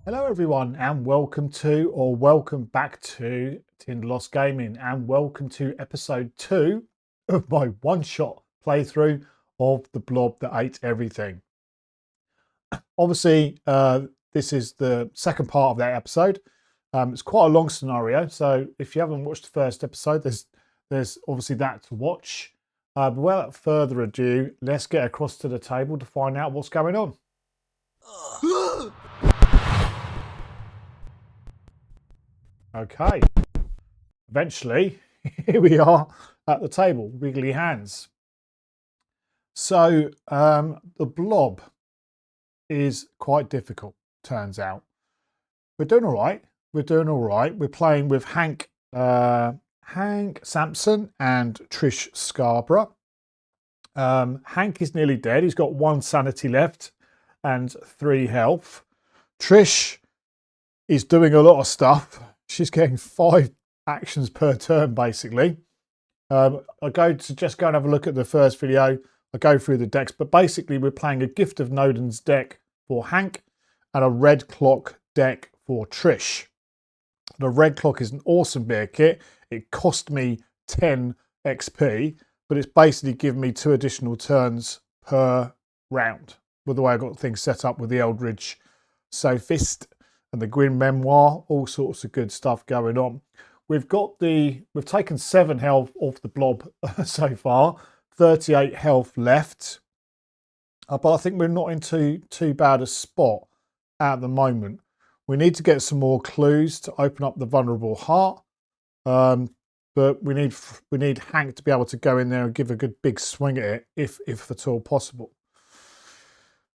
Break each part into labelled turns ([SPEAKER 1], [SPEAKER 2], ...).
[SPEAKER 1] Hello everyone and welcome back to Tindalos Gaming and welcome to episode 2 of my one-shot playthrough of the Blob That Ate Everything. Obviously, this is the second part of that episode. It's quite a long scenario, so if you haven't watched the first episode, there's obviously that to watch. But without further ado, let's get across to the table to find out what's going on. Okay, eventually, here we are at the table, wiggly hands. So the blob is quite difficult, turns out. We're doing all right. We're playing with Hank, Samson and Trish Scarborough. Hank is nearly dead. He's got 1 sanity left and 3 health. Trish is doing a lot of stuff. She's getting 5 actions per turn, basically. I suggest go and have a look at the first video. I go through the decks, but basically we're playing a Gift of Nodens deck for Hank and a Red Clock deck for Trish. The Red Clock is an awesome beer kit. It cost me 10 XP, but it's basically given me 2 additional turns per round with the way I got things set up with the Eldridge Sophist and the Gwyn Memoir, all sorts of good stuff going on. We've taken 7 health off the blob so far, 38 health left. But I think we're not in too bad a spot at the moment. We need to get some more clues to open up the vulnerable heart. But we need Hank to be able to go in there and give a good big swing at it, if at all possible.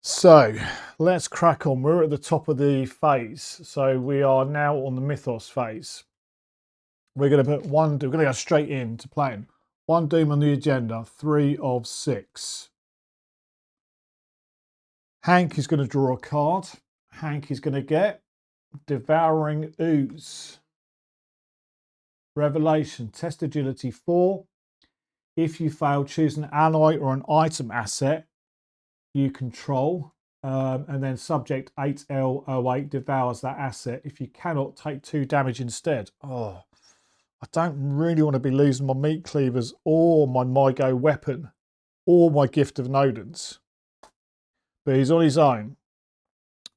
[SPEAKER 1] So let's crack on. We're at the top of the phase. So we are now on the mythos phase. We're going to go straight into playing. 1 doom on the agenda, 3 of 6. Hank is going to draw a card. Hank is going to get Devouring Ooze. Revelation, test agility 4. If you fail, choose an ally or an item asset you control, and then subject 8L08 devours that asset. If you cannot, take 2 damage instead. Oh, I don't really want to be losing my meat cleavers or my MyGo weapon or my Gift of Nodens. But he's on his own.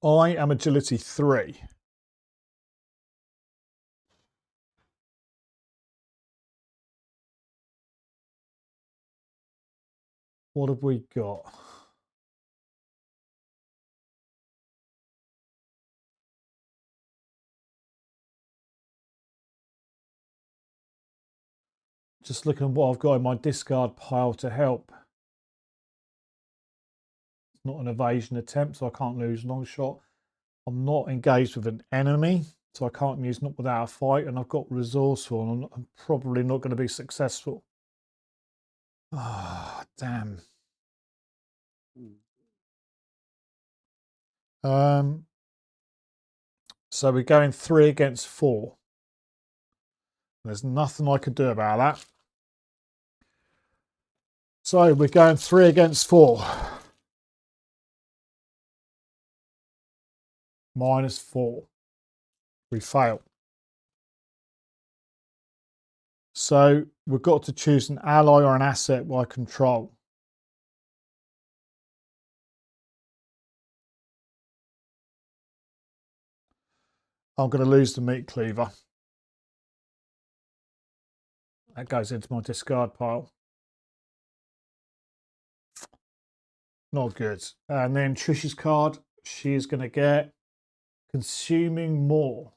[SPEAKER 1] I am agility 3. What have we got? Just looking at what I've got in my discard pile to help. It's not an evasion attempt, so I can't lose long shot. I'm not engaged with an enemy, so I can't use not without a fight, and I've got resourceful, and I'm probably not going to be successful. Ah, damn. So we're going 3 against 4. There's nothing I could do about that. So we're going 3 against 4. -4. We fail. So we've got to choose an ally or an asset I control. I'm going to lose the meat cleaver. That goes into my discard pile. Not good. And then Trish's card, she is going to get Consuming More.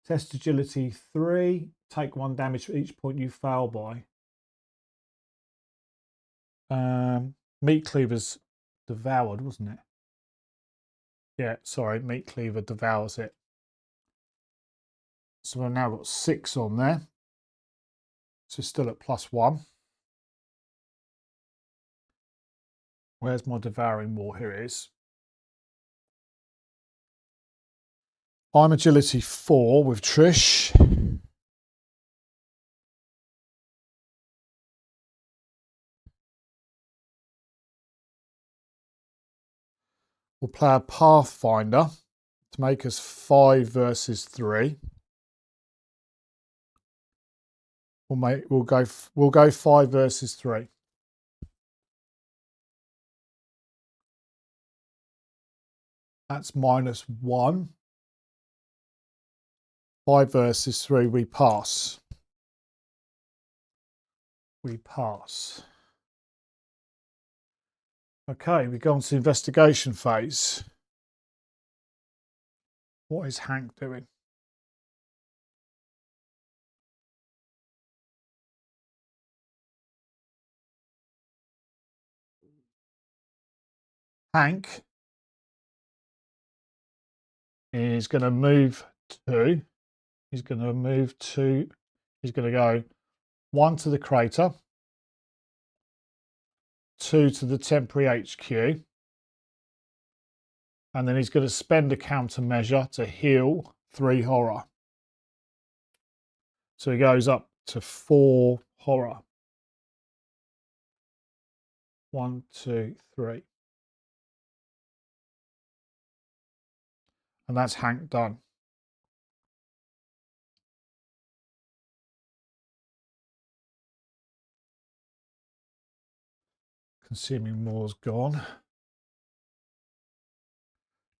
[SPEAKER 1] Test agility 3. Take 1 damage for each point you fail by. Meat cleaver's devoured, wasn't it? Yeah, sorry, meat cleaver devours it. So we've now got 6 on there. So still at +1. Where's my devouring more? Here it is. I'm agility 4 with Trish. We'll play a Pathfinder to make us 5 versus 3. We'll go 5 versus 3. That's -1. 5 versus 3, we pass. We pass. Okay, we go on to the investigation phase. What is Hank doing? Hank is going to move to, he's going to go 1 to the crater, 2 to the temporary HQ, and then he's going to spend a countermeasure to heal 3 horror. So he goes up to 4 horror. 1, 2, 3. And that's Hank done. Consuming more's gone.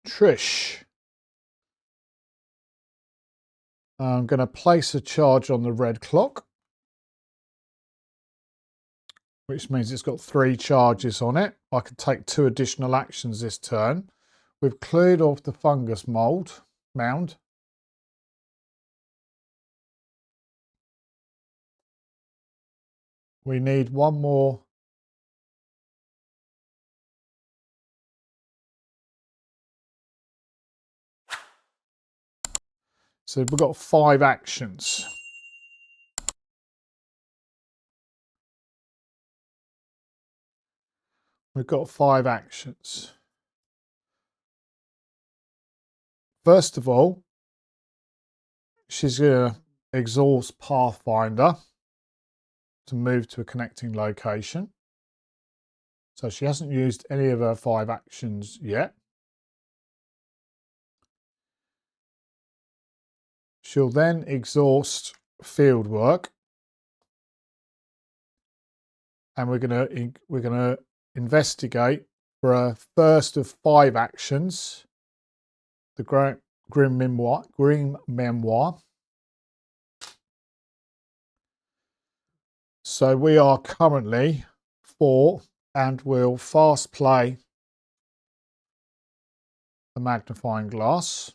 [SPEAKER 1] Trish. I'm going to place a charge on the red clock, which means it's got 3 charges on it. I can take 2 additional actions this turn. We've cleared off the fungus mound. We need 1 more. So we've got 5 actions. We've got 5 actions. First of all, she's going to exhaust Pathfinder to move to a connecting location. So she hasn't used any of her 5 actions yet. She'll then exhaust Fieldwork, and we're gonna investigate for a first of 5 actions. The Grim Memoir. So we are currently 4, and we'll fast play the magnifying glass.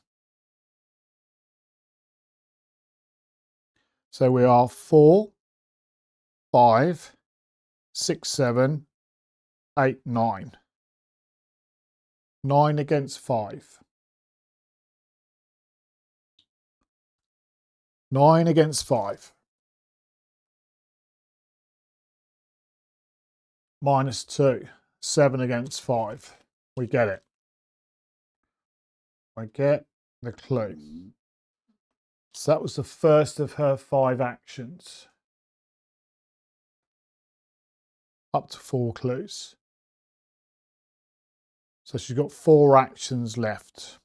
[SPEAKER 1] So we are 4, 5, 6, 7, 8, 9. 9 against 5. 9 against 5. -2. 7 against 5. We get it. I get the clue. So that was the first of her 5 actions. Up to 4 clues. So she's got 4 actions left.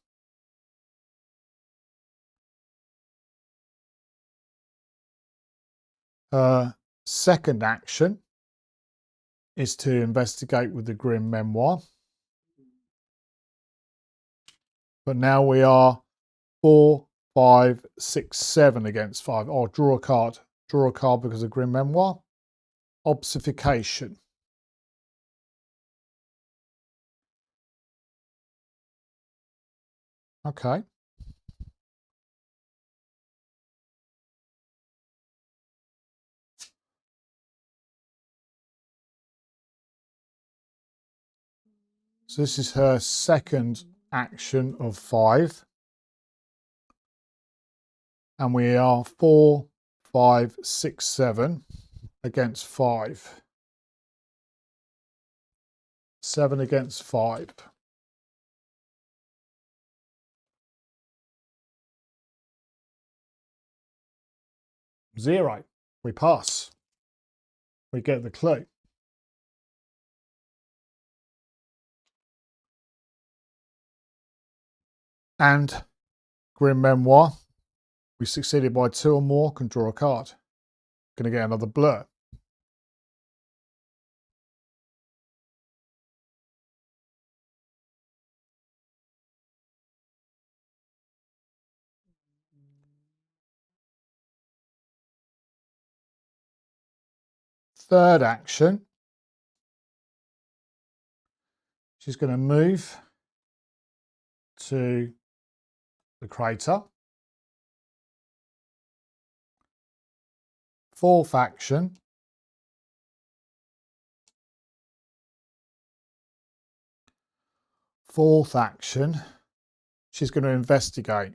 [SPEAKER 1] Her second action is to investigate with the Grim Memoir. But now we are 4, 5, 6, 7 against 5. Oh, draw a card. Draw a card because of Grim Memoir. Obsification. Okay. So this is her second action of 5. And we are 4, 5, 6, 7 against 5. 7 against 5. 0. We pass. We get the clue. And Grim Memoir. We succeeded by 2 or more, can draw a card. Going to get another blur. Third action. She's going to move to the crater. Fourth action. Fourth action. She's going to investigate.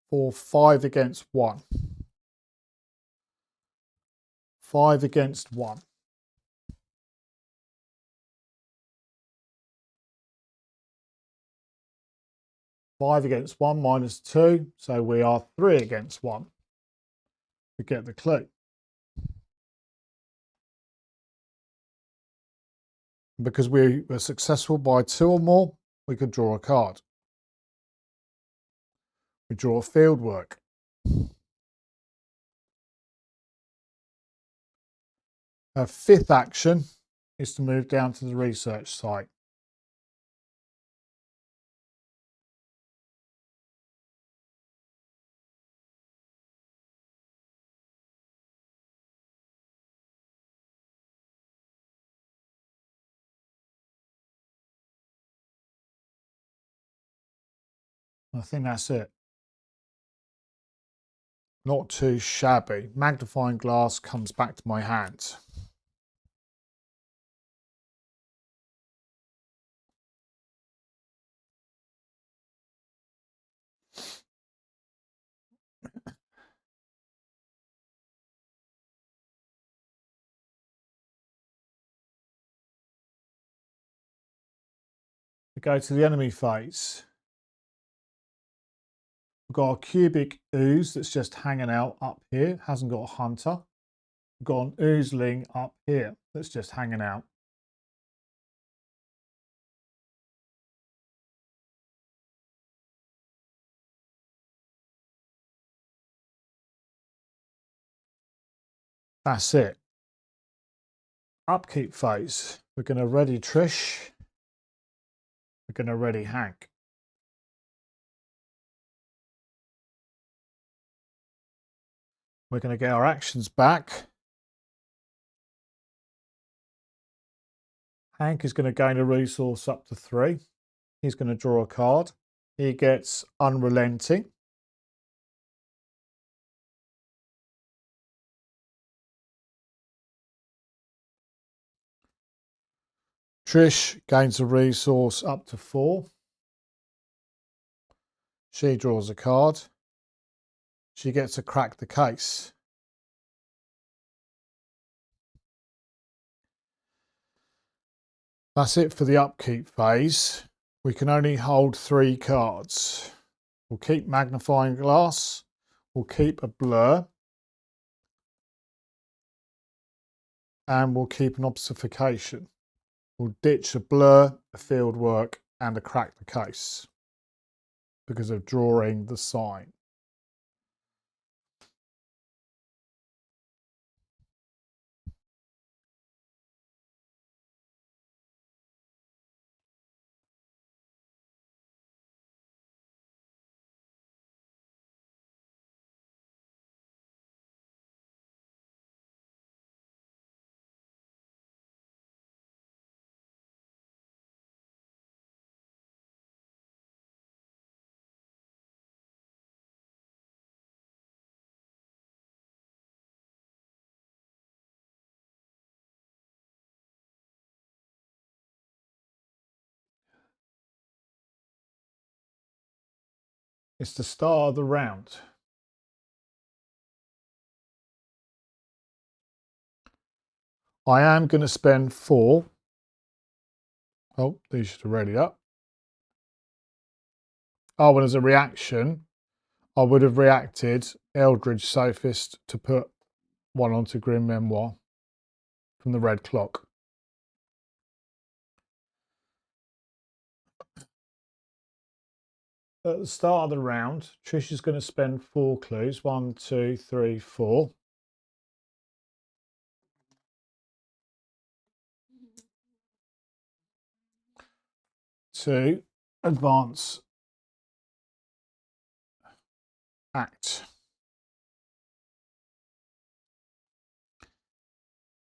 [SPEAKER 1] For 5 against 1. 5 against 1. Five against 1 minus 2, so we are 3 against 1. We get the clue. Because we were successful by 2 or more, we could draw a card. We draw field work. Our fifth action is to move down to the research site. I think that's it. Not too shabby. Magnifying glass comes back to my hand. We go to the enemy phase. We've got a cubic ooze that's just hanging out up here. Hasn't got a hunter. We've got an oozeling up here that's just hanging out. That's it. Upkeep phase. We're going to ready Trish. We're going to ready Hank. We're going to get our actions back. Hank is going to gain a resource up to 3. He's going to draw a card. He gets unrelenting. Trish gains a resource up to 4. She draws a card. She gets to crack the case. That's it for the upkeep phase. We can only hold 3 cards. We'll keep magnifying glass. We'll keep a blur. And we'll keep an obfuscation. We'll ditch a blur, a field work, and a crack the case because of drawing the sign. It's the start of the round. I am going to spend 4. Oh, these should have ready up. Oh, and as a reaction, I would have reacted Eldridge Sophist to put 1 onto Grim Memoir from the red clock. at the start of the round, Trish is going to spend 4 clues. 1, 2, 3, 4. To advance act.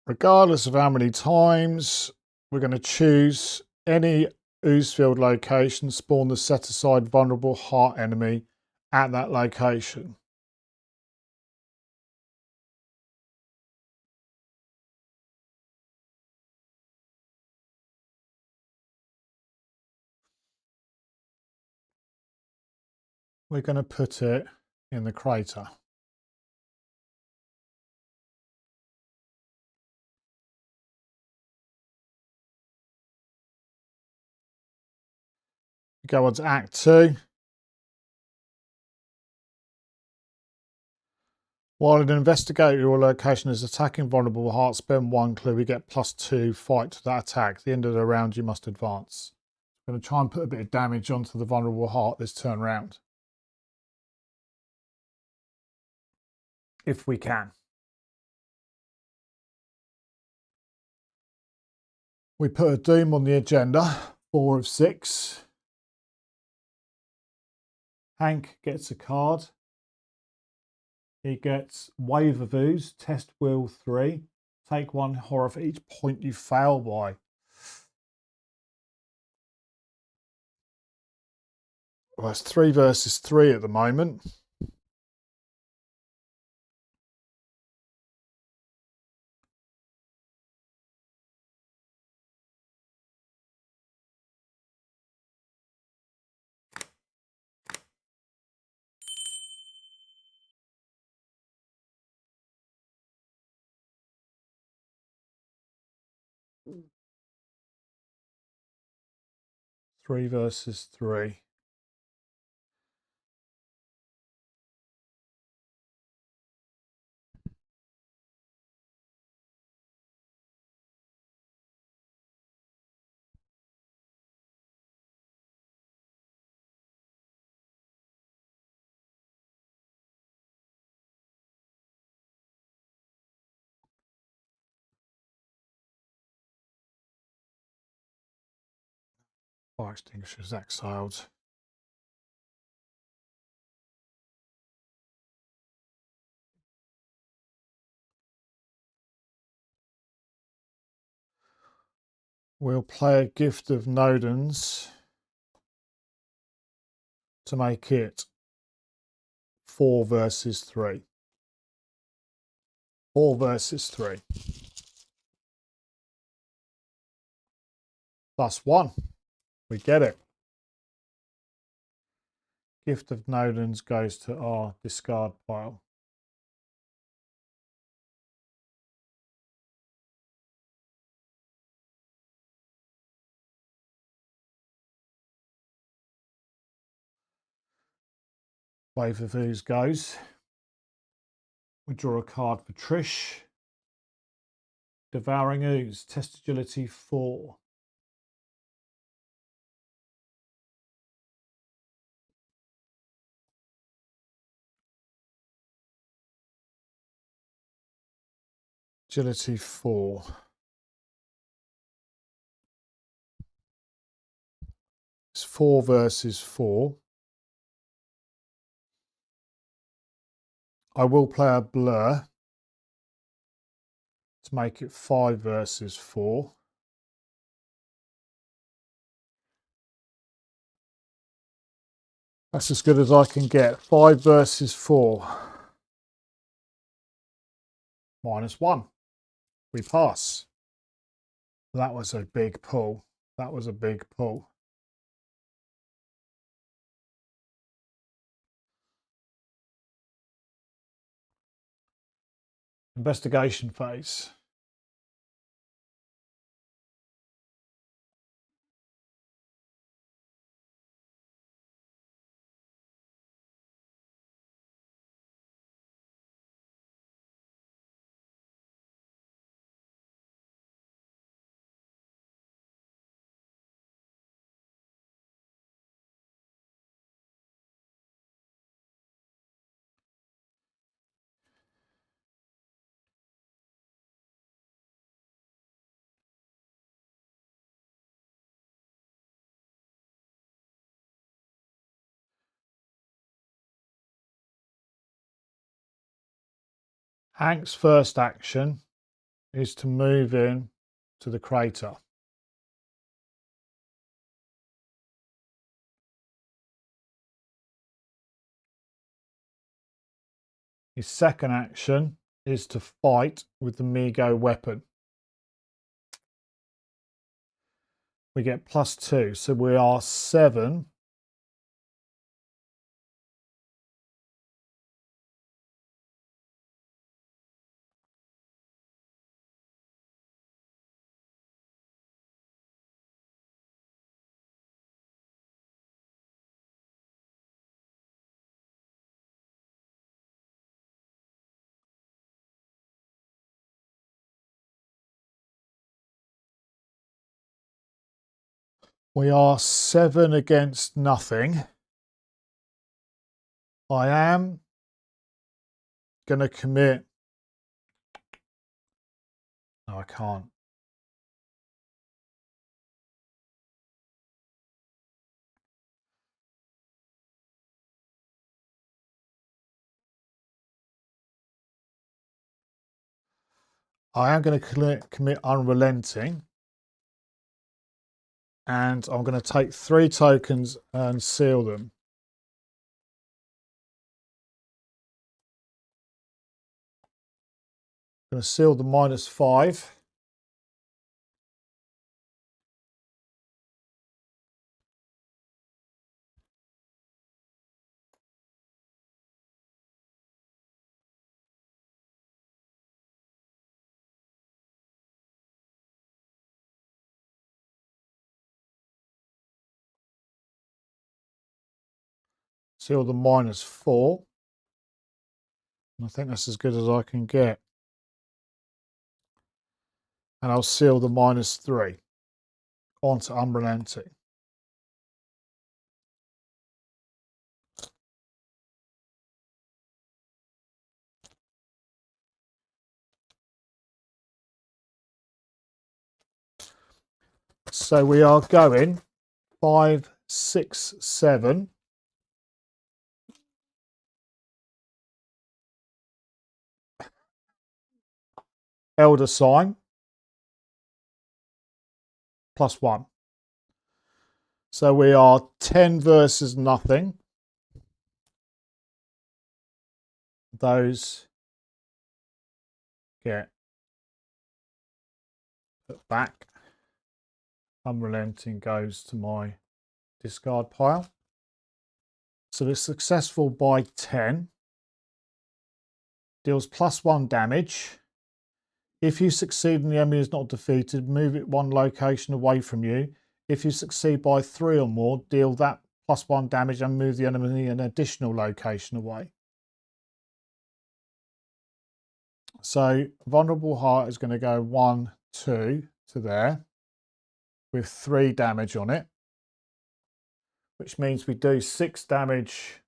[SPEAKER 1] Regardless of how many times, we're going to choose any ooze-filled location, spawn the set-aside vulnerable heart enemy at that location. We're going to put it in the crater. Go on to Act 2. While an investigator or location is attacking vulnerable heart, spend 1 clue. We get +2 fight to that attack. At the end of the round, you must advance. I'm going to try and put a bit of damage onto the vulnerable heart this turn round. If we can. We put a doom on the agenda, 4 of 6. Hank gets a card. He gets Wave of Ooze, Test Will 3. Take 1 horror for each point you fail by. Well, it's 3 versus 3 at the moment. Three versus 3. Fire extinguishers exiled. We'll play a Gift of Nodens to make it 4 versus 3. 4 versus 3. +1. We get it. Gift of Nodens goes to our discard pile. Wave of Ooze goes. We draw a card for Trish. Devouring Ooze, test agility 4. Agility 4. It's 4 versus 4. I will play a blur to make it 5 versus 4. That's as good as I can get. 5 versus 4. -1. We pass. That was a big pull. That was a big pull. Investigation phase. Hank's first action is to move in to the crater. His second action is to fight with the Mego weapon. We get +2, so we are 7. We are 7 against nothing. I am going to commit. No, I can't. I am going to commit unrelenting. And I'm going to take 3 tokens and seal them. I'm going to seal the -5. Seal the -4. I think that's as good as I can get. And I'll seal the -3 onto unrelenting. So we are going 5, 6, 7. Elder sign. +1. So we are 10 versus nothing. Those get put back. Unrelenting goes to my discard pile. So it's successful by 10. Deals +1 damage. If you succeed and the enemy is not defeated, move it 1 location away from you. If you succeed by 3 or more, deal that +1 damage and move the enemy an additional location away. So Vulnerable Heart is going to go 1, 2 to there with 3 damage on it, which means we do 6 damage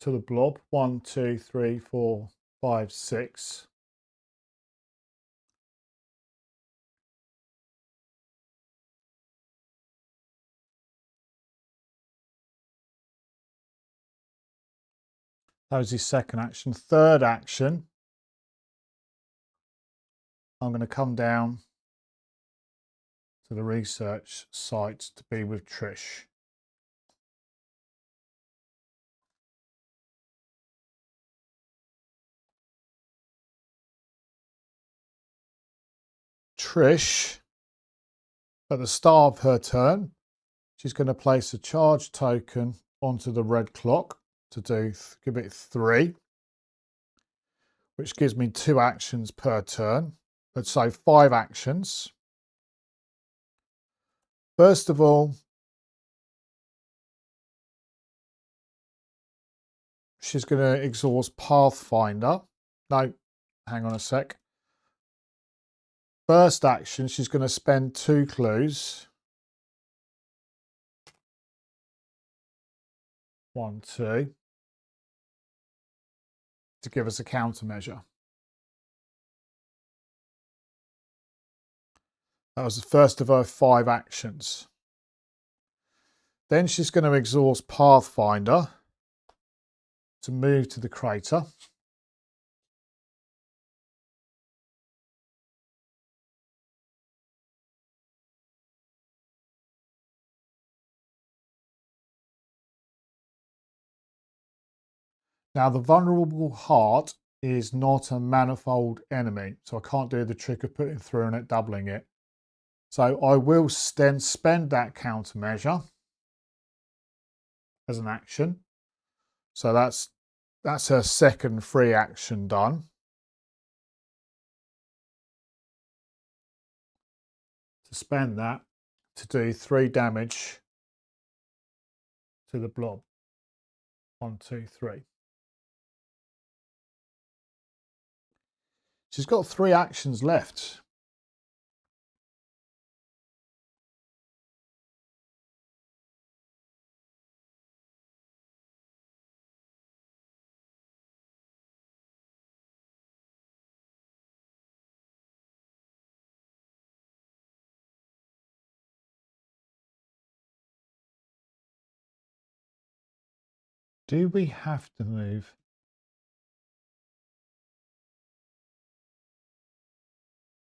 [SPEAKER 1] to the blob. 1, 2, 3, 4, 5, 6. That was his second action. Third action, I'm going to come down to the research site to be with Trish. Trish, at the start of her turn, she's going to place a charge token onto the red clock to give it 3, which gives me 2 actions per turn. Let's say 5 actions. First of all, she's going to exhaust Pathfinder. No, hang on a sec. First action, she's going to spend 2 clues. 1, 2. To give us a countermeasure. That was the first of her 5 actions. Then she's going to exhaust Pathfinder to move to the crater. Now, the vulnerable heart is not a manifold enemy, so I can't do the trick of putting through and it doubling it. So I will then spend that countermeasure as an action. So that's her second free action done. To spend that to do 3 damage to the blob. 1, 2, 3. She's got 3 actions left. Do we have to move?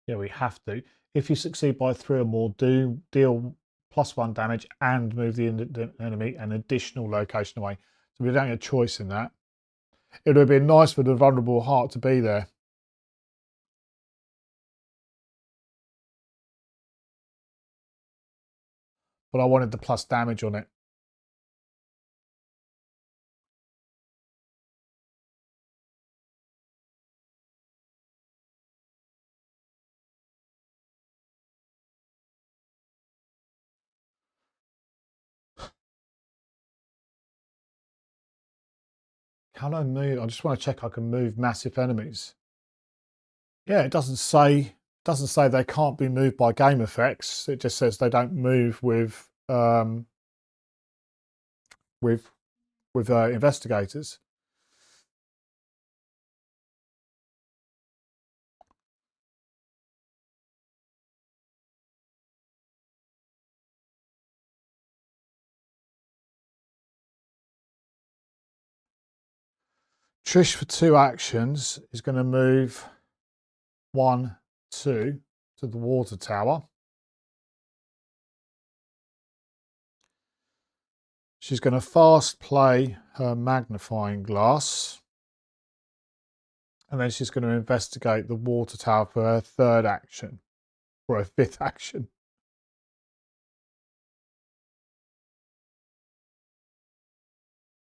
[SPEAKER 1] Yeah, we have to. If you succeed by 3 or more, do deal +1 damage and move the enemy an additional location away. So we don't have a choice in that. It would have been nice for the vulnerable heart to be there. But I wanted the plus damage on it. Can I move? I just want to check I can move massive enemies. Yeah, it doesn't say they can't be moved by game effects. It just says they don't move with investigators. Trish for 2 actions is going to move 1, 2 to the water tower. She's going to fast play her magnifying glass. And then she's going to investigate the water tower for her 3rd action, or her 5th action.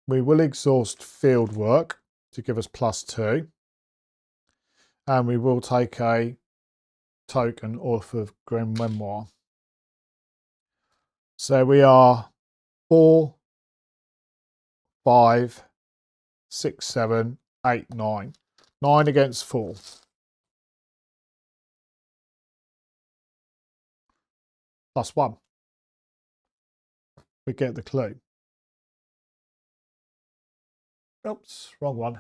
[SPEAKER 1] We will exhaust field work to give us +2. And we will take a token off of Grim Memoir. So we are 4, 5, 6, 7, 8, 9. 9 against 4. +1. We get the clue. Oops, wrong one.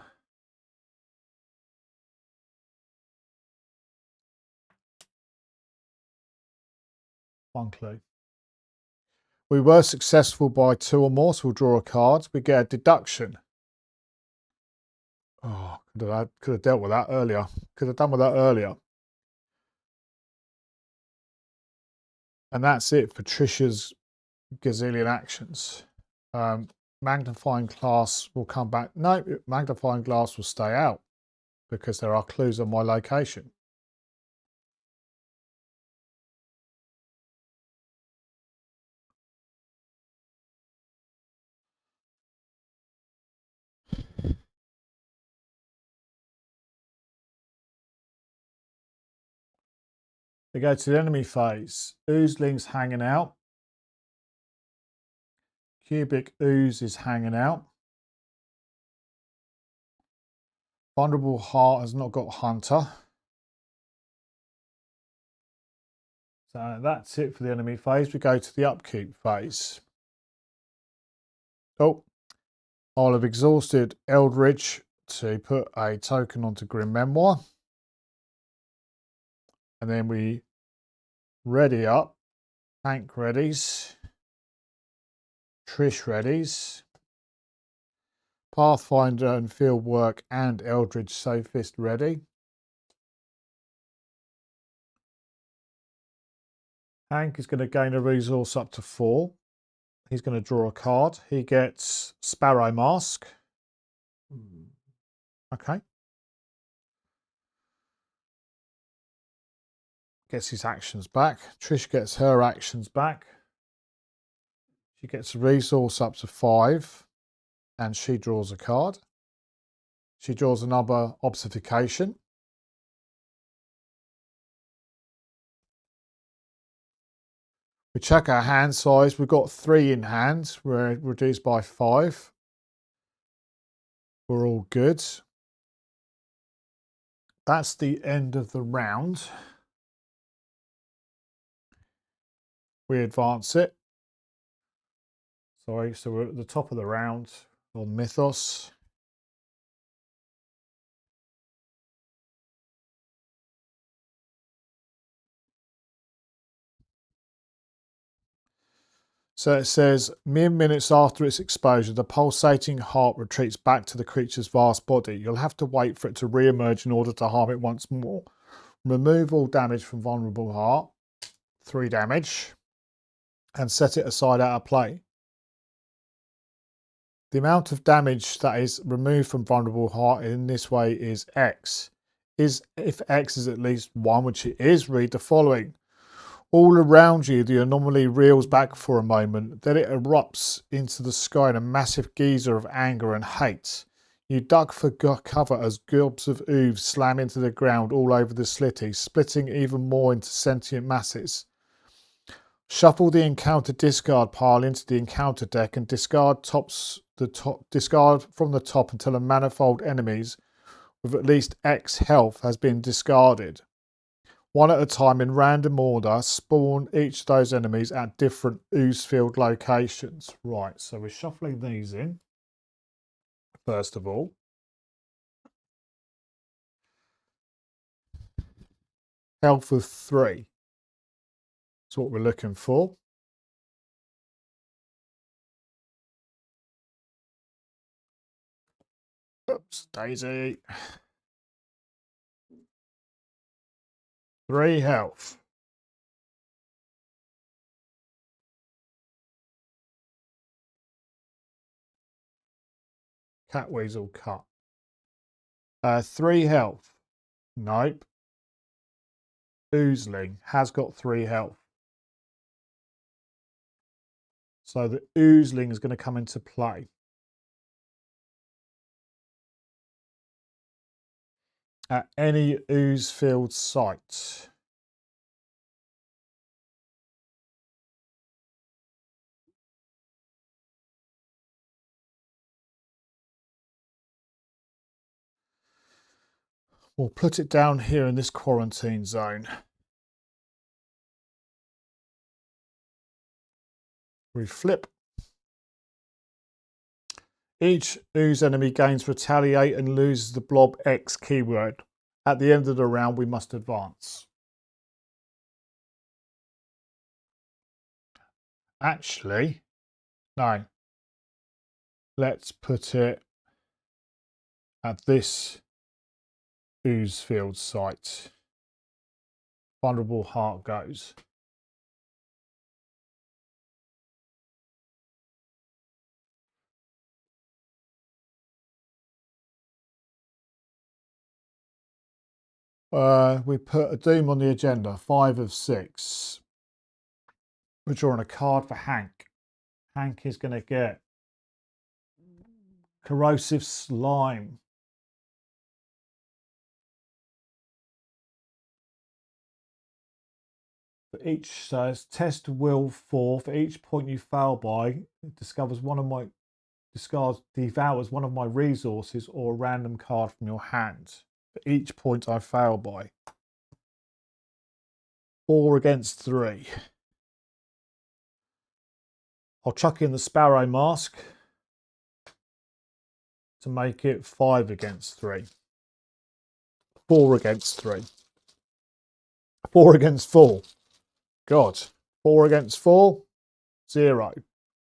[SPEAKER 1] One clue. We were successful by 2 or more, so we'll draw a card. We get a deduction. Oh, could have dealt with that earlier. Could have done with that earlier. And that's it for Trisha's gazillion actions. Magnifying glass will come back. No, magnifying glass will stay out because there are clues on my location. We go to the enemy phase. Oozeling's hanging out. Cubic ooze is hanging out. Vulnerable heart has not got hunter. So that's it for the enemy phase. We go to the upkeep phase. Oh, I'll have exhausted Eldridge to put a token onto Grim Memoir. And then we ready up. Hank readies. Trish readies. Pathfinder and Fieldwork and Eldridge Sophist ready. Hank is going to gain a resource up to 4. He's going to draw a card. He gets Sparrow Mask. Okay. Gets his actions back. Trish gets her actions back. She gets a resource up to 5. And she draws a card. She draws another obfuscation. We check our hand size. We've got 3 in hand. We're reduced by 5. We're all good. That's the end of the round. We advance it. Sorry, so we're at the top of the round on Mythos. So it says, mere minutes after its exposure, the pulsating heart retreats back to the creature's vast body. You'll have to wait for it to re-emerge in order to harm it once more. Remove all damage from vulnerable heart, 3 damage, and set it aside out of play. The amount of damage that is removed from vulnerable heart in this way is X. If X is at least 1, which it is, read the following. All around you, the anomaly reels back for a moment, then it erupts into the sky in a massive geyser of anger and hate. You duck for cover as gobs of ooze slam into the ground all over the slitty, splitting even more into sentient masses. Shuffle the encounter discard pile into the encounter deck and discard from the top until a manifold enemies with at least X health has been discarded. 1 at a time in random order, spawn each of those enemies at different ooze-filled locations. Right, so we're shuffling these in, first of all. Health of 3. That's what we're looking for. Oops, Daisy. 3 health. Cat weasel cut. 3 health. Nope. Oozling has got 3 health. So the oozling is going to come into play. At any ooze-filled site. We'll put it down here in this quarantine zone. We flip. Each ooze enemy gains retaliate and loses the blob X keyword. At the end of the round, we must advance. Actually, no. Let's put it at this ooze field site. Vulnerable heart goes. We put a doom on the agenda, 5 of 6. We're drawing a card for Hank. Hank is going to get corrosive slime. For each says test will 4. For each point you fail by, it devours one of my resources or a random card from your hand. For each point I fail by. 4 against 3. I'll chuck in the sparrow mask to make it 5 against 3. 4 against 3. 4 against 4. God. 4 against 4. 0.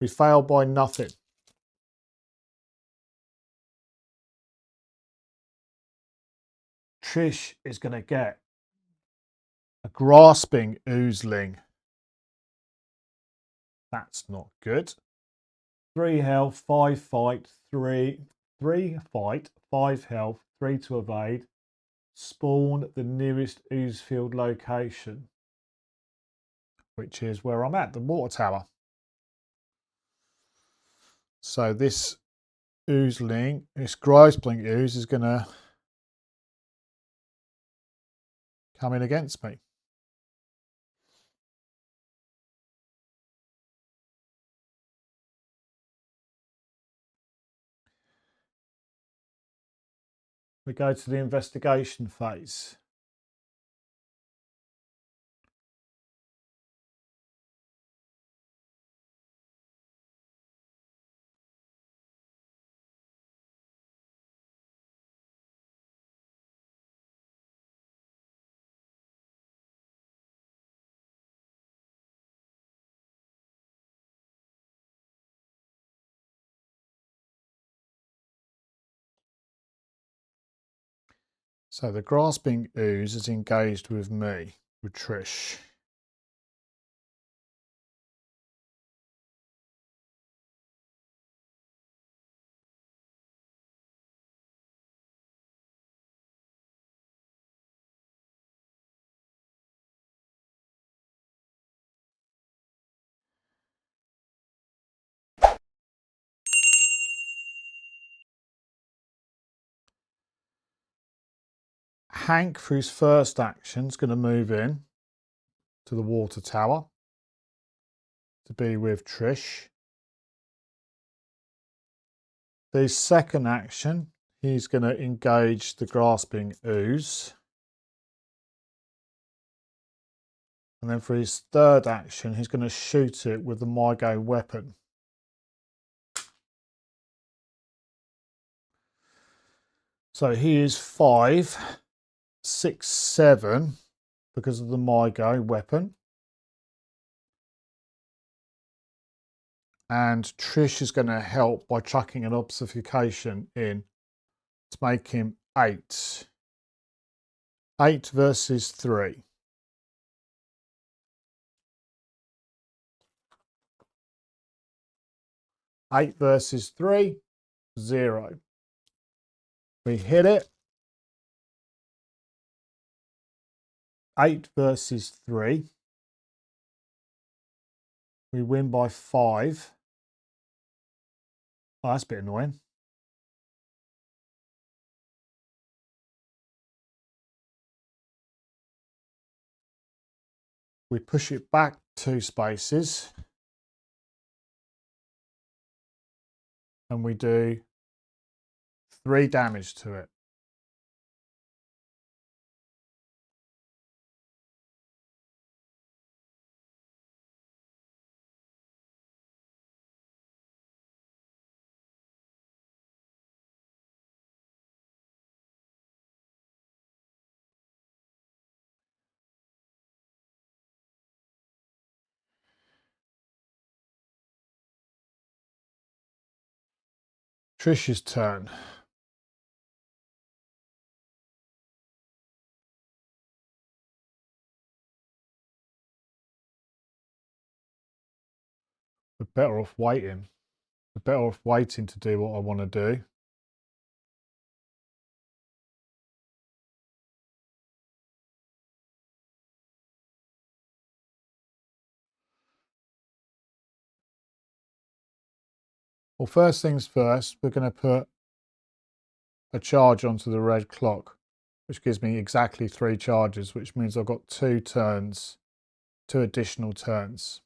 [SPEAKER 1] We failed by nothing. Trish is going to get a grasping oozling. That's not good. 3 health, 5 fight, 3 3 fight, 5 health, 3 to evade. Spawn the nearest ooze field location, which is where I'm at, the water tower. So this oozeling, this Griseblink ooze is going to come in against me. We go to the investigation phase. So the grasping ooze is engaged with me, with Trish. Hank, for his first action, is going to move in to the water tower to be with Trish. For his second action, he's going to engage the grasping ooze. And then for his third action, he's going to shoot it with the MyGo weapon. So he is 5, 6, 7 because of the MyGo weapon. And Trish is going to help by chucking an obfuscation in to make him 8. 8 versus 3. Eight versus 3, 0. We hit it. 8 versus 3. We win by 5. Oh, that's a bit annoying. We push it back 2 spaces. And we do 3 damage to it. Trish's turn. We're better off waiting. We're better off waiting to do what I want to do. Well, first things first, we're going to put a charge onto the red clock, which gives me exactly 3 charges, which means I've got 2 turns, 2 additional turns.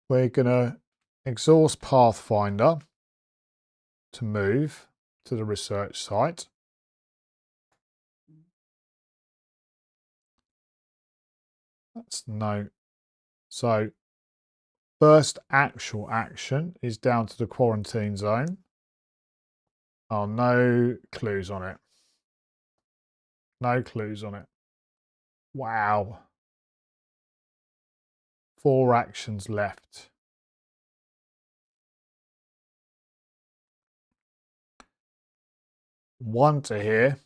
[SPEAKER 1] We're going to exhaust Pathfinder to move to the research site. That's no. So first actual action is down to the quarantine zone. Oh, no clues on it. No clues on it. Wow. 4 actions left. One to here.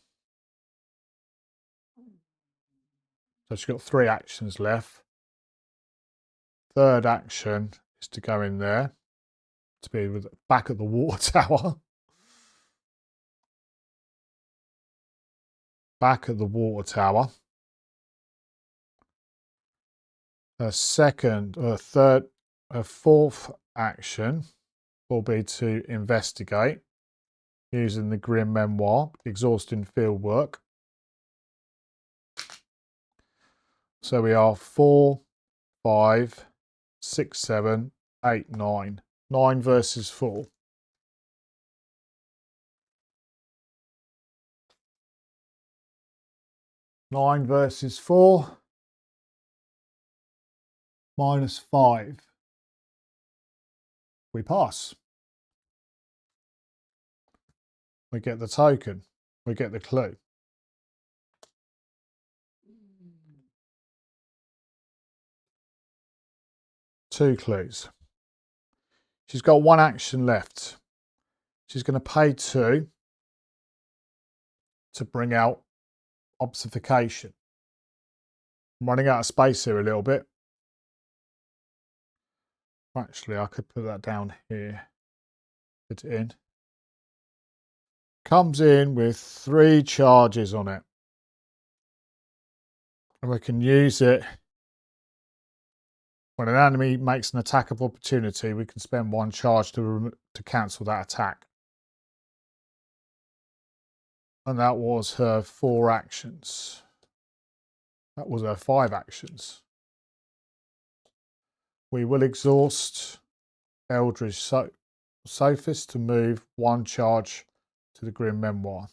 [SPEAKER 1] So she's got 3 actions left. Third action is to go in there, to be with back at the water tower. Back at the water tower. A fourth action will be to investigate using the grim memoir, exhausting field work. So we are 4, 5, 6, 7, 8, 9. 9 versus 4. Nine versus 4. -5. We pass. We get the token. We get the clue. Two clues. She's got 1 action left. She's going to pay 2 to bring out obfuscation. I'm running out of space here a little bit. Actually, I could put that down here. Put it in. Comes in with 3 charges on it. And we can use it when an enemy makes an attack of opportunity. We can spend 1 charge to cancel that attack. And that was her 4 actions. That was her 5 actions. We will exhaust Eldridge Sophist to move 1 charge to the Grim Memoir.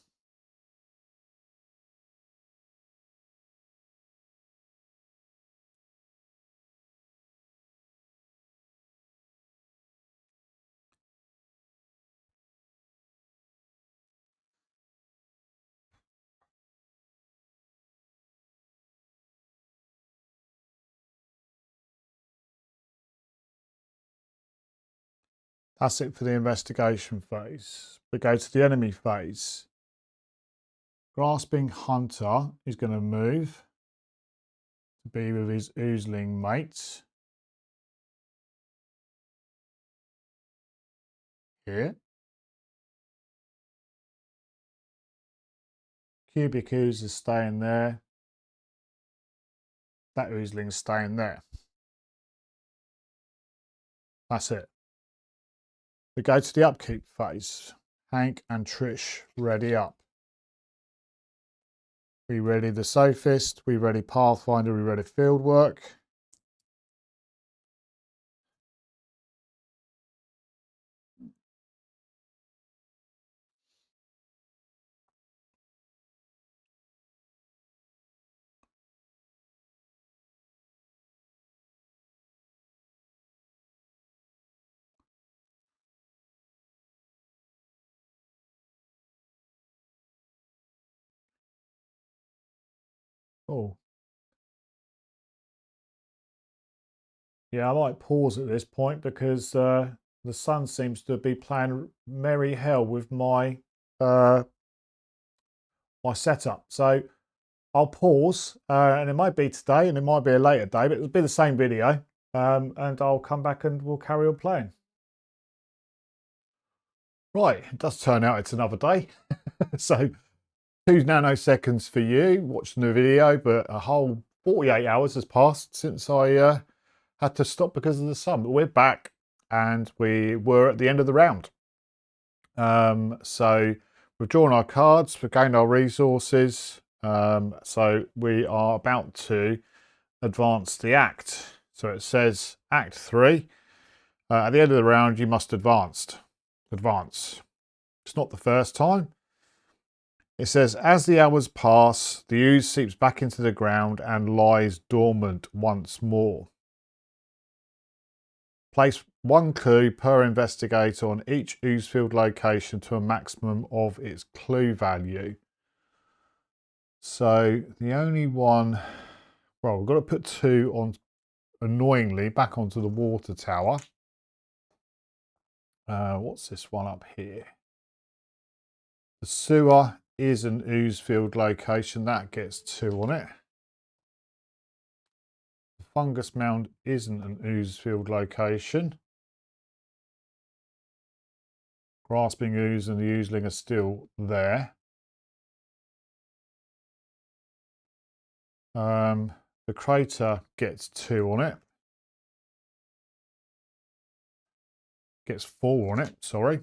[SPEAKER 1] That's it for the investigation phase. We go to the enemy phase. Grasping Hunter is going to move to be with his oozling mates. Here. Cubic Ooze is staying there. That Oozling's staying there. That's it. We go to the upkeep phase. Hank and Trish ready up. We ready the Sophist, we ready Pathfinder, we ready Fieldwork. Oh. Yeah, I might pause at this point because the sun seems to be playing merry hell with my my setup. So I'll pause, and it might be today and it might be a later day, but it'll be the same video. And I'll come back and we'll carry on playing. Right, it does turn out it's another day. So 2 nanoseconds for you watching the video, but a whole 48 hours has passed since I had to stop because of the sun. But we're back and we were at the end of the round. So we've drawn our cards, we've gained our resources. So we are about to advance the act. So it says Act 3. At the end of the round, you must advance. It's not the first time. It says, as the hours pass, the ooze seeps back into the ground and lies dormant once more. Place 1 clue per investigator on each ooze field location to a maximum of its clue value. So the only one, well, we've got to put 2 on annoyingly back onto the water tower. What's this one up here? The sewer is an ooze field location. That gets 2 on it. The fungus mound isn't an ooze field location. Grasping ooze and the oozeling are still there. The crater gets 2 on it. Gets 4 on it, sorry.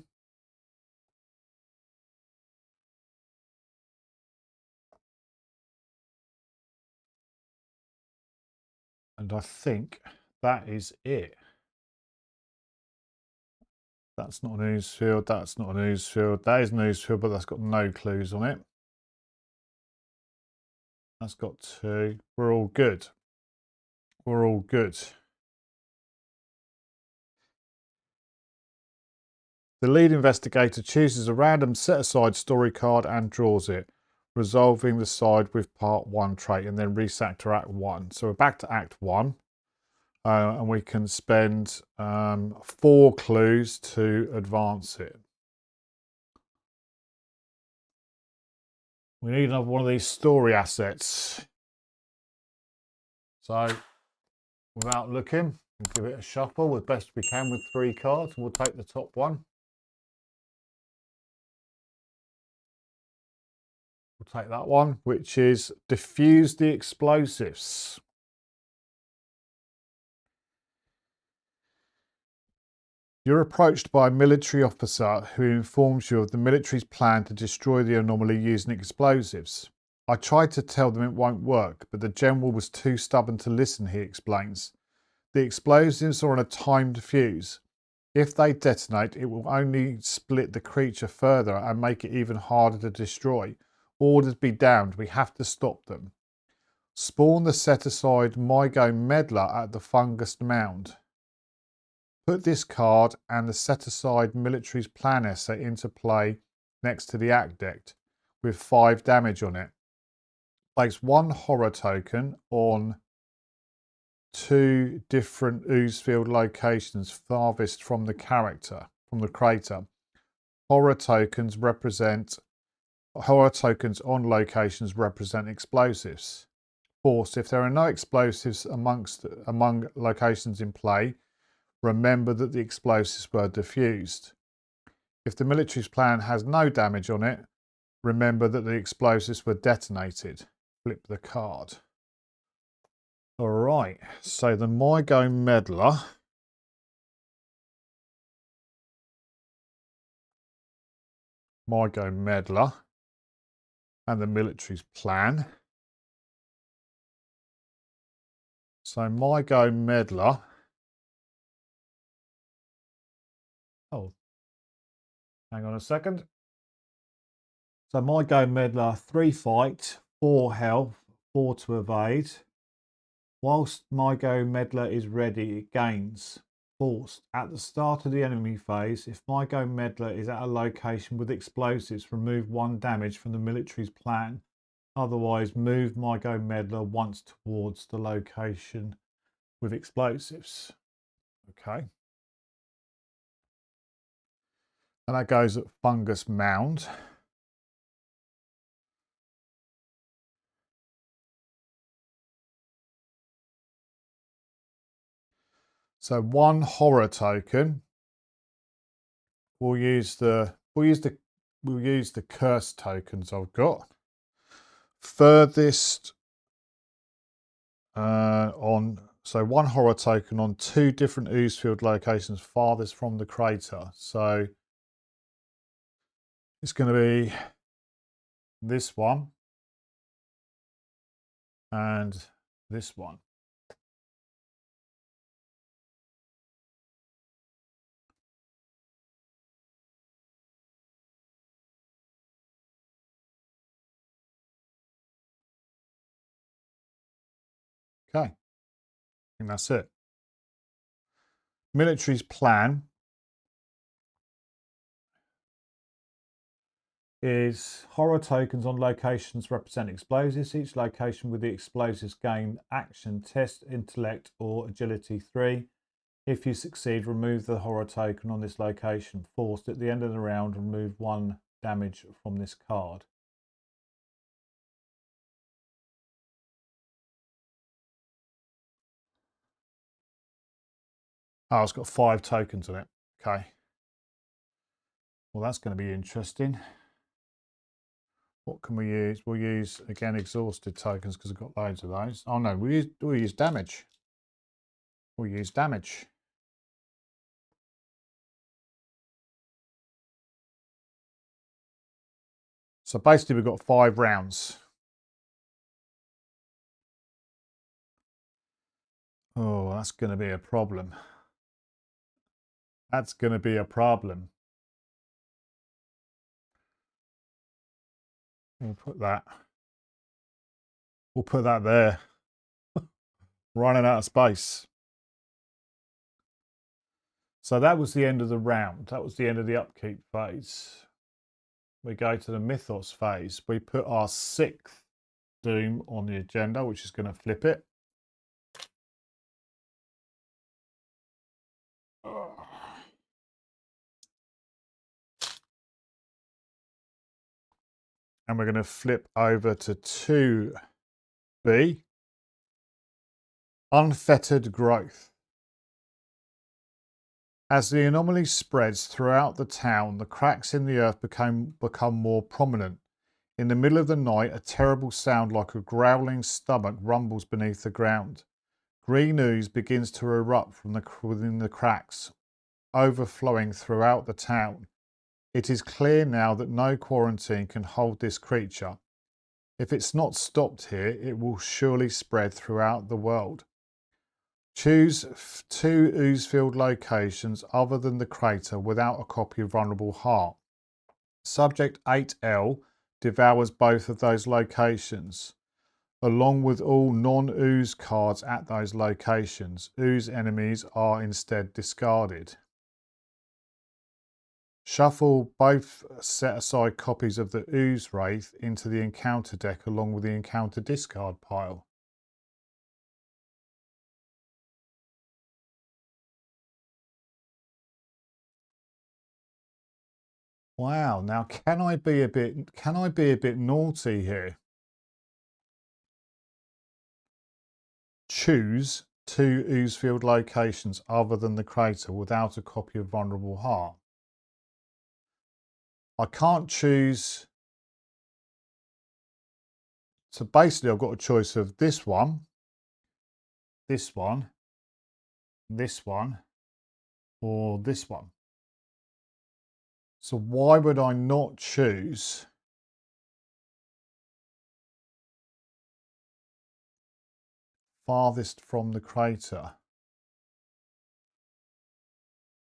[SPEAKER 1] And I think that is it. That's not an ooze field, that's not an ooze field. That is an ooze field, but that's got no clues on it. That's got 2. We're all good. We're all good. The lead investigator chooses a random set-aside story card and draws it, resolving the side with part 1 trait, and then reset to Act 1. So we're back to Act 1, and we can spend 4 clues to advance it. We need another one of these story assets. So, without looking, we'll give it a shuffle as best we can with 3 cards. We'll take the top one. We'll take that one, which is Diffuse the Explosives. You're approached by a military officer who informs you of the military's plan to destroy the anomaly using explosives. I tried to tell them it won't work, but the general was too stubborn to listen, he explains. The explosives are on a timed fuse. If they detonate, it will only split the creature further and make it even harder to destroy. Orders be damned, we have to stop them. Spawn the set-aside Mygo Meddler at the Fungus Mound. Put this card and the set-aside military's plan essay into play next to the Act deck with 5 damage on it. Place 1 horror token on 2 different ooze field locations farthest from the crater. Horror tokens on locations represent explosives. Force, if there are no explosives among locations in play, remember that the explosives were diffused. If the military's plan has no damage on it, remember that the explosives were detonated. Flip the card. All right, so the Mygo Meddler and the military's plan. So Mygo Meddler. Oh, hang on a second. So Mygo Meddler, 3 fight, 4 health, 4 to evade. Whilst Mygo Meddler is ready, it gains forced. At the start of the enemy phase, if Mygo Meddler is at a location with explosives, remove 1 damage from the military's plan. Otherwise, move Mygo Meddler once towards the location with explosives. Okay. And that goes at Fungus Mound. So 1 horror token. We'll use the curse tokens I've got. Furthest so 1 horror token on 2 different ooze field locations farthest from the crater. So it's going to be this one and this one. Okay, I think that's it. Military's plan is horror tokens on locations represent explosives. Each location with the explosives gain action, test, intellect, or agility 3. If you succeed, remove the horror token on this location. Forced at the end of the round, remove 1 damage from this card. Oh, it's got 5 tokens on it. Okay. Well, that's going to be interesting. What can we use? We'll use, again, exhausted tokens because I've got loads of those. Oh, no, we'll use damage. We'll use damage. So basically, we've got 5 rounds. Oh, that's going to be a problem. That's going to be a problem. We'll put that. We'll put that there. Running out of space. So that was the end of the round. That was the end of the upkeep phase. We go to the mythos phase. We put our 6th doom on the agenda, which is going to flip it. And we're going to flip over to 2B. Unfettered growth. As the anomaly spreads throughout the town, the cracks in the earth become more prominent. In the middle of the night, a terrible sound like a growling stomach rumbles beneath the ground. Green ooze begins to erupt from within the cracks, overflowing throughout the town. It is clear now that no quarantine can hold this creature. If it's not stopped here, it will surely spread throughout the world. Choose 2 ooze-filled locations other than the crater without a copy of Vulnerable Heart. Subject 8L devours both of those locations, along with all non-ooze cards at those locations. Ooze enemies are instead discarded. Shuffle both set-aside copies of the Ooze Wraith into the encounter deck along with the encounter discard pile. Wow, now can I be a bit naughty here? Choose 2 ooze-filled locations other than the crater without a copy of Vulnerable Heart. I can't choose. So basically I've got a choice of this one, this one, this one, or this one. So why would I not choose farthest from the crater?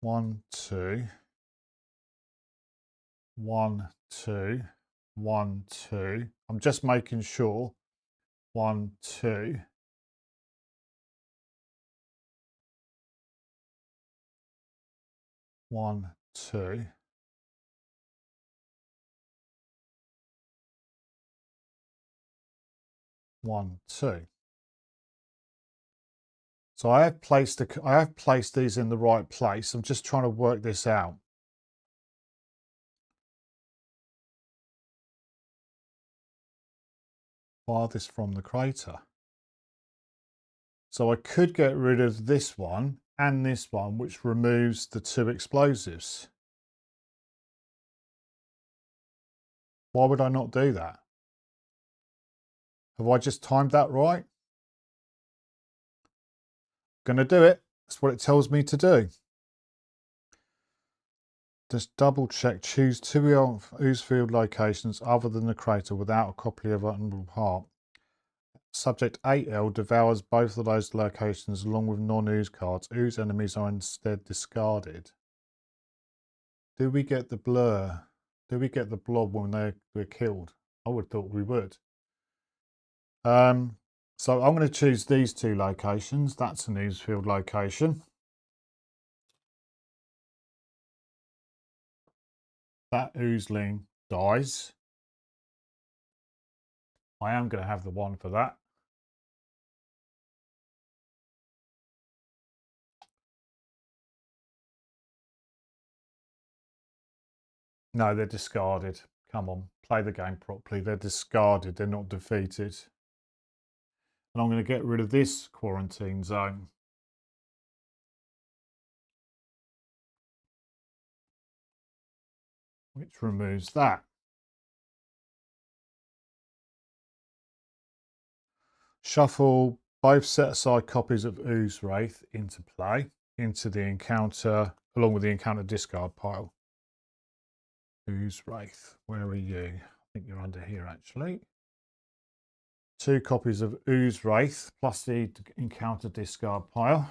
[SPEAKER 1] 1, 2, 1, 2, 1, 2. I'm just making sure. 1, 2. 1, 2. One, 2. So I have placed these in the right place. I'm just trying to work this out. Farthest from the crater. So I could get rid of this one and this one, which removes the 2 explosives. Why would I not do that? Have I just timed that right? Going to do it. That's what it tells me to do. Just double check. Choose 2 ooze-filled locations other than the crater without a copy of Vulnerable Heart. Subject 8L devours both of those locations along with non-ooze cards. Ooze enemies are instead discarded. Do we get the blur? Do we get the blob when they're killed? I would have thought we would. So I'm going to choose these 2 locations. That's an ooze-filled location. That oozeling dies. I am going to have the 1 for that. No, they're discarded. Come on, play the game properly. They're discarded. They're not defeated. And I'm going to get rid of this quarantine zone. Which removes that. Shuffle both set-aside copies of Ooze Wraith into play, into the encounter, along with the encounter discard pile. Ooze Wraith, where are you? I think you're under here, actually. 2 copies of Ooze Wraith, plus the encounter discard pile.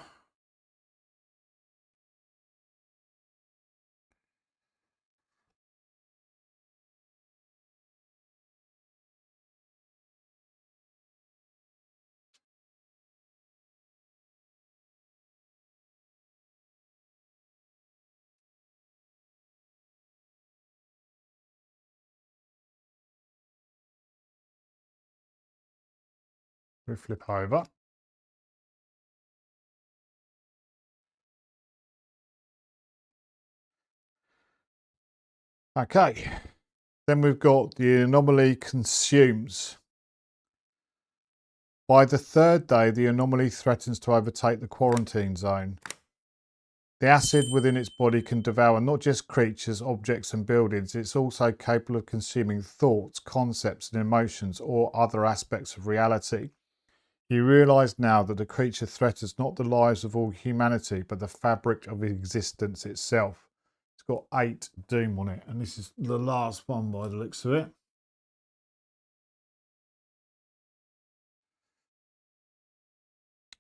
[SPEAKER 1] We flip over. Okay, then we've got the anomaly consumes. By the 3rd day, the anomaly threatens to overtake the quarantine zone. The acid within its body can devour not just creatures, objects and buildings, it's also capable of consuming thoughts, concepts and emotions or other aspects of reality. You realise now that the creature threatens not the lives of all humanity, but the fabric of existence itself. It's got 8 doom on it, and this is the last one by the looks of it.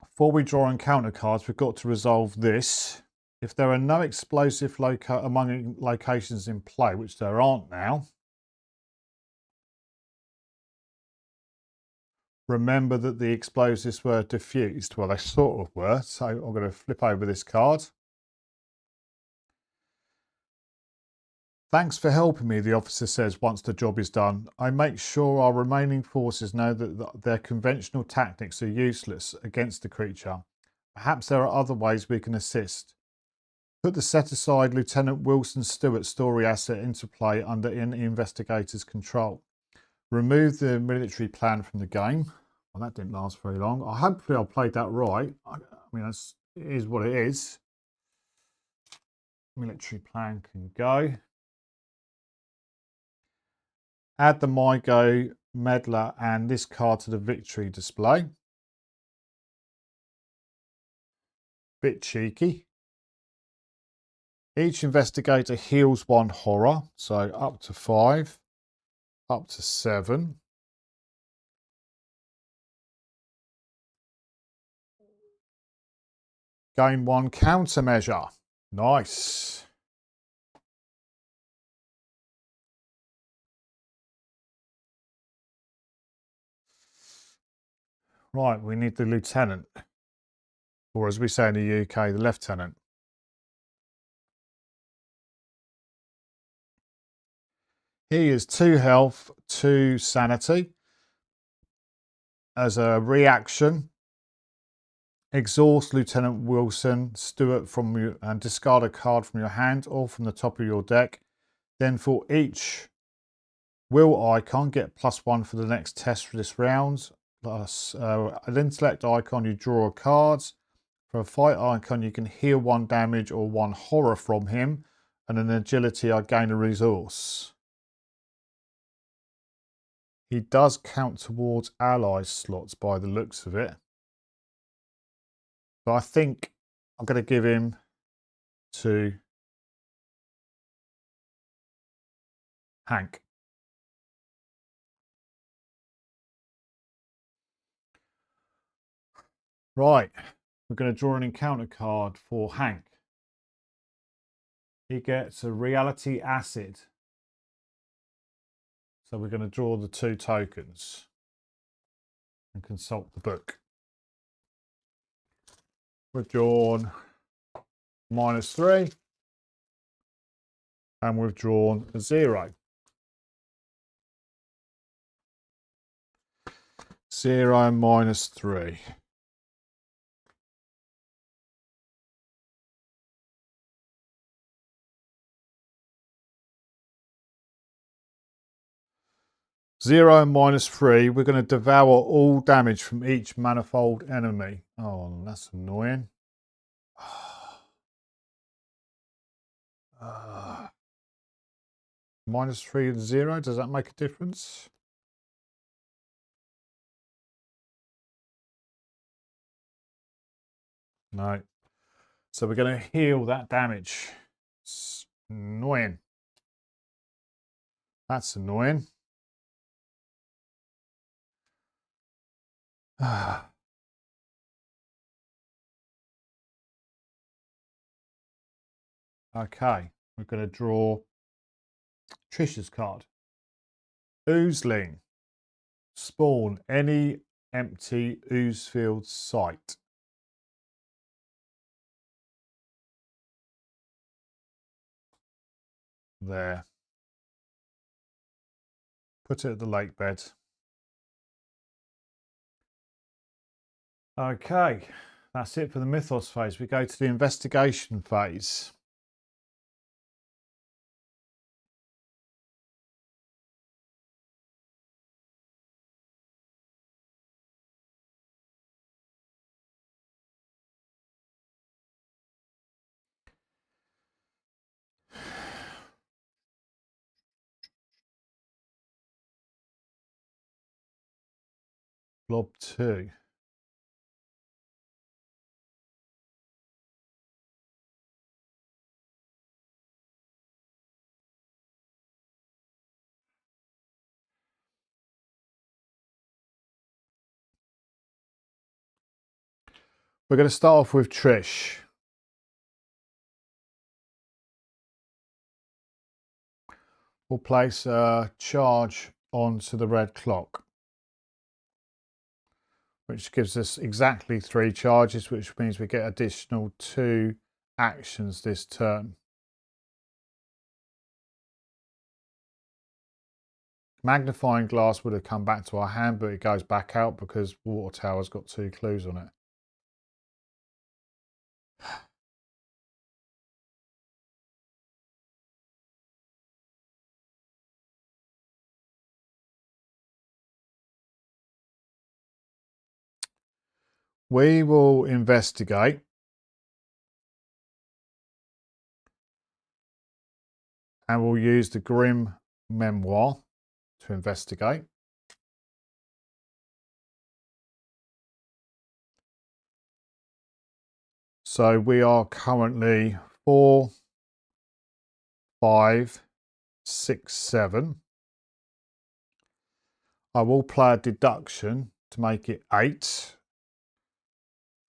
[SPEAKER 1] Before we draw encounter cards, we've got to resolve this. If there are no explosive among locations in play, which there aren't now, remember that the explosives were diffused. Well, they sort of were, so I'm going to flip over this card. Thanks for helping me, the officer says once the job is done. I make sure our remaining forces know that their conventional tactics are useless against the creature. Perhaps there are other ways we can assist. Put the set-aside Lieutenant Wilson Stewart story asset into play under investigator's control. Remove the military plan from the game. Well, that didn't last very long. Hopefully I played that right. I mean, it is what it is. Military plan can go. Add the MyGo Meddler and this card to the victory display. Bit cheeky. Each investigator heals 1 horror, so up to 5, up to 7. Gain 1 countermeasure. Nice. Right, we need the lieutenant. Or as we say in the UK, the lieutenant. He is 2 health, 2 sanity. As a reaction, exhaust Lieutenant Wilson Stewart from you and discard a card from your hand or from the top of your deck. Then for each will icon, get +1 for the next test for this round. Plus an intellect icon, you draw a card. For a fight icon, you can heal 1 damage or 1 horror from him. And an agility, I gain a resource. He does count towards ally slots by the looks of it. But I think I'm going to give him to Hank. Right, we're going to draw an encounter card for Hank. He gets a reality acid. So we're going to draw the 2 tokens and consult the book. We've drawn -3 and we've drawn a 0. 0 minus 3. Zero minus 3. We're going to devour all damage from each manifold enemy. Oh, that's annoying. Minus 3 and 0. Does that make a difference? No. So we're going to heal that damage. It's annoying. That's annoying. Okay, we're going to draw Trish's card. Oozeling. Spawn any empty ooze field site. There. Put it at the lake bed. Okay, that's it for the mythos phase. We go to the investigation phase. Blob 2. We're going to start off with Trish. We'll place a charge onto the red clock, which gives us exactly 3 charges, which means we get additional 2 actions this turn. Magnifying glass would have come back to our hand, but it goes back out because water tower's got 2 clues on it. We will investigate. And we'll use the Grim Memoir to investigate. So we are currently 4, 5, 6, 7. I will play a deduction to make it 8.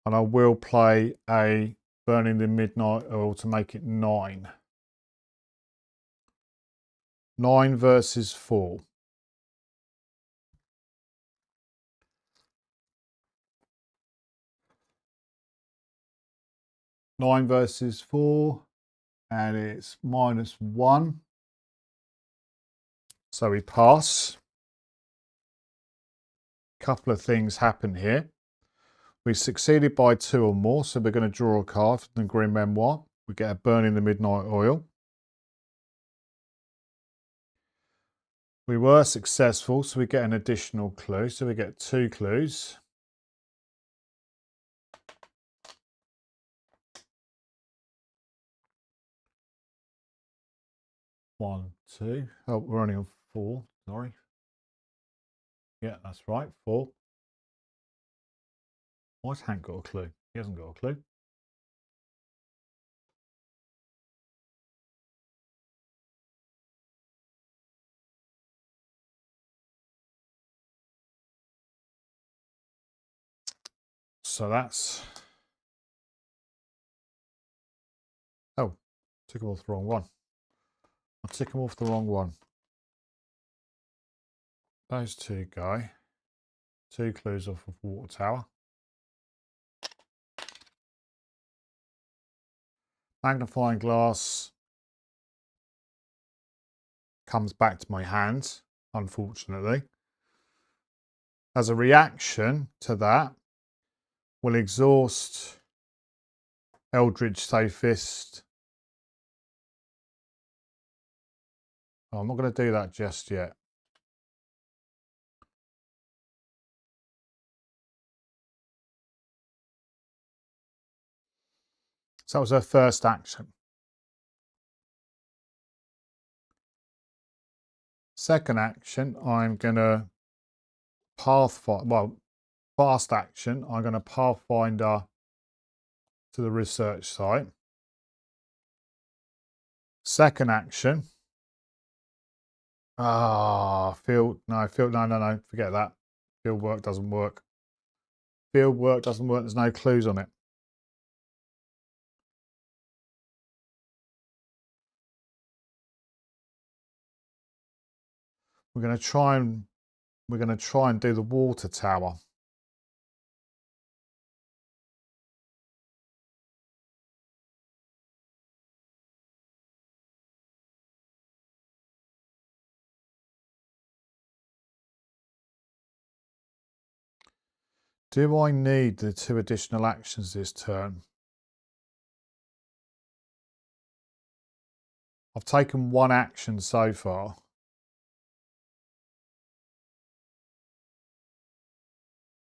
[SPEAKER 1] And I will play a Burning the Midnight Oil to make it 9. 9 versus 4. Nine versus 4, and it's -1. So we pass. Couple of things happen here. We succeeded by 2 or more, so we're going to draw a card from the Grim Memoir. We get a Burning the Midnight Oil. We were successful, so we get an additional clue. So we get 2 clues. One, 2. Oh, we're only on 4. Sorry. Yeah, that's right. 4. Why's Hank got a clue? He hasn't got a clue. So that's... Oh, took him off the wrong one. I took him off the wrong one. Those 2 go. 2 clues off of Water Tower. Magnifying glass comes back to my hand, unfortunately. as a reaction to that, we'll exhaust Eldritch Sophist. Oh, I'm not going to do that just yet. So that was her first action. Second action, I'm going to fast action, I'm going to pathfinder to the research site. Second action, no, forget that. Field work doesn't work. Field work doesn't work, there's no clues on it. We're going to try and do the water tower. Do I need the 2 additional actions this turn? I've taken 1 action so far.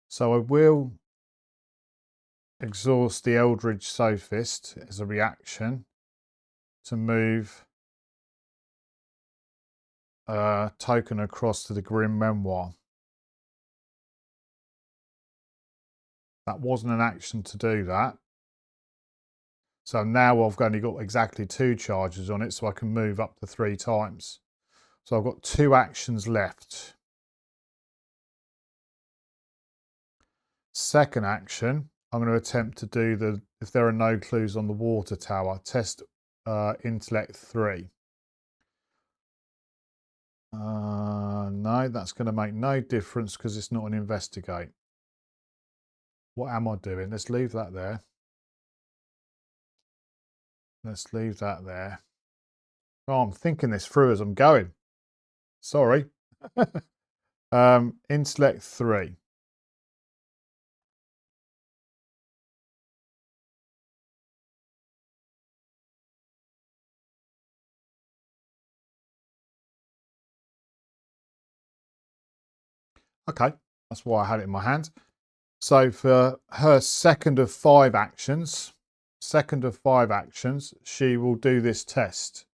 [SPEAKER 1] So I will exhaust the Eldritch Sophist as a reaction to move a token across to the Grim Memoir. That wasn't an action to do that. So now I've only got exactly 2 charges on it, so I can move up to 3 times. So I've got 2 actions left. Second action, I'm going to attempt to do if there are no clues on the water tower, test intellect 3. No, that's going to make no difference because it's not an investigate. What am I doing? Let's leave that there. Let's leave that there. Oh, I'm thinking this through as I'm going. Sorry. Intellect 3. Okay, that's why I had it in my hand. So for her second of 5 actions, she will do this test.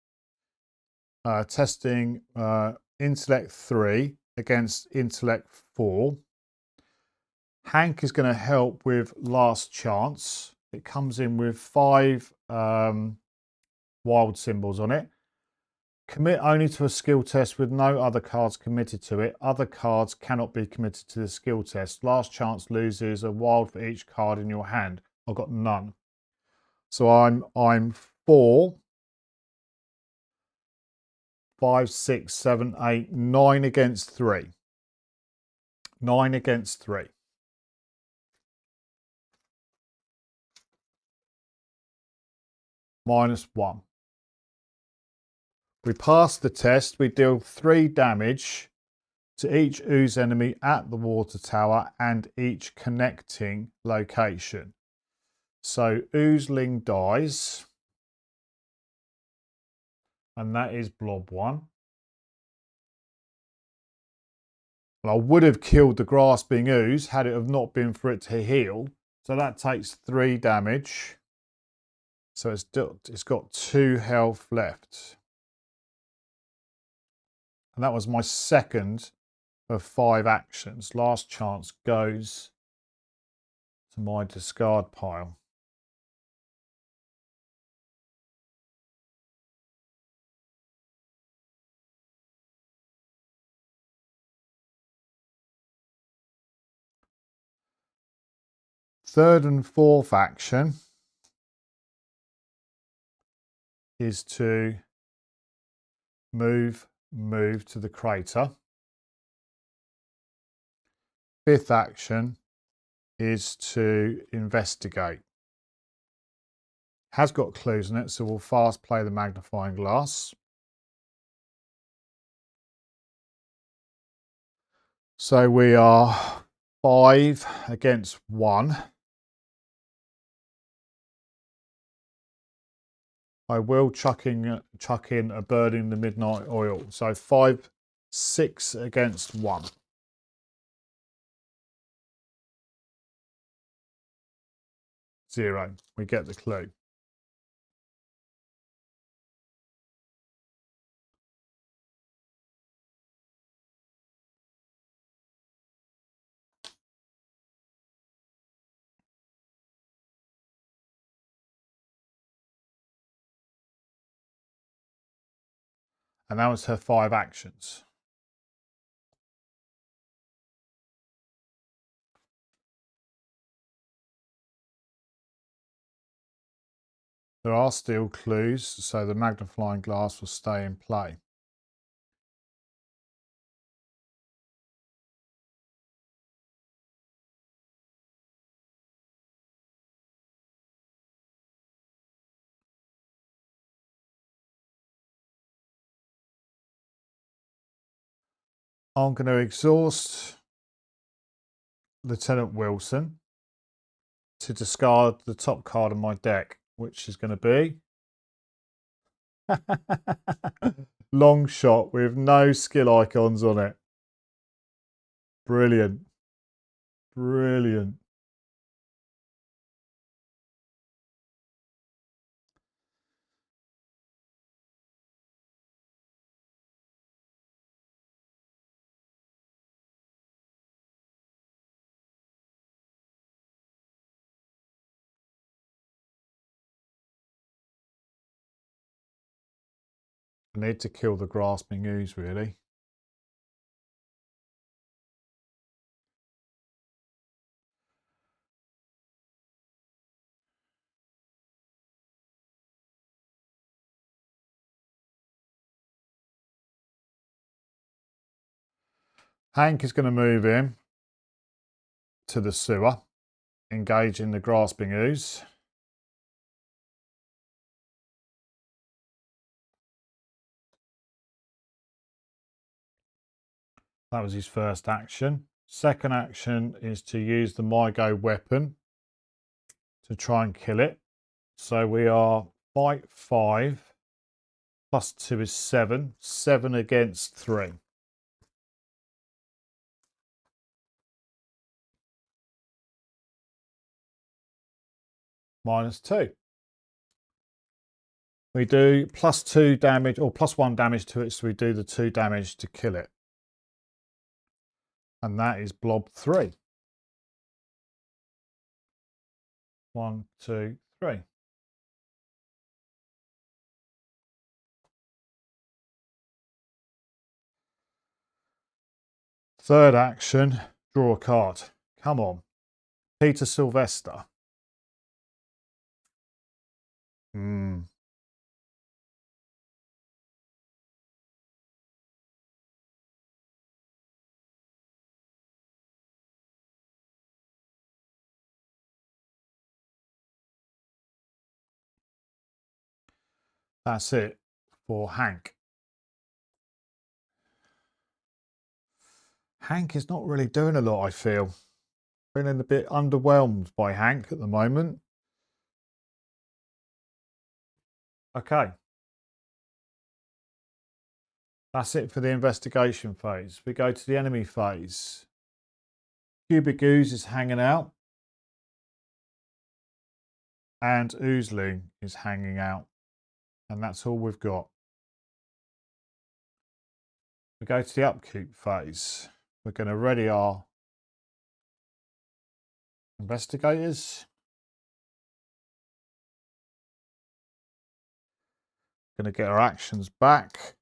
[SPEAKER 1] Testing intellect 3 against intellect 4. Hank is going to help with last chance. It comes in with 5 wild symbols on it. Commit only to a skill test with no other cards committed to it. Other cards cannot be committed to the skill test. Last chance loses a wild for each card in your hand. I've got none. So I'm 4, 5, 6, 7, 8, 9 against 3. 9 against 3. -1. We pass the test. We deal 3 damage to each ooze enemy at the water tower and each connecting location. So oozeling dies. And that is Blob 1. Well, I would have killed the grasping ooze had it have not been for it to heal. So that takes 3 damage. So it's got 2 health left. And that was my second of 5 actions. Last chance goes to my discard pile. Third and fourth action is to move to the crater. Fifth action is to investigate. Has got clues in it, so we'll fast play the magnifying glass. So we are 5 against 1. I will chuck in a burning the midnight oil. So 5, 6 against 1. Zero. We get the clue. And that was her 5 actions. There are still clues, so the magnifying glass will stay in play. I'm going to exhaust Lieutenant Wilson to discard the top card of my deck, which is going to be long shot with no skill icons on it. Brilliant. Brilliant. I need to kill the grasping ooze, really. Hank is going to move in to the sewer, engage in the grasping ooze. That was his first action. Second action is to use the MyGo weapon to try and kill it. So we are fight 5, plus 2 is 7, 7 against 3. Minus 2. We do plus 2 damage, or plus 1 damage to it, so we do the 2 damage to kill it. And that is Blob 3. 1, 2, 3. Third action, draw a card. Come on. Peter Sylvester. That's it for Hank. Hank is not really doing a lot, I feel. Feeling a bit underwhelmed by Hank at the moment. Okay. That's it for the investigation phase. We go to the enemy phase. Cubic Ooze is hanging out. And Oozling is hanging out. And that's all we've got. We go to the upkeep phase. We're going to ready our investigators. Going to get our actions back.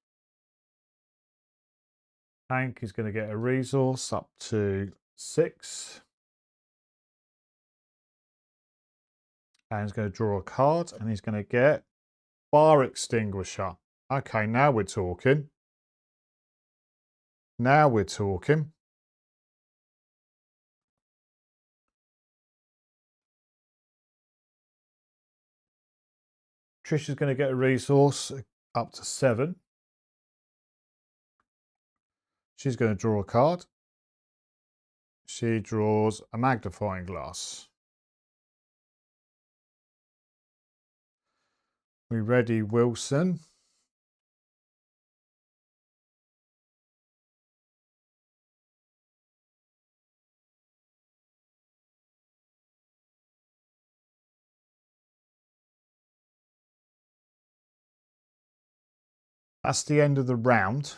[SPEAKER 1] Hank is going to get a resource up to 6. And he's going to draw a card and he's going to get fire extinguisher. Okay, now we're talking. Now we're talking. Trish is going to get a resource up to 7. She's going to draw a card. She draws a magnifying glass. We ready, Wilson? That's the end of the round.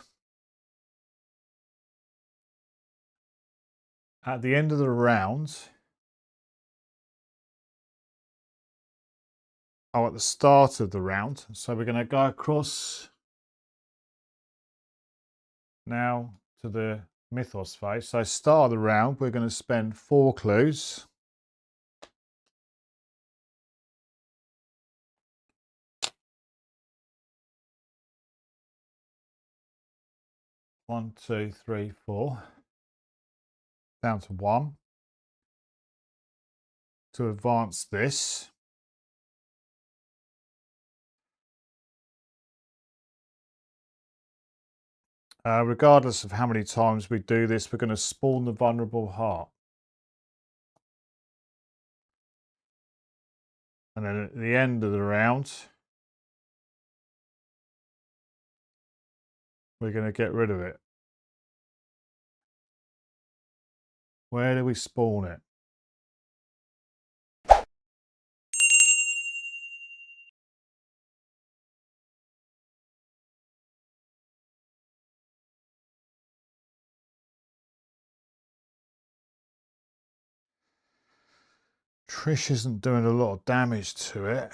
[SPEAKER 1] At the end of the round, at the start of the round, so we're going to go across now to the mythos phase. So start of the round, we're going to spend 4 clues. One, two, three, 4. Down to 1. To advance this. Regardless of how many times we do this, we're going to spawn the vulnerable heart. And then at the end of the round, we're going to get rid of it. Where do we spawn it? Trish isn't doing a lot of damage to it.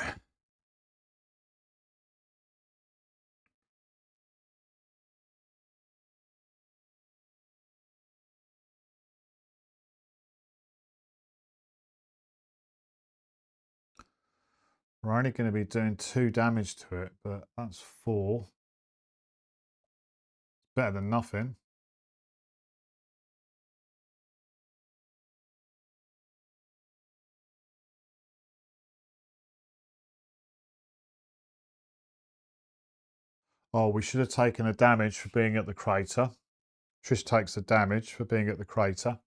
[SPEAKER 1] We're only going to be doing 2 damage to it, but that's 4. Better than nothing. Oh, we should have taken a damage for being at the crater. Trish takes the damage for being at the crater.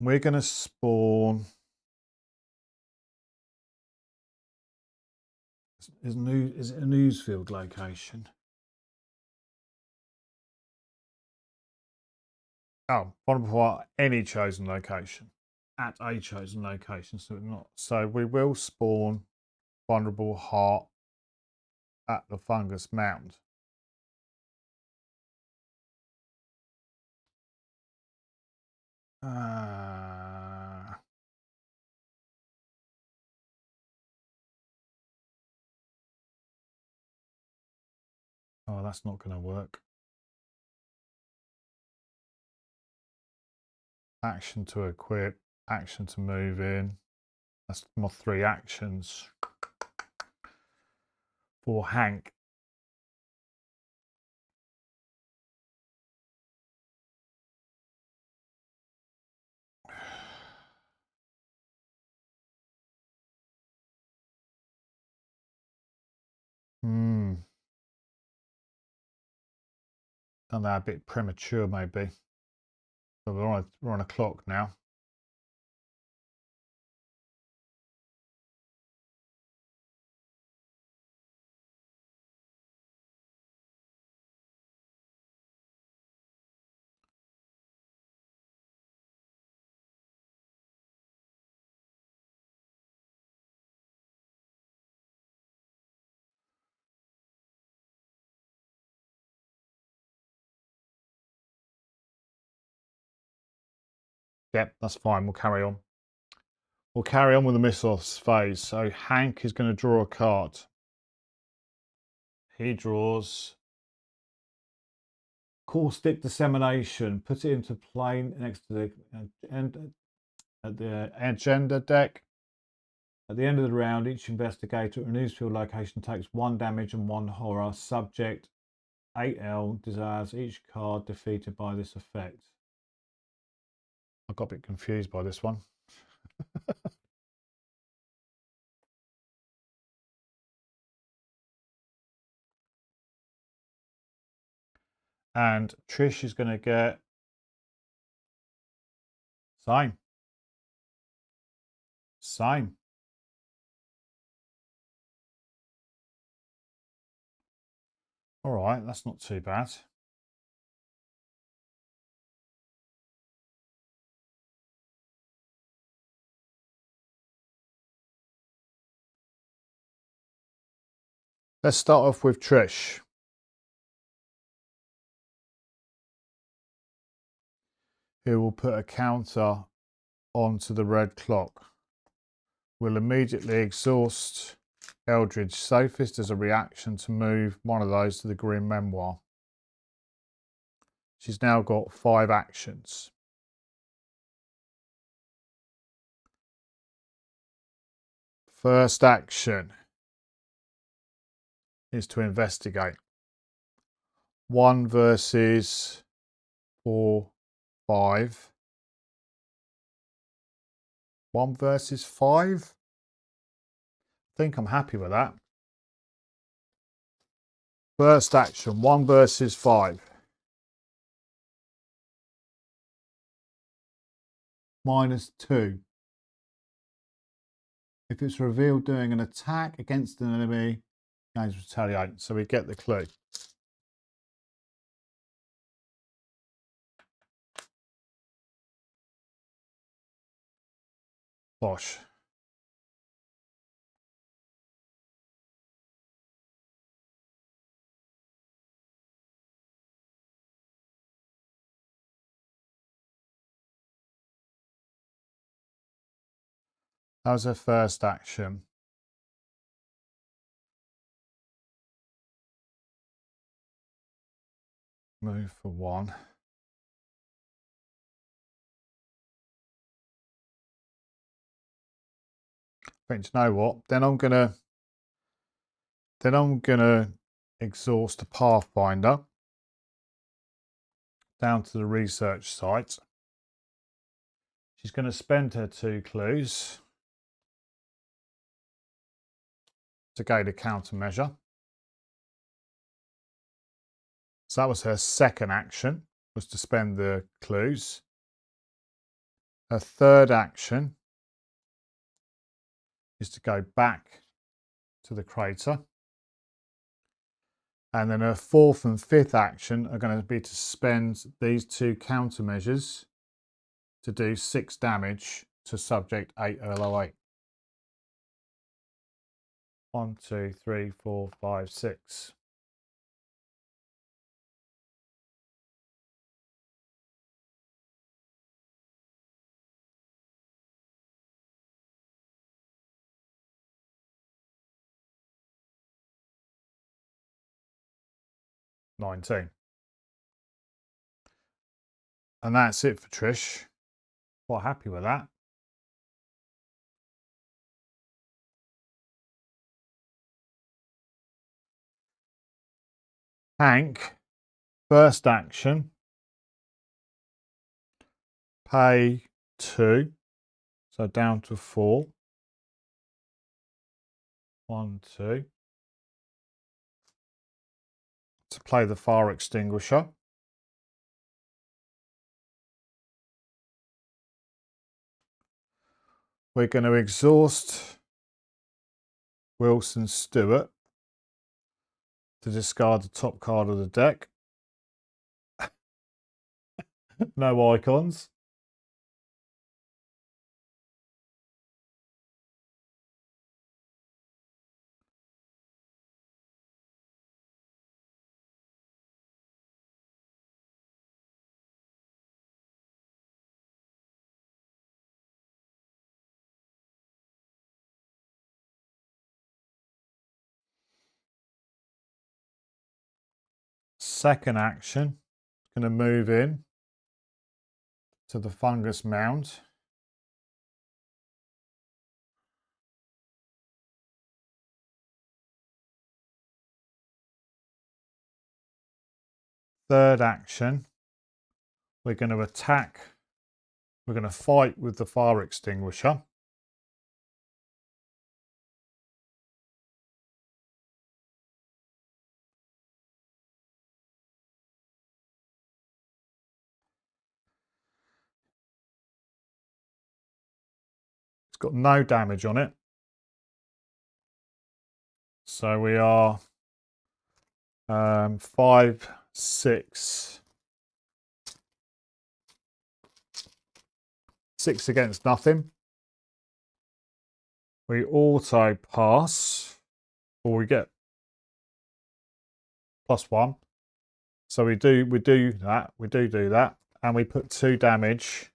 [SPEAKER 1] We're going to spawn. Is it a newsfield location? Oh, vulnerable at any chosen location. At a chosen location, so not. So we will spawn vulnerable heart at the fungus mound. Oh, that's not going to work. Action to equip, action to move in. That's my 3 actions for Hank. Done that a bit premature, maybe. But we're on a clock now. Yep, that's fine. We'll carry on. We'll carry on with the mythos phase. So Hank is going to draw a card. He draws caustic dissemination. Put it into plane next to the agenda deck. At the end of the round, each investigator at a newsfield location takes 1 damage and 1 horror. Subject 8L desires each card defeated by this effect. I got a bit confused by this one. And Trish is going to get same. Same. All right, that's not too bad. Let's start off with Trish. Who will put a counter onto the red clock. Will immediately exhaust Eldridge Sophist as a reaction to move one of those to the Green Memoir. She's now got 5 actions. First action is to investigate. 1 versus 4, 5. 1 versus 5. I think I'm happy with that. First action, 1 versus 5. -2. If it's revealed during an attack against an enemy, gains retaliate. So we get the clue. Bosh. That was her first action. Move for 1. But you know what? Then I'm gonna exhaust a Pathfinder down to the research site. She's going to spend her 2 clues to gain a countermeasure. So that was her second action, was to spend the clues. Her third action is to go back to the crater. And then her fourth and fifth action are going to be to spend these 2 countermeasures to do 6 damage to subject 8LO8. 1, 2, 3, 4, 5, 6. $19. And that's it for Trish. Quite happy with that. Hank, first action, pay 2, so down to 4. 1, 2. To play the fire extinguisher. We're going to exhaust Wilson Stewart to discard the top card of the deck. No icons. Second action, going to move in to the fungus mound. Third action, we're going to attack. We're going to fight with the fire extinguisher. got no damage on it. So we are 5, 6. 6 against nothing. We auto pass, or we get +1. So we do that, and we put 2 damage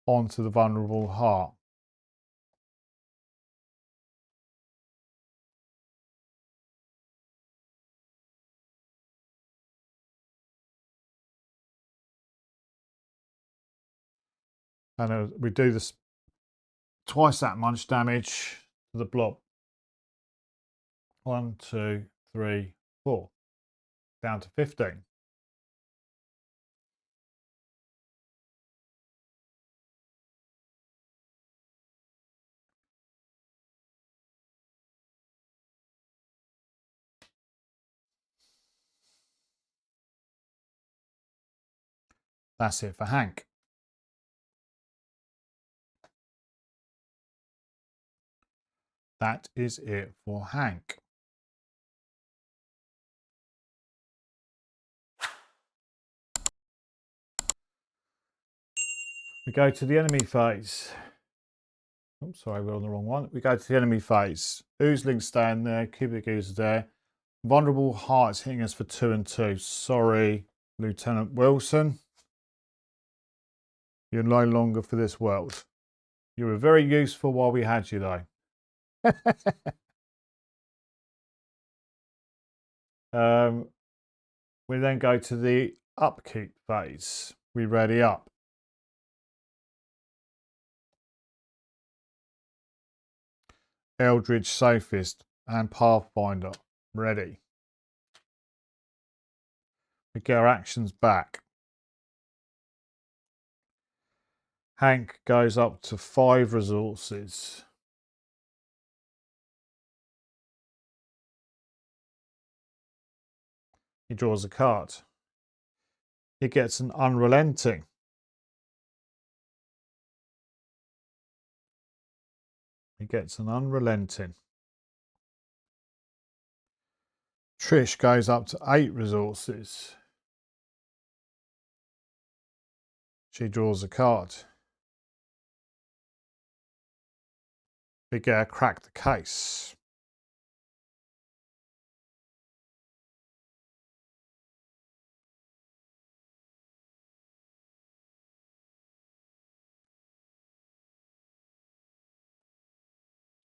[SPEAKER 1] onto the vulnerable heart. And we do this twice that much damage to the blob. 1, 2, 3, 4. Down to 15. That's it for Hank. That is it for Hank. We go to the enemy phase. Oh, sorry, we're on the wrong one. We go to the enemy phase. Oozlings stand there, cubic ooze there. Vulnerable hearts hitting us for 2 and 2. Sorry, Lieutenant Wilson. You're no longer for this world. You were very useful while we had you, though. We then go to the upkeep phase. We ready up. Eldridge Sophist and Pathfinder ready. We get our actions back. Hank goes up to 5 resources. He draws a card. He gets an unrelenting. He gets an unrelenting. Trish goes up to 8 resources. She draws a card. We get a crack the case.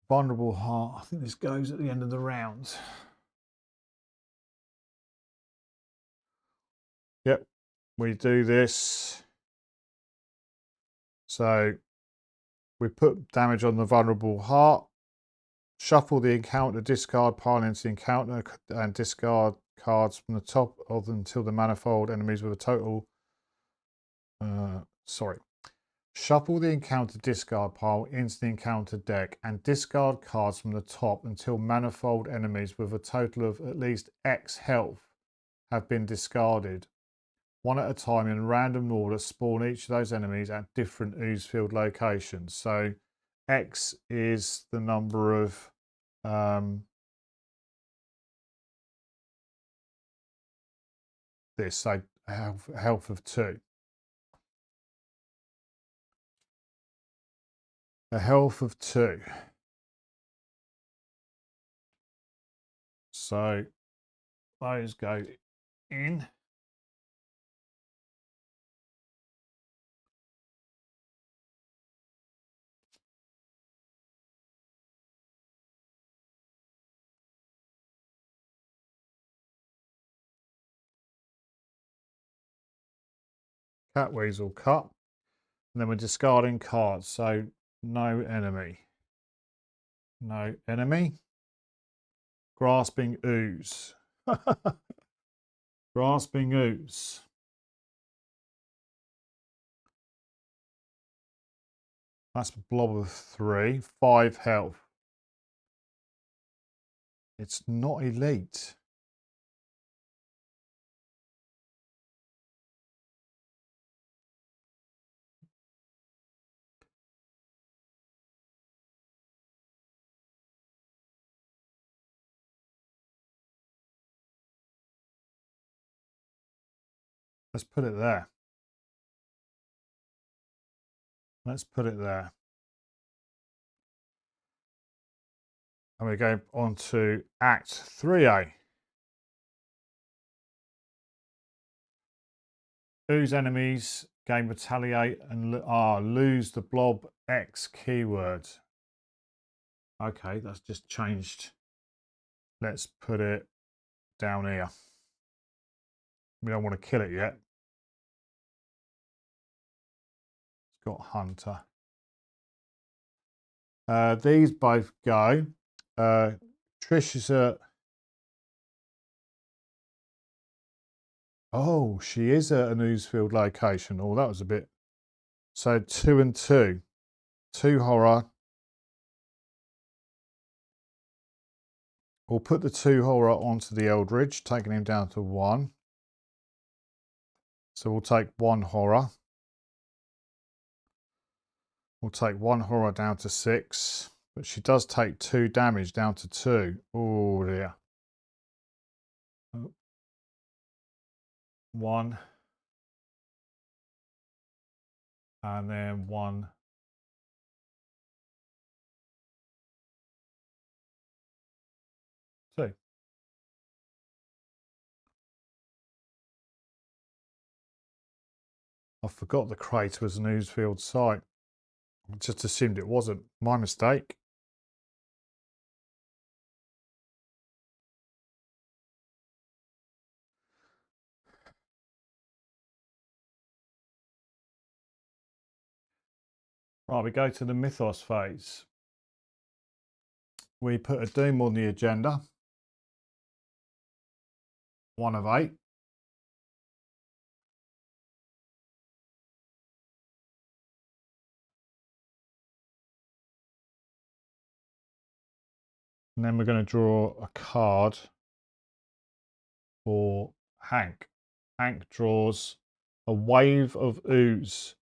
[SPEAKER 1] Vulnerable heart. I think this goes at the end of the round. Yep, we do this. So we put damage on the vulnerable heart. Shuffle the encounter discard pile into the encounter and discard cards from the top of until the manifold enemies with a total. Shuffle the encounter discard pile into the encounter deck and discard cards from the top until manifold enemies with a total of at least X health have been discarded. One at a time in random order, spawn each of those enemies at different ooze field locations. So X is the number of this, so health of 2. A health of 2. So those go in. Cat weasel cut. And then we're discarding cards. So no enemy. No enemy. Grasping ooze. Grasping ooze. That's a blob of 3. 5 health. It's not elite. Let's put it there. Let's put it there. And we go on to Act 3A. Whose enemies gain retaliate and lose the blob X keyword. Okay, that's just changed. Let's put it down here. We don't want to kill it yet. It's got Hunter. These both go. Trish is at... Oh, she is at a newsfield location. Oh, that was a bit... So 2 and 2. 2 horror. We'll put the 2 horror onto the Eldridge, taking him down to 1. So we'll take 1 horror. We'll take 1 horror down to 6. But she does take 2 damage down to 2. Oh dear. 1. And then 1. 2. I forgot the crate was a newsfield site. I just assumed it wasn't. My mistake. Right, we go to the mythos phase. We put a doom on the agenda. 1 of 8. And then we're going to draw a card for Hank. Hank draws a wave of ooze.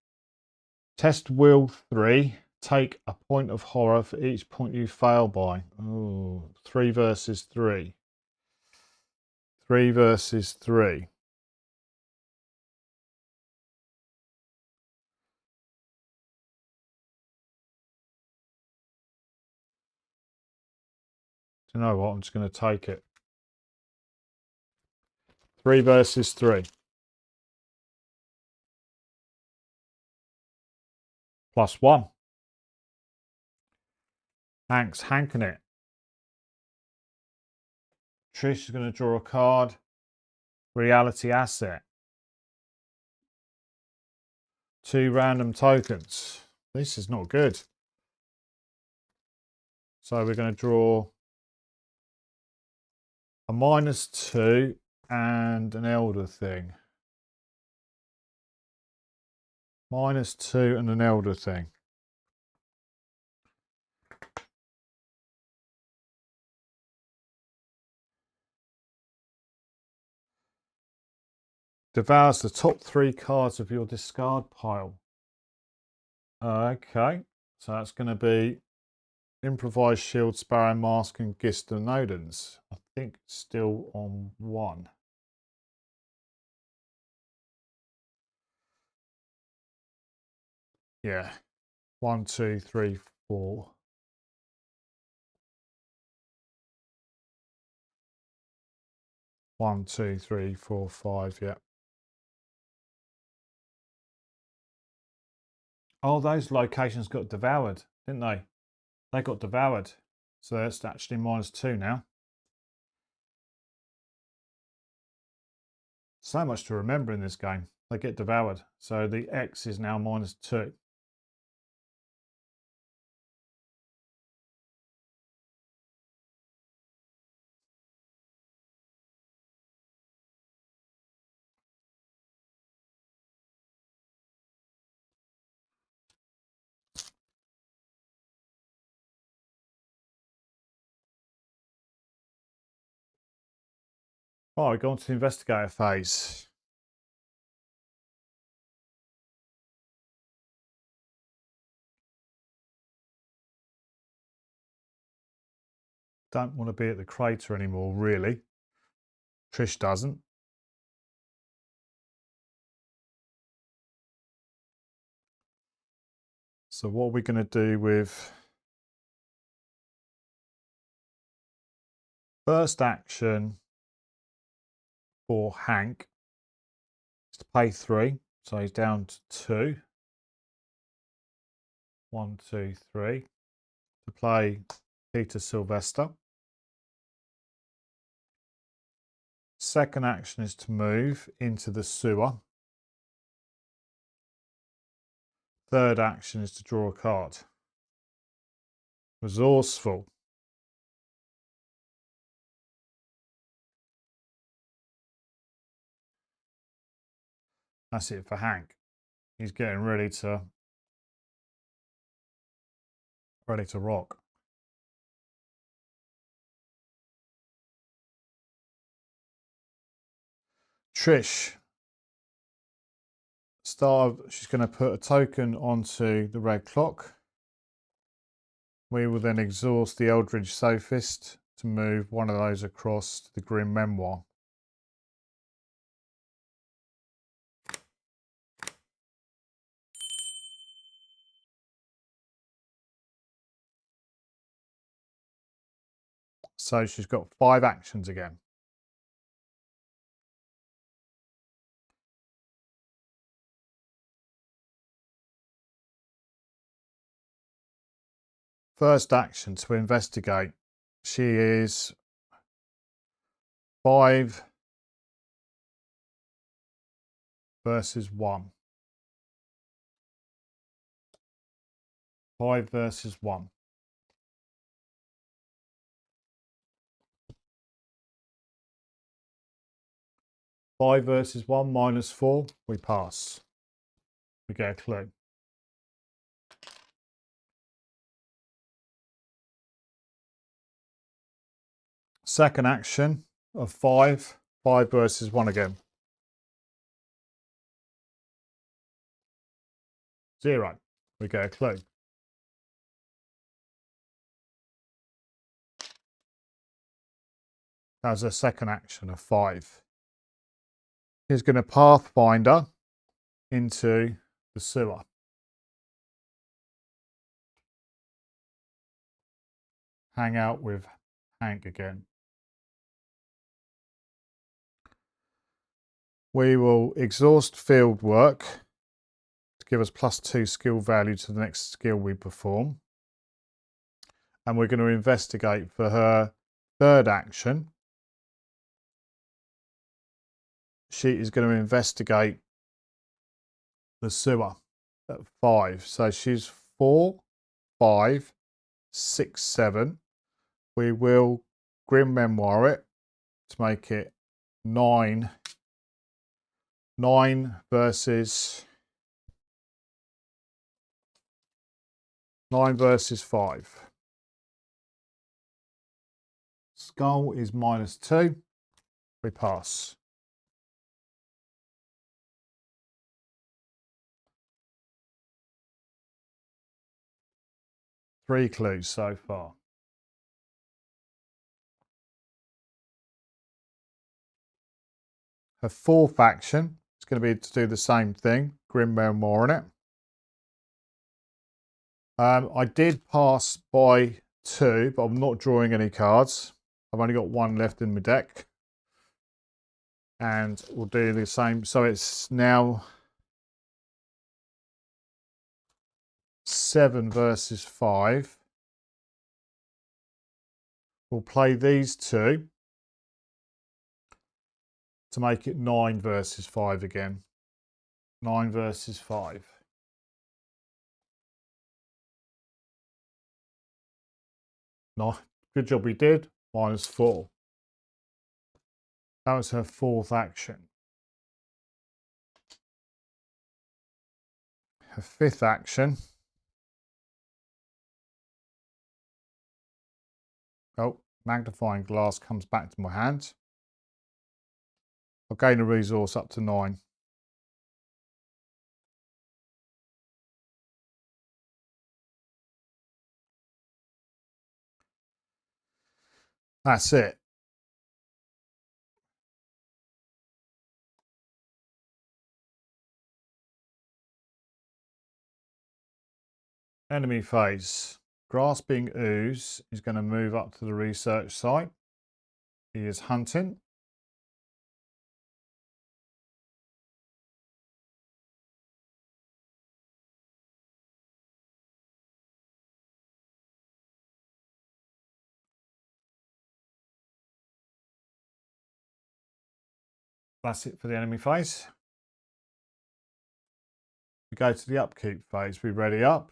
[SPEAKER 1] Test will 3. Take a point of horror for each point you fail by. Oh, 3 versus 3. 3 versus 3. Do you know what? I'm just going to take it. 3 versus 3. +1. Hank's hanking it. Trish is going to draw a card. Reality asset. 2 random tokens. This is not good. So we're going to draw a -2 and an elder thing. -2 and an elder thing. Devours the top 3 cards of your discard pile. Okay, so that's going to be Improvised Shield, Sparrow Mask and Gist of Nodens. I think it's still on 1. Yeah, 1, 2, 3, 4. One, two, three, four, 5, yeah. Oh, those locations got devoured, didn't they? They got devoured. So that's actually -2 now. So much to remember in this game. They get devoured. So the X is now -2. Right, we go on to the investigator phase. Don't want to be at the crater anymore, really. Trish doesn't. So what are we going to do with first action for Hank is to pay 3. So he's down to 2. 1, 2, 3. To play Peter Sylvester. Second action is to move into the sewer. Third action is to draw a card. Resourceful. That's it for Hank. He's getting ready to rock. Trish. She's going to put a token onto the red clock. We will then exhaust the Eldritch Sophist to move one of those across to the Grim Memoir. So she's got 5 actions again. First action to investigate. She is 5 versus 1. 5 versus 1. Five versus 1 minus 4. We pass. We get a clue. Second action of 5. 5 versus 1 again. 0. We get a clue. That was a second action of 5. He's going to Pathfinder into the sewer. Hang out with Hank again. We will exhaust field work to give us +2 skill value to the next skill we perform. And we're going to investigate for her third action. She is going to investigate the sewer at 5. So she's 4, 5, 6, 7. We will Grim Memoir it to make it 9. 9 versus 5. Skull is -2. We pass. Three clues so far. Her fourth action is going to be to do the same thing, Grim Memoir on it. I did pass by 2, but I'm not drawing any cards. I've only got 1 left in my deck. And we'll do the same. So it's now 7 versus 5. We'll play these 2 to make it 9 versus 5 again. 9 versus 5. No, good job we did. -4. That was her fourth action. Her fifth action. Oh, magnifying glass comes back to my hand. I'll gain a resource up to 9. That's it. Enemy phase. Grasping ooze is going to move up to the research site. He is hunting. That's it for the enemy phase. We go to the upkeep phase. We ready up.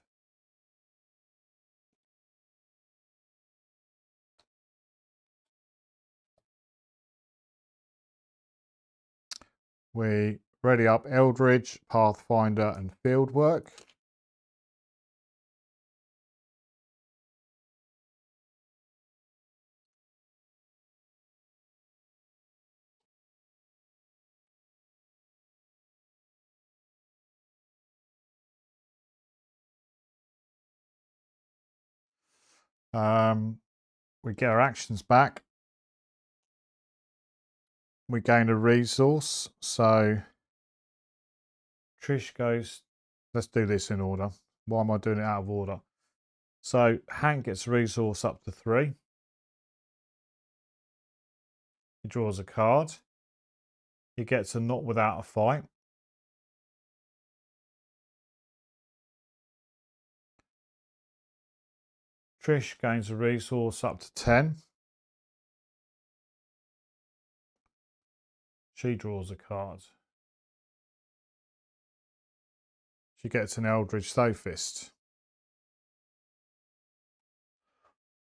[SPEAKER 1] We ready up Eldridge, Pathfinder and Fieldwork. We get our actions back. We gain a resource. So Trish goes, let's do this in order. Why am I doing it out of order? So Hank gets a resource up to 3. He draws a card. He gets a not without a fight. Trish gains a resource up to 10. She draws a card. She gets an Eldritch Sophist.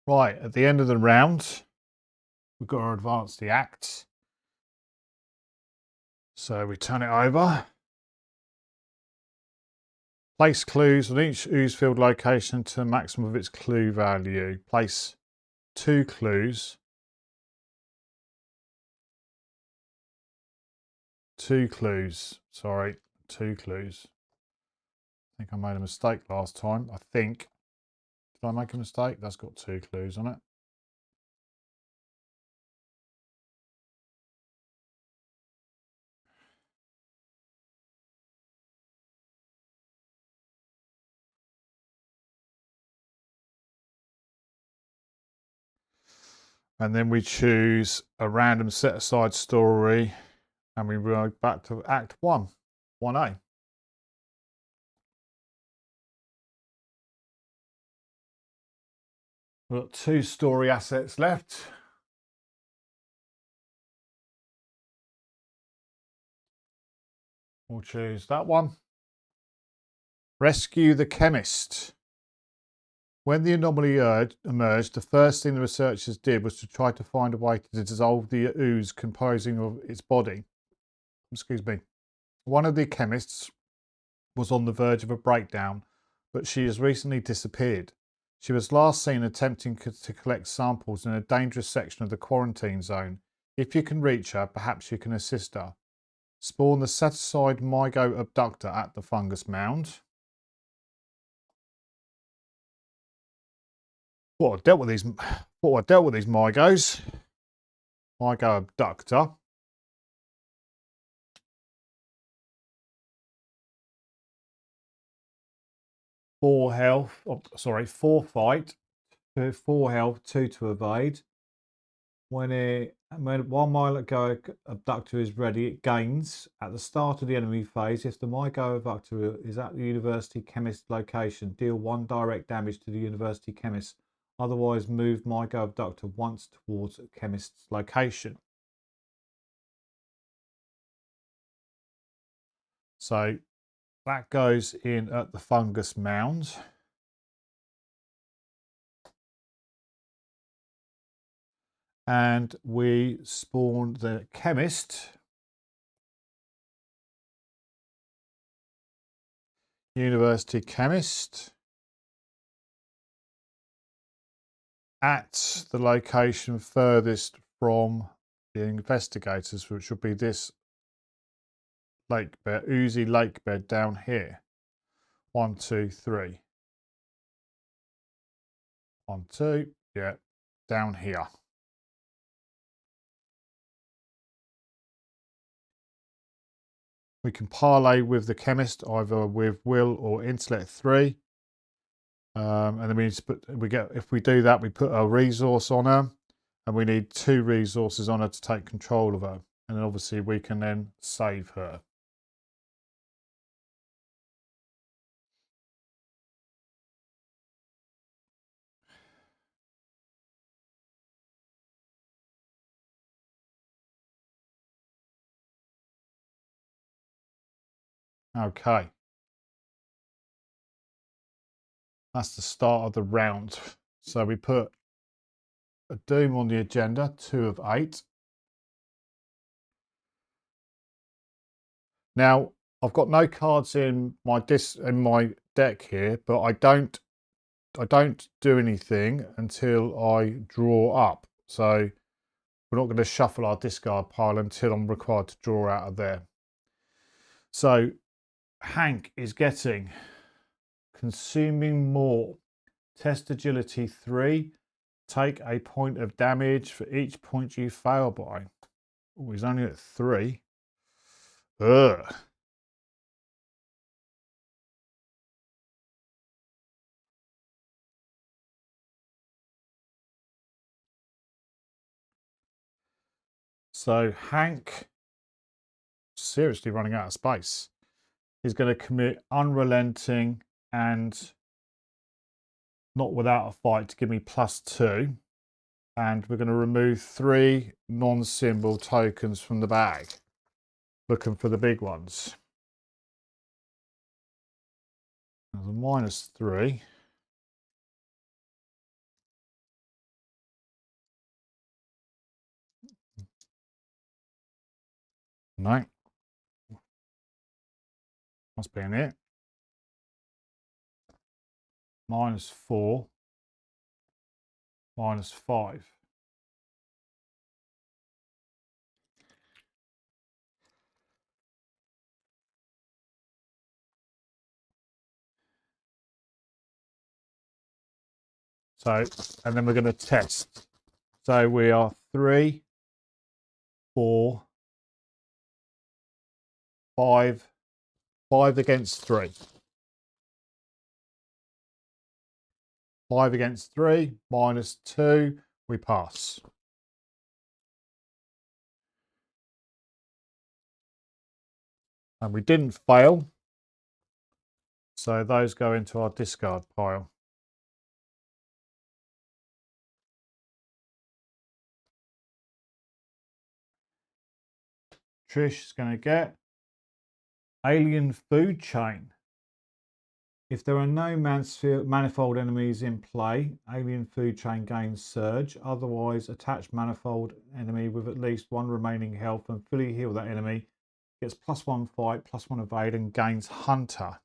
[SPEAKER 1] Right, at the end of the round, we've got to advance the act. So we turn it over. Place clues on each ooze field location to the maximum of its clue value. Place 2 clues. 2 clues. Sorry, 2 clues. I think I made a mistake last time. I think. Did I make a mistake? That's got 2 clues on it. And then we choose a random set aside story and we go back to Act 1, 1A. We've got 2 story assets left. We'll choose that one. Rescue the chemist. When the anomaly emerged, the first thing the researchers did was to try to find a way to dissolve the ooze composing of its body. Excuse me. One of the chemists was on the verge of a breakdown, but she has recently disappeared. She was last seen attempting to collect samples in a dangerous section of the quarantine zone. If you can reach her, perhaps you can assist her. Spawn the set-aside Mygo abductor at the fungus mound. I dealt with these Mygos. Mygo abductor. 4 health. Oh, sorry, 4 fight. 4 health, 2 to evade. While Mygo abductor is ready, it gains at the start of the enemy phase. If the Mygo abductor is at the university chemist location, deal 1 direct damage to the university chemist. Otherwise, move Mygo abductor once towards a chemist's location. So that goes in at the fungus mound. And we spawned the chemist. University chemist. At the location furthest from the investigators, which would be this lake bed, oozy lake bed down here. 1, 2, 3. 1, 2, yeah, down here. We can parlay with the chemist either with will or intellect 3. And then we need to put, if we do that, we put a resource on her, and we need 2 resources on her to take control of her. And then obviously we can then save her. Okay. That's the start of the round. So we put a doom on the agenda, 2 of 8. Now, I've got no cards in my deck here, but I don't do anything until I draw up. So we're not going to shuffle our discard pile until I'm required to draw out of there. So Hank is getting consuming more. Test agility 3. Take a point of damage for each point you fail by. Oh, he's only at 3. Ugh. So Hank, seriously running out of space, is going to commit unrelenting and not without a fight to give me +2. And we're going to remove 3 non-symbol tokens from the bag. Looking for the big ones. There's a -3. No. Must be in it. -4. -5. So, and then we're going to test. So we are 3, 4, 5, 5 against 3. 5 against 3, -2, we pass. And we didn't fail. So those go into our discard pile. Trish is going to get alien food chain. If there are no manifold enemies in play, alien food chain gains surge. Otherwise, attach manifold enemy with at least 1 remaining health and fully heal that enemy. Gets +1 fight, +1 evade, and gains hunter.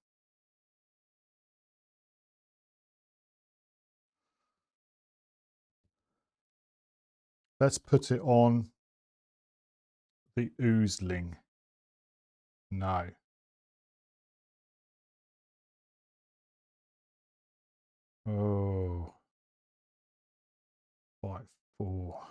[SPEAKER 1] Let's put it on the oozling. No. Oh. 5, 4.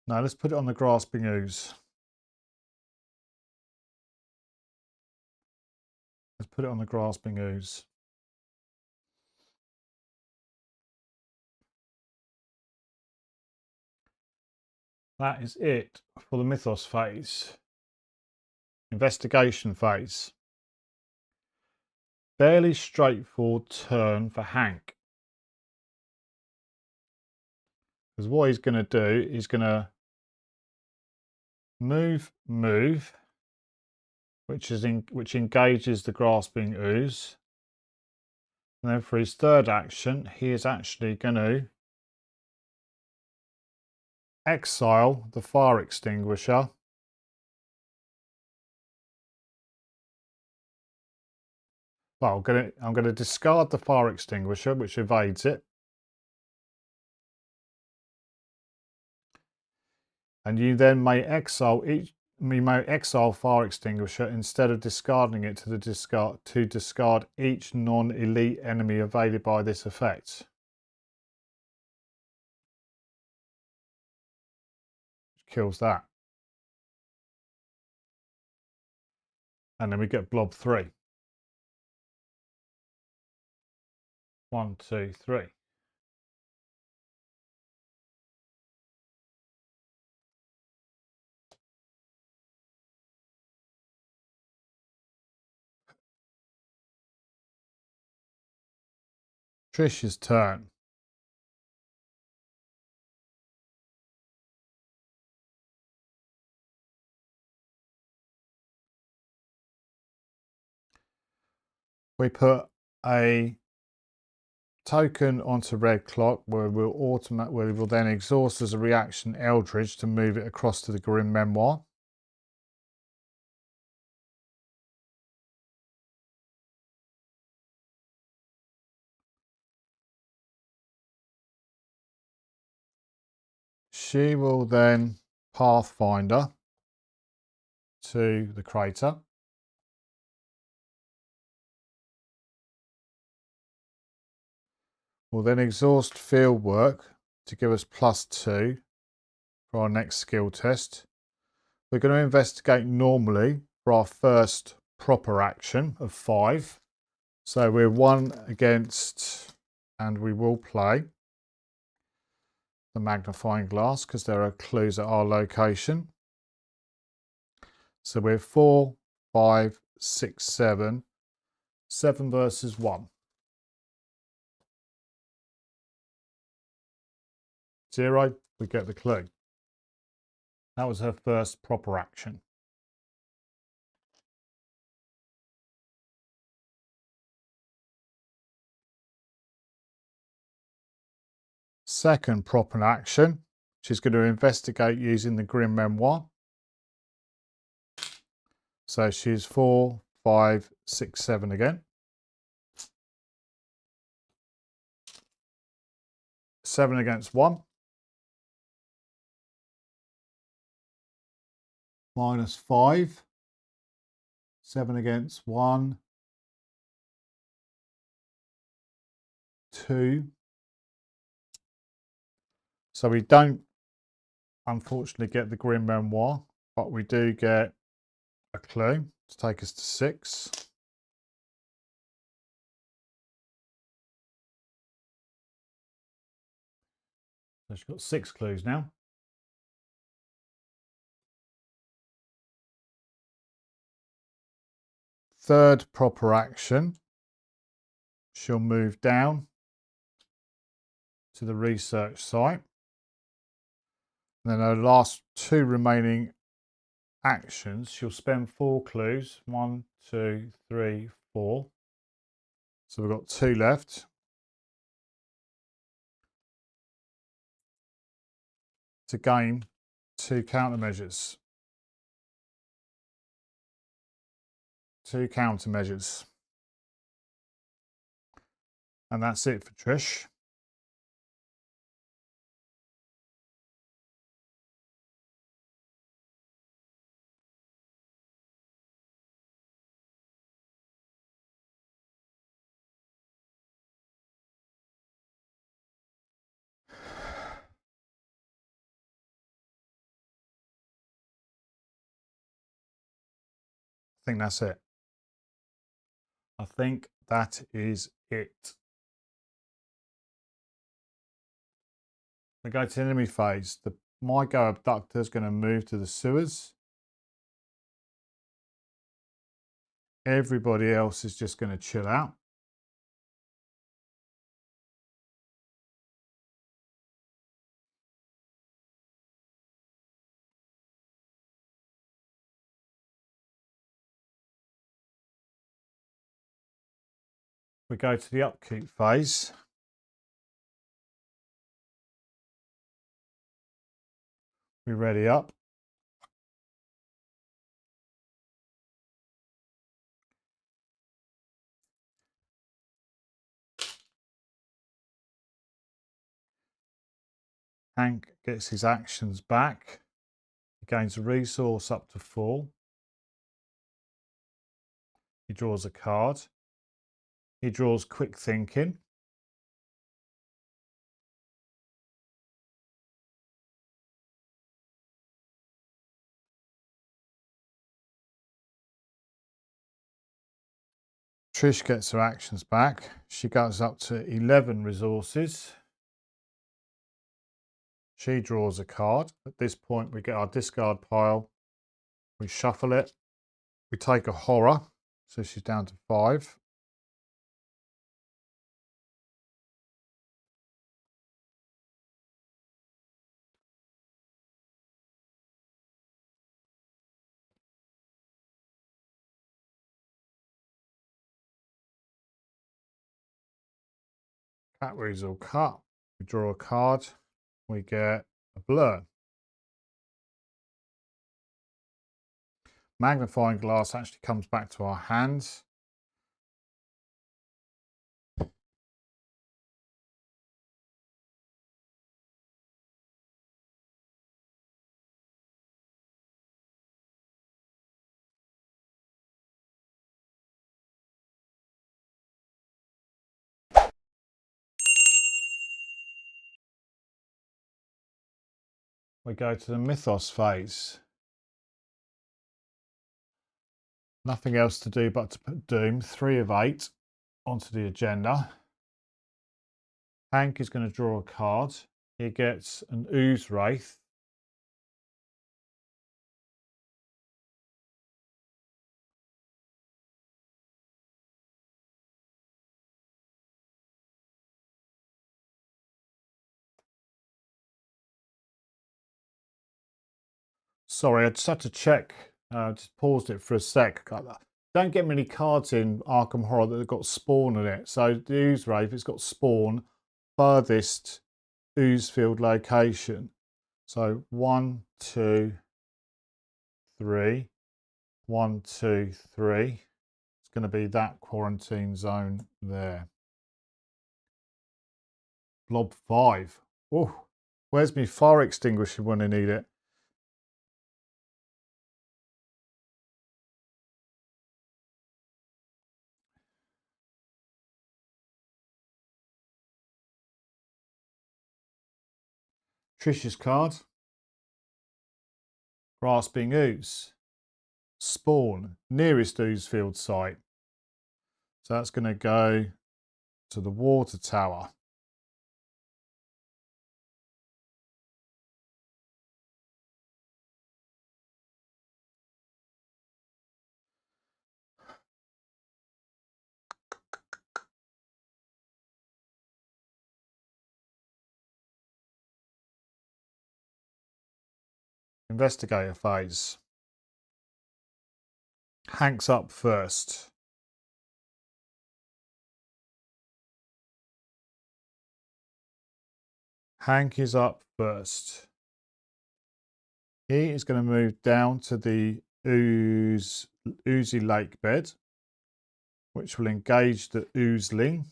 [SPEAKER 1] No, let's put it on the grasping ooze. Let's put it on the grasping ooze. That is it for the mythos phase. Investigation phase. Fairly straightforward turn for Hank. Because what he's going to do is going to move, which engages the grasping ooze. And then for his third action, he is actually going to exile the fire extinguisher. Well, I'm going to discard the fire extinguisher, which evades it. And you then may exile fire extinguisher instead of discarding it to discard each non-elite enemy evaded by this effect. kills that. And then we get blob 3. 1, 2, 3. Trish's turn. We put a token onto red clock where we will then exhaust as a reaction Eldridge to move it across to the Grim Memoir. She will then Pathfinder to the crater. We'll then exhaust field work to give us +2 for our next skill test. We're going to investigate normally for our first proper action of 5. So we're 1 against, and we will play the magnifying glass because there are clues at our location. So we're 4, 5, 6, 7. 7 versus 1. 0, we get the clue. That was her first proper action. Second proper action, she's going to investigate using the Grim Memoir. So she's 4, 5, 6, 7 again. 7 against 1. -5. 7 against 1. 2. So we don't, unfortunately, get the Grim Memoir, but we do get a clue to take us to 6. So she's got 6 clues now. Third proper action, she'll move down to the research site. And then her last 2 remaining actions, she'll spend 4 clues. 1, 2, 3, 4. So we've got 2 left. To gain 2 countermeasures. 2 countermeasures. And that's it for Trish. I think that's it. I think that is it. We go to the enemy phase. The MyGo abductor is going to move to the sewers. Everybody else is just going to chill out. We go to the upkeep phase. We ready up. Hank gets his actions back. He gains a resource up to 4. He draws a card. He draws quick thinking. Trish gets her actions back. She goes up to 11 resources. She draws a card. At this point, we get our discard pile. We shuffle it. We take a horror. So she's down to 5. Cat weasel cut. We draw a card. We get a blur. Magnifying glass actually comes back to our hands. We go to the mythos phase. Nothing else to do but to put Doom, 3 of 8, onto the agenda. Hank is going to draw a card. He gets an Ooze Wraith. Sorry, I just had to check. Just paused it for a sec. Don't get many cards in Arkham Horror that have got spawn in it. So the Ooze Wraith, it's got spawn, furthest ooze field location. So 1, 2, 3. 1, 2, 3. It's going to be that quarantine zone there. Blob 5. Oh, where's my fire extinguisher when I need it? Trish's card. Grasping ooze. Spawn. Nearest ooze field site. So that's going to go to the water tower. Investigator phase. Hank's up first. Hank is up first. He is going to move down to the oozy lake bed, which will engage the oozeling.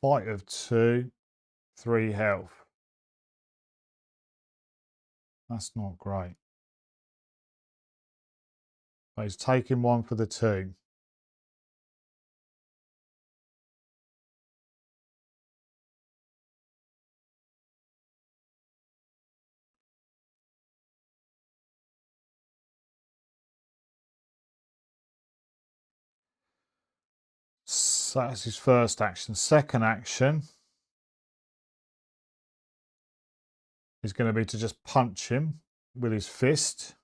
[SPEAKER 1] Fight of 2, 3 health. That's not great. But he's taking 1 for the 2. So that's his first action. Second action is going to be to just punch him with his fist.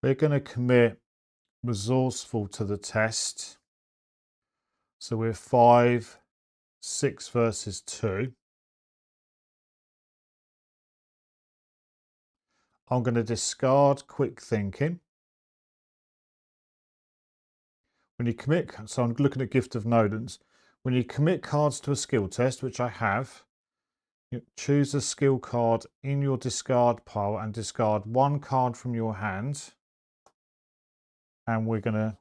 [SPEAKER 1] We're going to commit resourceful to the test. So we're 5, 6 versus 2. I'm going to discard quick thinking. When you commit, so I'm looking at Gift of Nodens. When you commit cards to a skill test, which I have, you choose a skill card in your discard pile and discard 1 card from your hand. And we're going to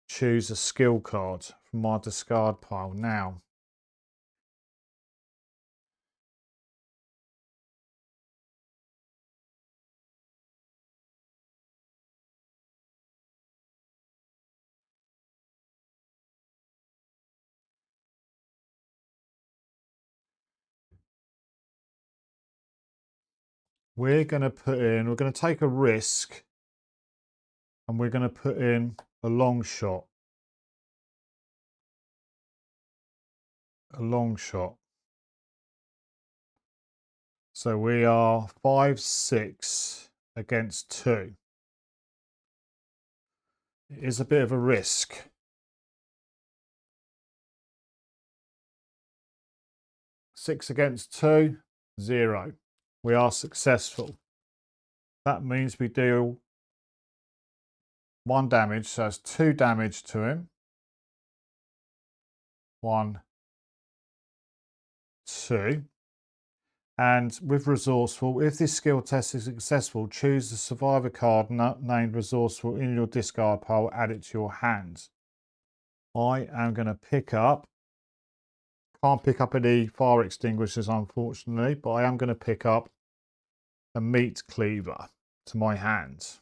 [SPEAKER 1] choose a skill card from my discard pile now. We're going to take a risk, and we're going to put in a long shot. A long shot. So we are 5-6 against 2. It is a bit of a risk. Six against 2, 0. We are successful. That means we deal 1 damage, so it's 2 damage to him. 1, 2. And with resourceful, if this skill test is successful, choose the survivor card named resourceful in your discard pile, add it to your hands. I am going to pick up, can't pick up any fire extinguishers unfortunately, but I am going to pick up a meat cleaver to my hands.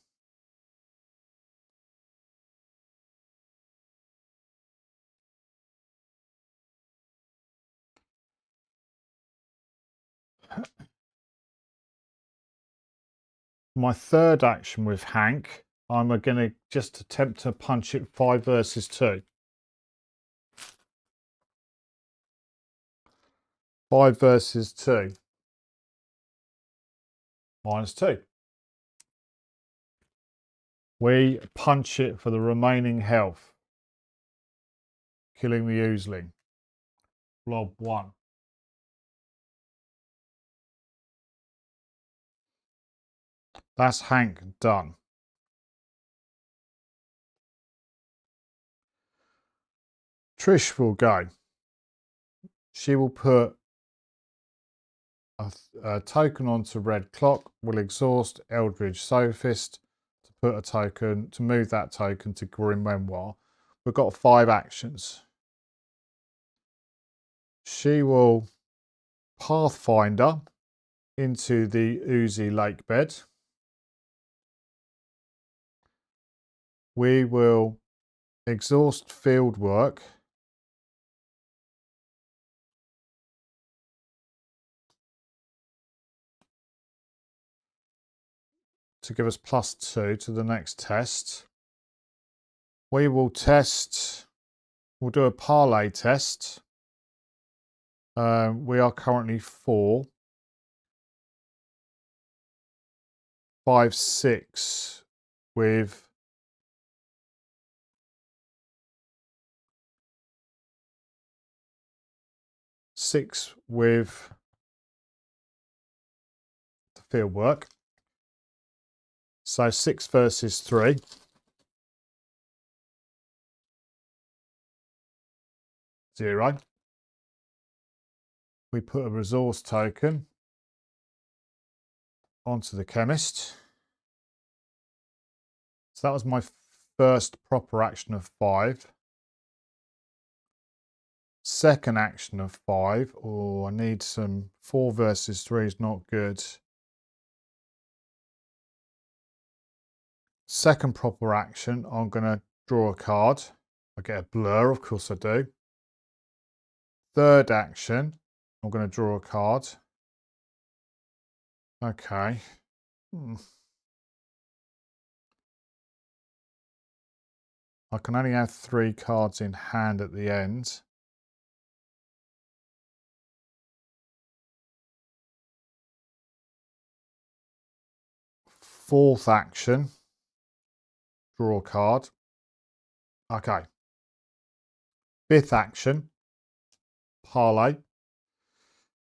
[SPEAKER 1] My third action with Hank, I'm going to just attempt to punch it 5 versus 2. 5 versus 2. -2. We punch it for the remaining health, killing the oozling. Blob 1. That's Hank done. Trish will go. She will put a token onto red clock, will exhaust Eldridge Sophist to put a token, to move that token to Grim Memoir. We've got 5 actions. She will Pathfinder into the oozy lake bed. We will exhaust field work to give us +2 to the next test. We will test, we'll do a parlay test. We are currently 4. 5-6 with six with the field work. So 6 versus 3. 0. We put a resource token onto the chemist. So that was my first proper action of 5. Second action of 5. Oh, I need some 4 versus 3 is not good. Second proper action, I'm going to draw a card. I get a blur, of course I do. Third action, I'm going to draw a card. Okay. I can only have 3 cards in hand at the end. Fourth action, draw a card. Okay. Fifth action, parlay.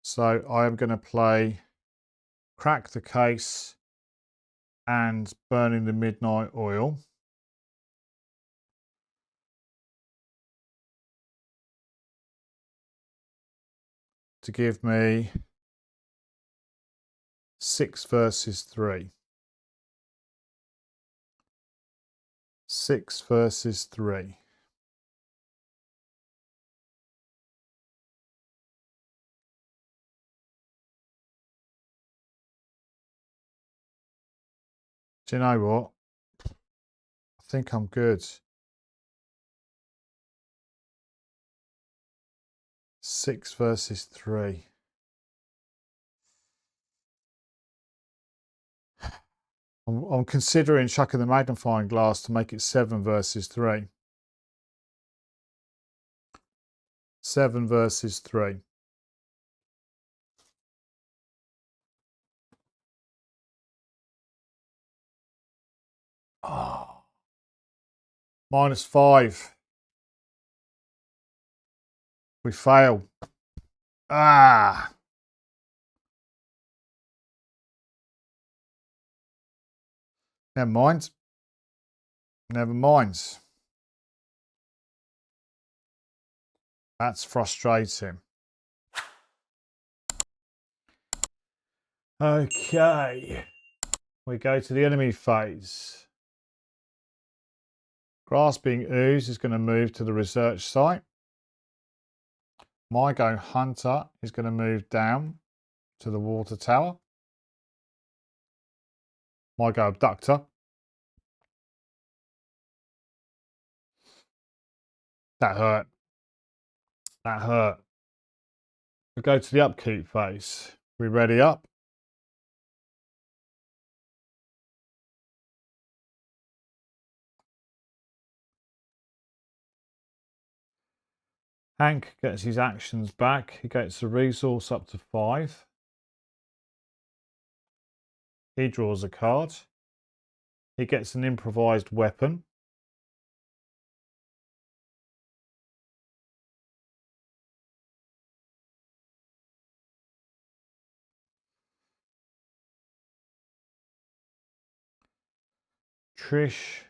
[SPEAKER 1] So I am going to play Crack the Case and Burning the Midnight Oil. To give me 6 versus 3. 6 versus 3. Do you know what? I think I'm good. 6 versus 3. I'm considering chucking the magnifying glass to make it 7 versus 3. 7 versus 3. Oh. -5. We fail. Ah. Never mind. Never mind. That's frustrating. Okay. We go to the enemy phase. Grasping Ooze is going to move to the research site. Mygo Hunter is going to move down to the water tower. Mygo Abductor. That hurt. That hurt. We go to the upkeep phase. We ready up? Hank gets his actions back. He gets a resource up to 5. He draws a card. He gets an improvised weapon. Trish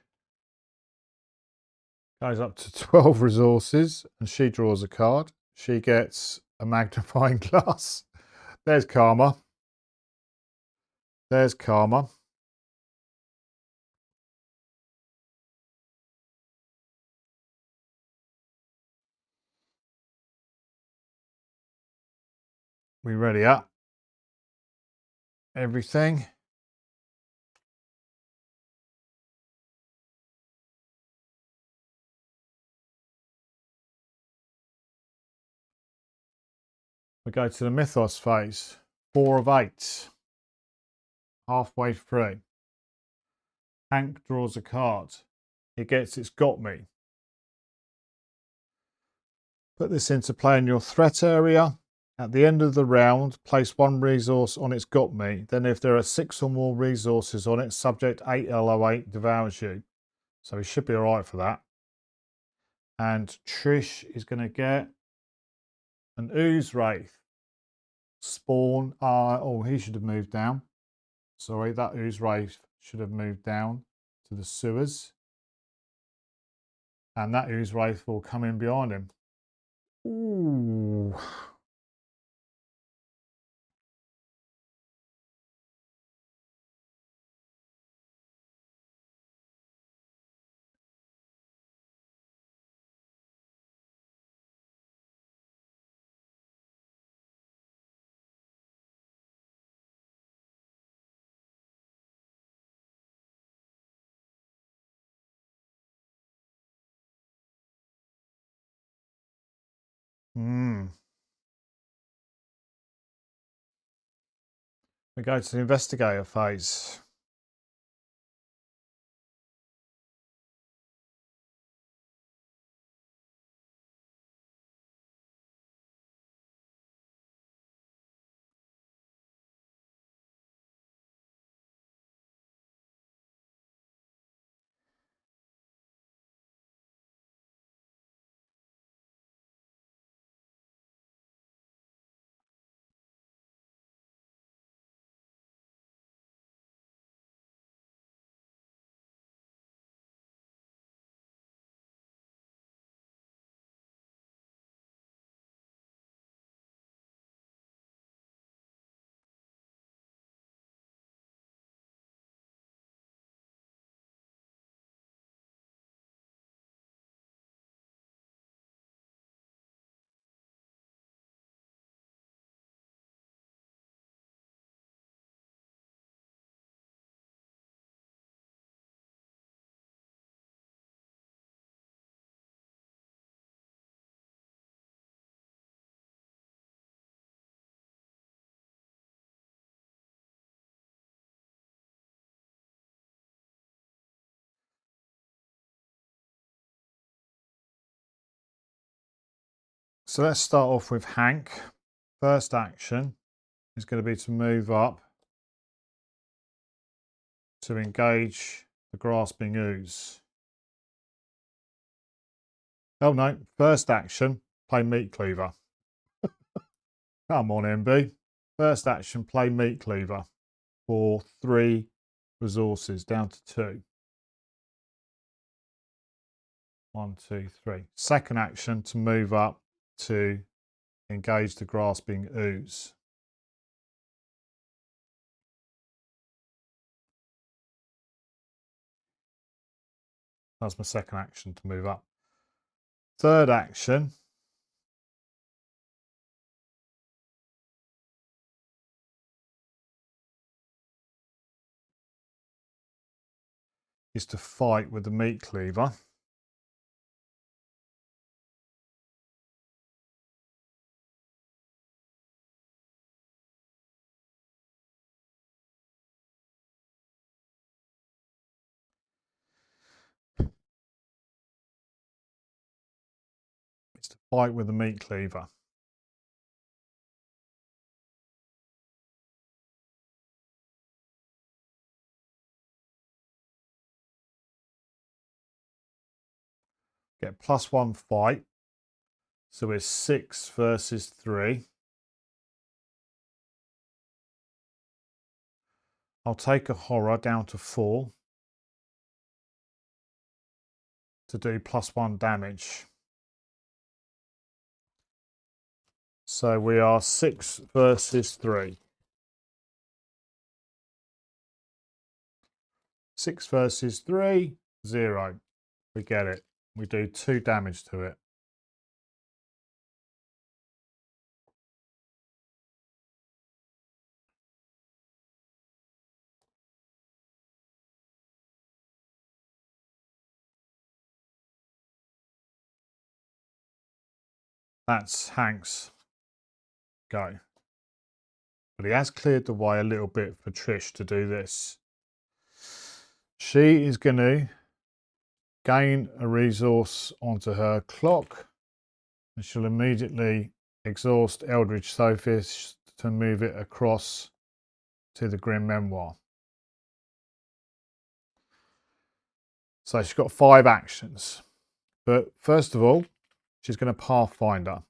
[SPEAKER 1] goes up to 12 resources and she draws a card. She gets a magnifying glass. There's karma. There's karma. We ready up? Everything. We go to the mythos phase. 4 of 8. Halfway through. Hank draws a card. He gets It's Got Me. Put this into play in your threat area. At the end of the round, place 1 resource on It's Got Me. Then if there are 6 or more resources on it, subject 8L08 devours you. So he should be all right for that. And Trish is going to get an Ooze Wraith. Spawn. Oh, he should have moved down. Sorry, that Ooze Wraith should have moved down to the sewers. And that Ooze Wraith will come in behind him. Ooh. We go to the investigator phase. So let's start off with Hank. First action is going to be to move up to engage the grasping ooze. Oh no, first action, play meat cleaver. Come on, MB. First action, play meat cleaver for 3 resources, down to 2. 1, 2, 3. Second action, to move up to engage the grasping ooze. That's my second action, to move up. Third action is to fight with the meat cleaver. It's to fight with the meat cleaver. Get +1 fight. So we're 6 versus 3. I'll take a horror down to 4 to do +1 damage. So we are 6 versus 3. 6 versus 3, 0. We get it. We do 2 damage to it. That's Hank's go. But he has cleared the way a little bit for Trish to do this. She is going to gain a resource onto her clock, and she'll immediately exhaust Eldritch Sophist to move it across to the Grim Memoir. So she's got 5 actions. But first of all, she's going to Pathfinder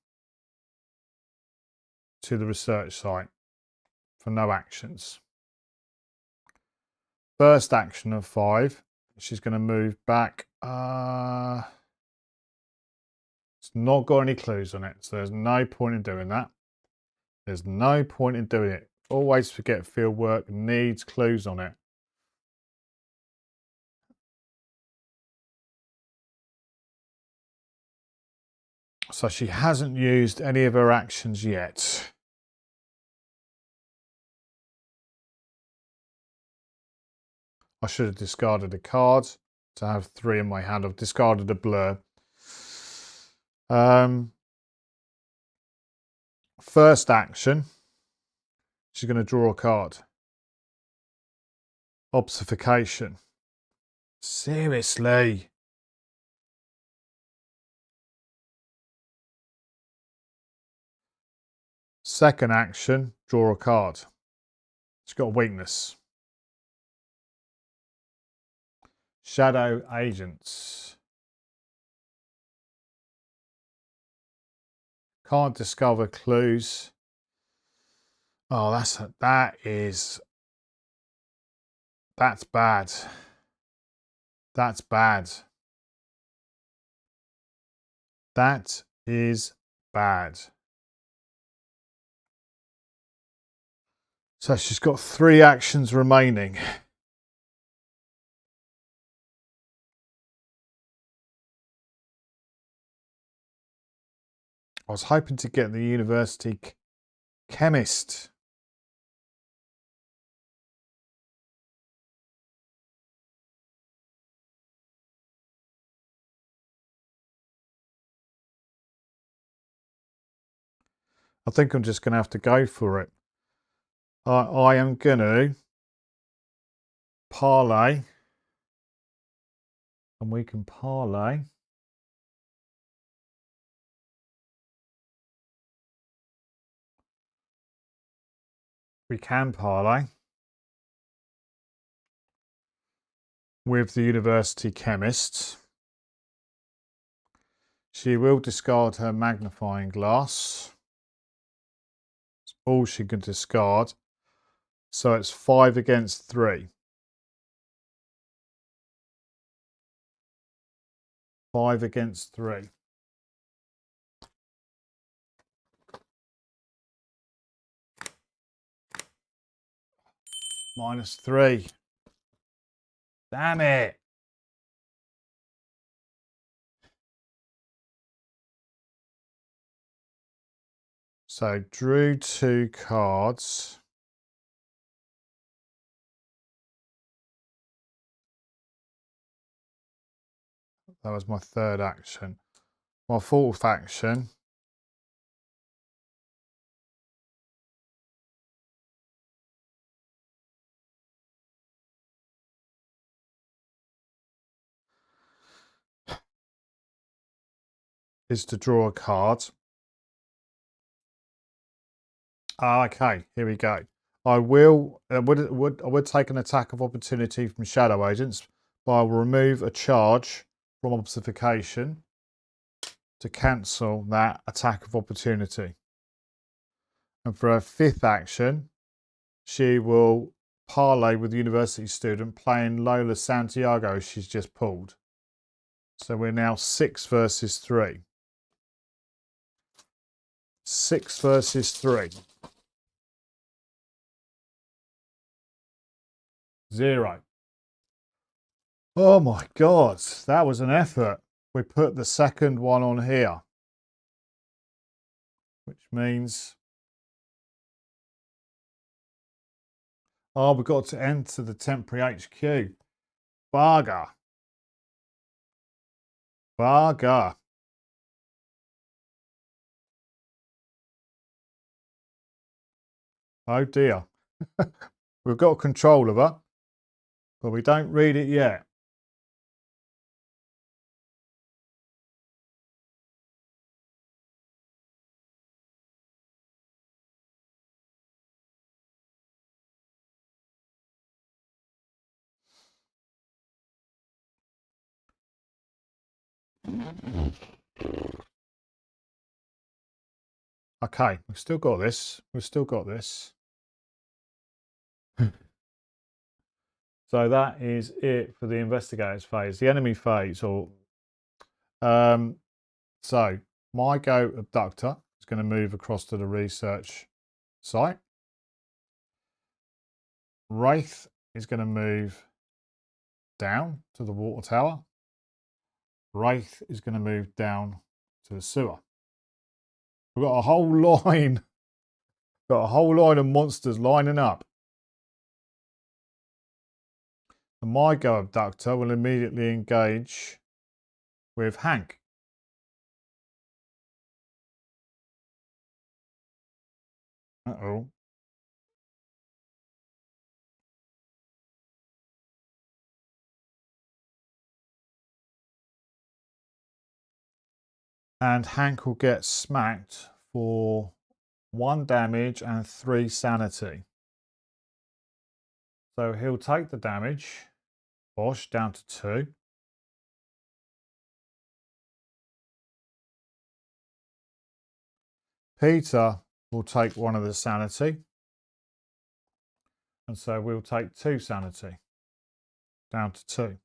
[SPEAKER 1] to the research site for no actions. First action of 5, she's going to move back. It's not got any clues on it, so there's no point in doing that. There's no point in doing it. Always forget field work needs clues on it. So she hasn't used any of her actions yet. I should have discarded a card to have 3 in my hand. I've discarded a blur. First action, she's going to draw a card. Obfuscation. Seriously. Second action, draw a card. She's got a weakness. Shadow agents. Can't discover clues. Oh, that's bad. That is bad. That is bad. So she's got 3 actions remaining. I was hoping to get the university chemist. I think I'm just going to have to go for it. I am going to parlay, and we can parlay We can parlay with the university chemist. She will discard her magnifying glass. It's all she can discard. So it's 5 against 3. 5 against 3. -3. Damn it. So drew 2 cards. That was my third action. My fourth action is to draw a card. Okay, here we go. I would take an attack of opportunity from shadow agents, but I will remove a charge from obfuscation to cancel that attack of opportunity. And for her fifth action, she will parlay with the university student playing Lola Santiago she's just pulled. So we're now 6 versus 3. 6 versus 3. 0. Oh my God, that was an effort. We put the second one on here, which means, oh, we've got to enter the temporary HQ. Barga. Barga. Oh dear. We've got control of her, but we don't read it yet. Okay, we've still got this. We've still got this. So that is it for the investigators phase. The enemy phase, or so my go abductor is going to move across to the research site. Wraith is going to move down to the water tower. Wraith is going to move down to the sewer. We've got a whole line. Got a whole line of monsters lining up. And my go abductor will immediately engage with Hank. Uh-oh. And Hank will get smacked for 1 damage and 3 sanity. So he'll take the damage. Bosh, down to 2. Peter will take 1 of the sanity. And so we'll take 2 sanity. Down to 2.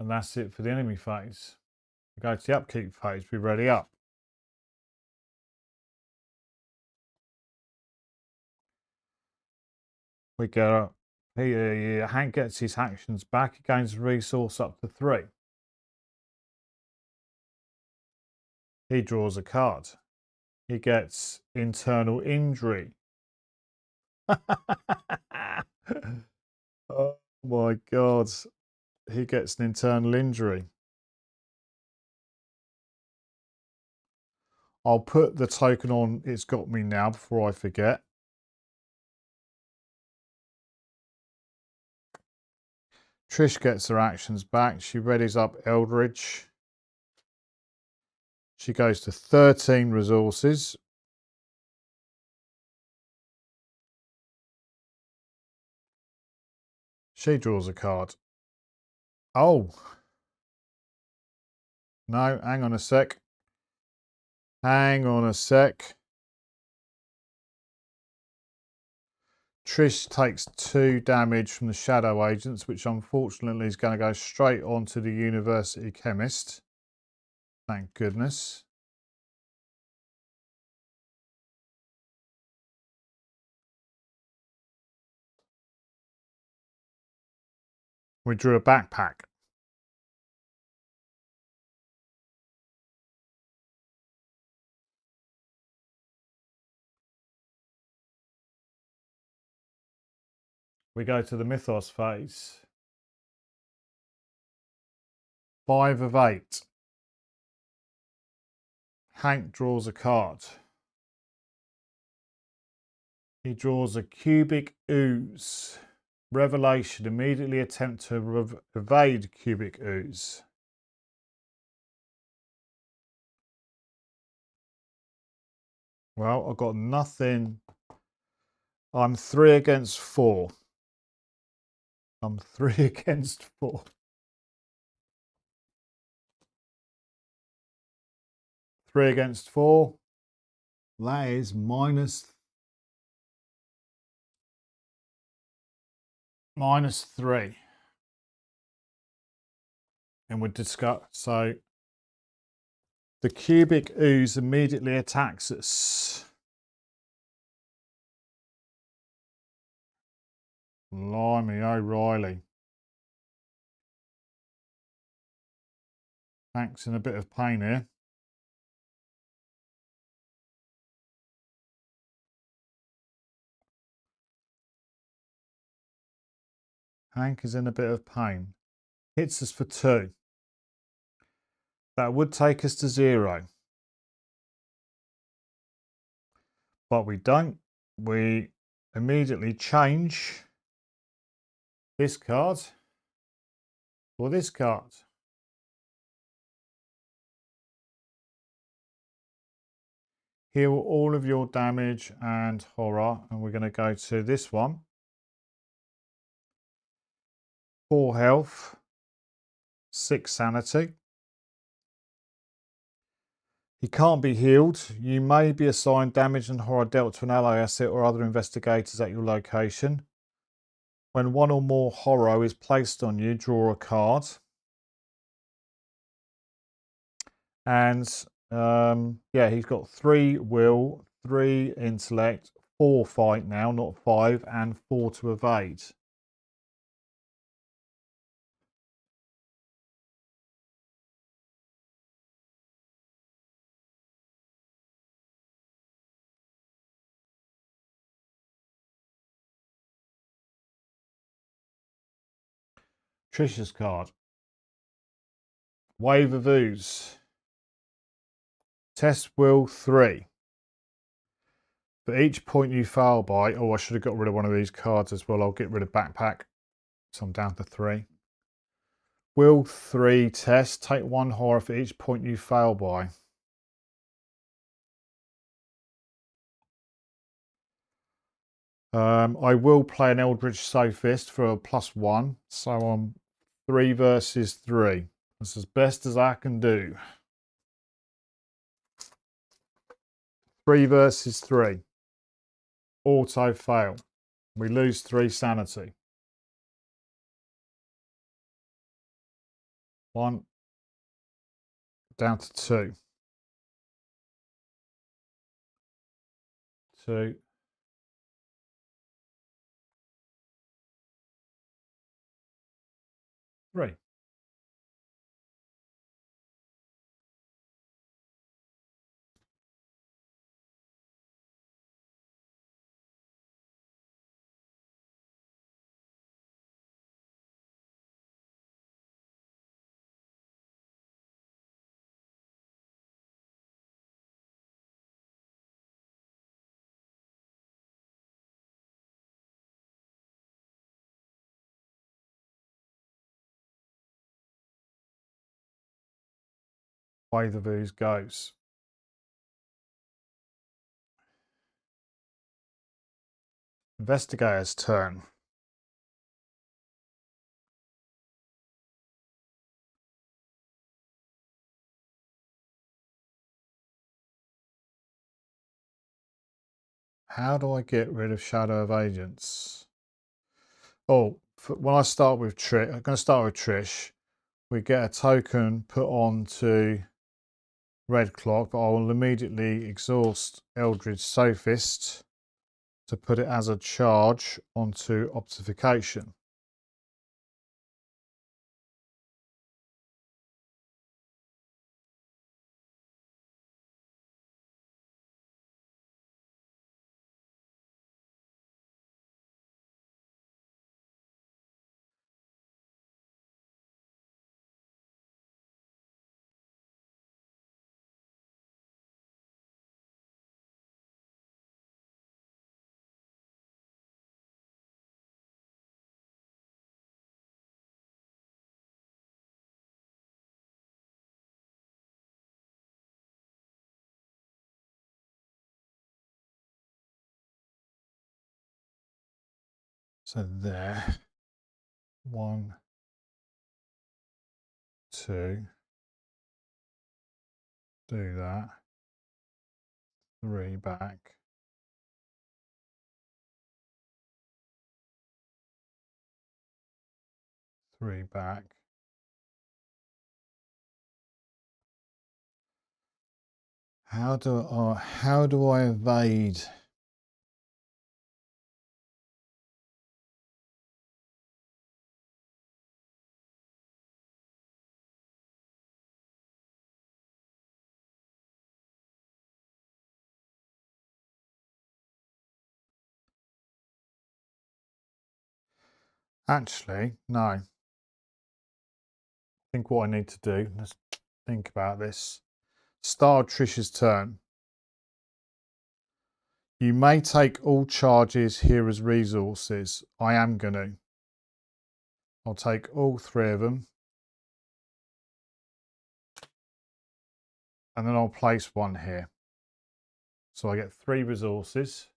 [SPEAKER 1] And that's it for the enemy phase. We go to the upkeep phase. Be ready up. We go. Hank gets his actions back. He gains resource up to 3. He draws a card. He gets internal injury. Oh my God. He gets an internal injury. I'll put the token on It's Got Me Now before I forget. Trish gets her actions back. She readies up Eldridge. She goes to 13 resources. She draws a card. Oh. No, hang on a sec. Hang on a sec. Trish takes 2 damage from the shadow agents, which unfortunately is going to go straight onto the university chemist. Thank goodness. We drew a backpack. We go to the mythos phase. 5 of 8. Hank draws a card. He draws a cubic ooze. Revelation. Immediately attempt to evade cubic ooze. Well, I've got nothing. I'm 3 against 4. I'm 3 against 4. 3 against 4. That is minus 3. And we discuss. So the cubic ooze immediately attacks us. Blimey, O'Reilly. Hank's in a bit of pain here. Hank is in a bit of pain. Hits us for 2. That would take us to 0. But we don't. We immediately change this card for this card. Heal all of your damage and horror. And we're going to go to this one. 4 health. 6 sanity. He can't be healed. You may be assigned damage and horror dealt to an ally asset or other investigators at your location. When 1 or more horror is placed on you, draw a card. And yeah, he's got 3 will, 3 intellect, 4 fight now, not 5, and 4 to evade. Trisha's card. Wave of Ooze. Test will 3. For each point you fail by, oh, I should have got rid of one of these cards as well. I'll get rid of backpack. So I'm down to 3. Will 3 test. Take 1 horror for each point you fail by. I will play an Eldritch Sophist for a +1. So I'm 3 versus 3. That's as best as I can do. 3 versus 3. Auto fail. We lose 3 sanity. 1. Down to 2. 2. 3. way the booze goes. Investigator's turn. How do I get rid of shadow of agents? Oh, when I start with Trish, I'm going to start with Trish. We get a token put on to Red Clock, but I will immediately exhaust Eldritch Sophist to put it as a charge onto Obfuscation. So there, 1, 2, do that, 3 back, 3 back. How do I evade? Actually, no. I think what I need to do, let's think about this. Start Trish's turn. You may take all charges here as resources. I am going to. I'll take all 3 of them. And then I'll place 1 here. So I get 3 resources.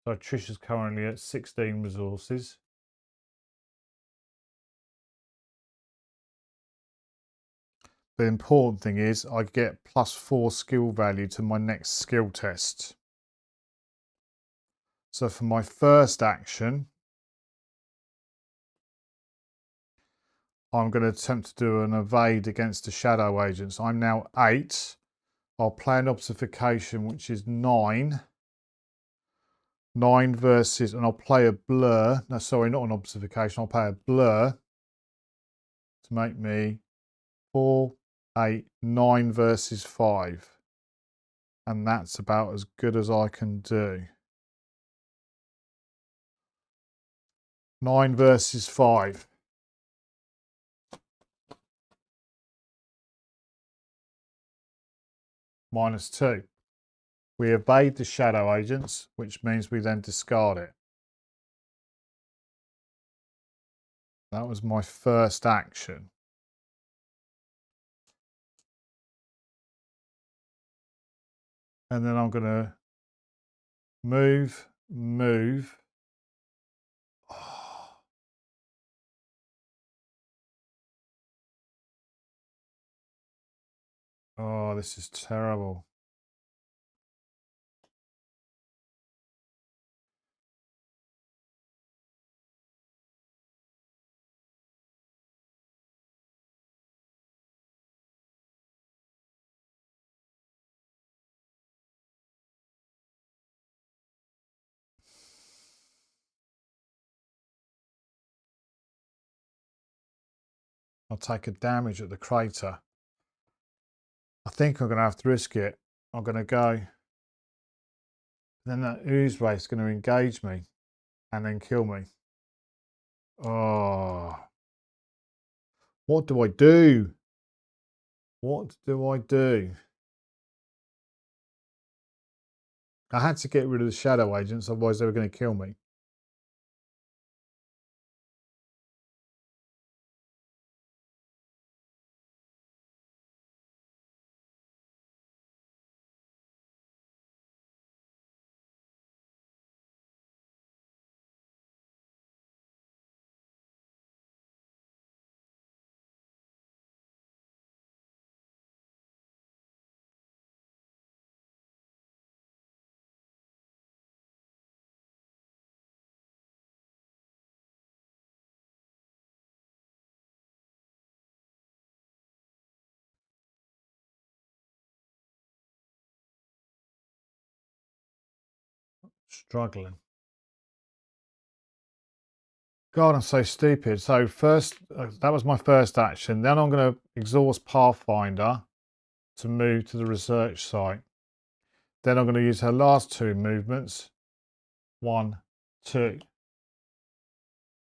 [SPEAKER 1] So Trish is currently at 16 resources. The important thing is I get +4 skill value to my next skill test. So for my first action, I'm going to attempt to do an evade against the shadow agents. I'm now 8. I'll play an obfuscation, which is 9. 9 versus, and I'll play a blur. No, sorry, not an obfuscation. I'll play a blur to make me 4, 8, 9 versus 5. And that's about as good as I can do. 9 versus 5. -2. We evade the shadow agents, which means we then discard it. That was my first action. And then I'm going to move. Oh, this is terrible. I'll take a damage at the crater. I think I'm going to have to risk it. I'm going to go. Then that ooze ray is going to engage me and then kill me. Oh. What do I do? What do I do? I had to get rid of the shadow agents, otherwise they were going to kill me. Struggling. God, I'm so stupid. So first, that was my first action. Then I'm going to exhaust Pathfinder to move to the research site. Then I'm going to use her last 2 movements. 1, 2.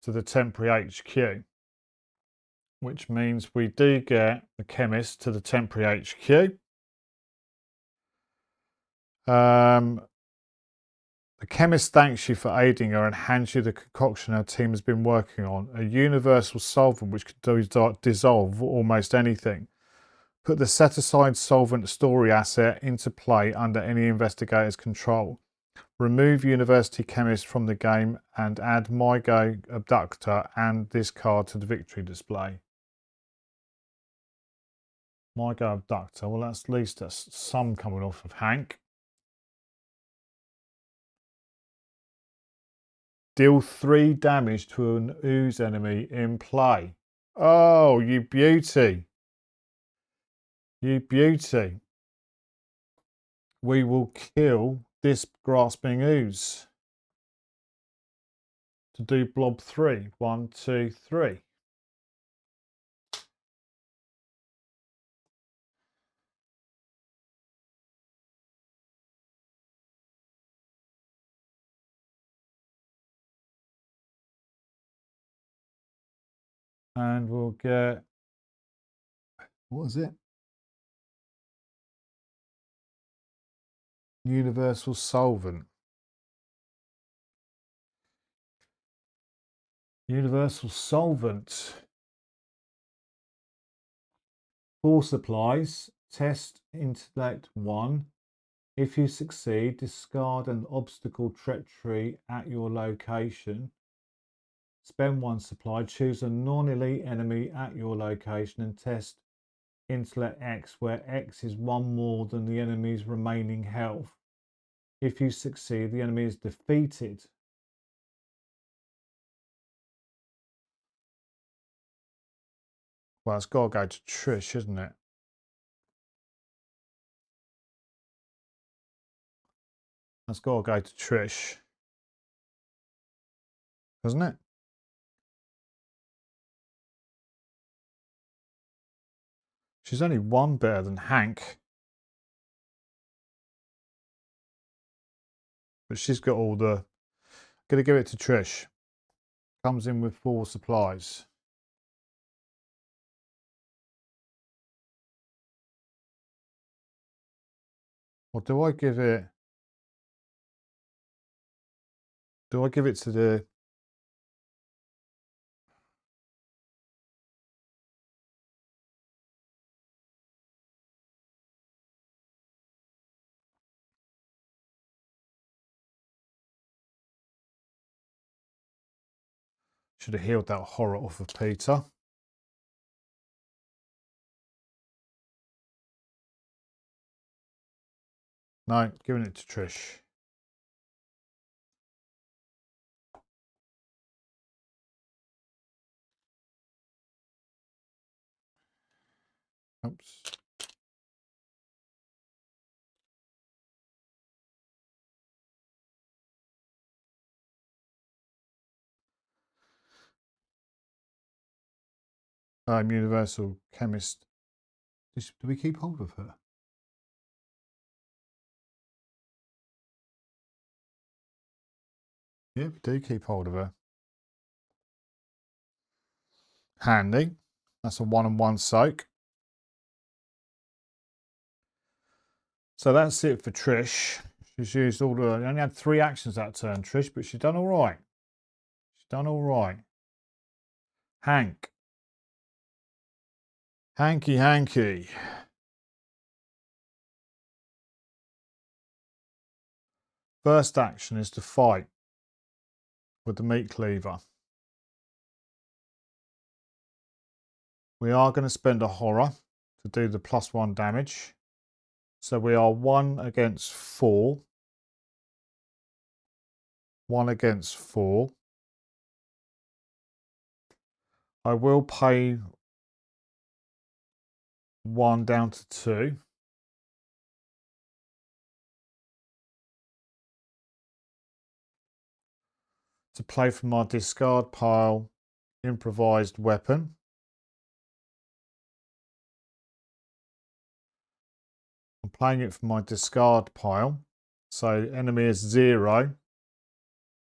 [SPEAKER 1] To the temporary HQ. Which means we do get the chemist to the temporary HQ. The chemist thanks you for aiding her and hands you the concoction her team has been working on, a universal solvent which can dissolve almost anything. Put the set-aside solvent story asset into play under any investigator's control. Remove University Chemist from the game and add MyGo Abductor and this card to the victory display. MyGo Abductor, well that's at least some coming off of Hank. Deal 3 damage to an ooze enemy in play. Oh, you beauty. You beauty. We will kill this grasping ooze. To do blob 3. 1, 2, 3. And we'll get, what is it? Universal solvent. Universal solvent. 4 supplies. Test intellect 1. If you succeed, discard an obstacle treachery at your location. Spend 1 supply. Choose a non-elite enemy at your location and test intellect X, where X is 1 more than the enemy's remaining health. If you succeed, the enemy is defeated. Well, it's got to go to Trish, isn't it? That's got to go to Trish, hasn't it? She's only 1 better than Hank. But she's got all the... Gonna give it to Trish. Comes in with 4 supplies. Or do I give it... Do I give it to the... Should have healed that horror off of Peter. No, giving it to Trish. Oops. Universal Chemist. Do we keep hold of her? Yeah, we do keep hold of her. Handy. That's a 1-on-1 soak. So that's it for Trish. She's used all the... only had 3 actions that turn, Trish, but she's done all right. She's done all right. Hank. Hanky. First action is to fight with the meat cleaver. We are going to spend a horror to do the +1 damage. So we are 1 against 4. 1 against 4. I will pay 1 down to 2. to play from my discard pile improvised weapon. I'm playing it from my discard pile. So enemy is 0.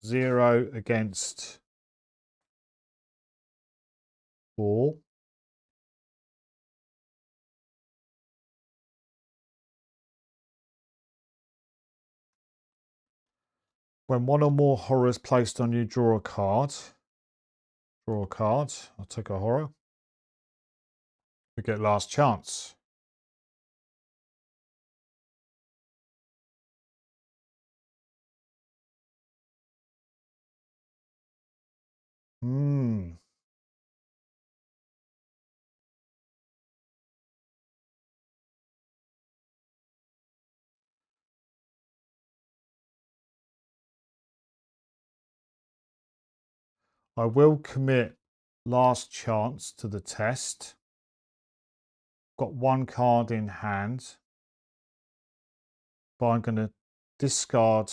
[SPEAKER 1] 0 against 4. When one or more horrors placed on you, draw a card. Draw a card. I'll take a horror. We get last chance. I will commit last chance to the test. Got one card in hand, but I'm going to discard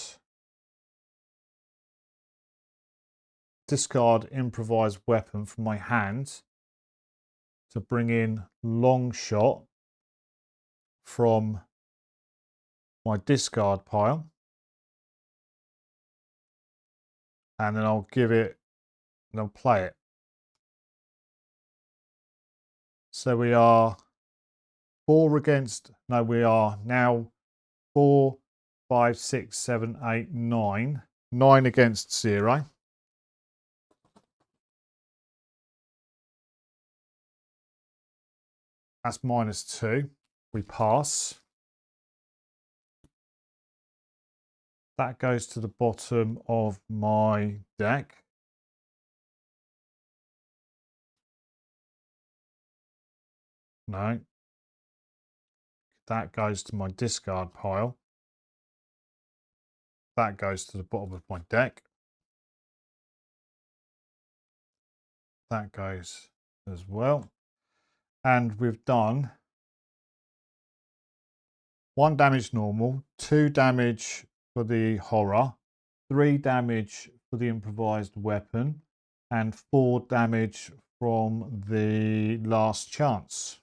[SPEAKER 1] improvised weapon from my hand to bring in long shot from my discard pile, and then I'll give it and I'll play it. So we are 4 against, no, we are now 4, 5, 6, 7, 8, 9. 9 against 0. That's -2. We pass. That goes to the bottom of my deck. No. That goes to my discard pile. That goes to the bottom of my deck. That goes as well. And we've done 1 damage normal, 2 damage for the horror, 3 damage for the improvised weapon, and 4 damage from the last chance.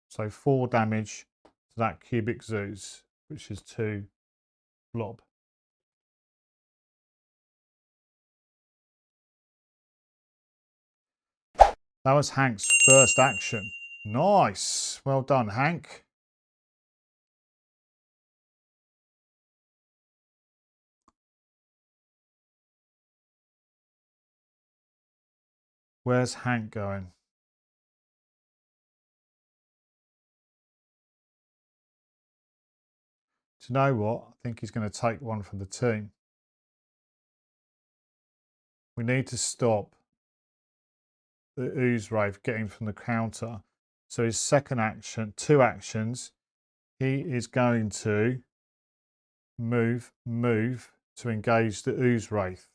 [SPEAKER 1] So 4 damage to that cubic zoos, which is 2 blob. That was Hank's first action. Nice. Well done, Hank. Where's Hank going? Do you know what? I think he's going to take one for the team. We need to stop the ooze wraith getting from the counter. So his second action, 2 actions, he is going to move to engage the ooze wraith.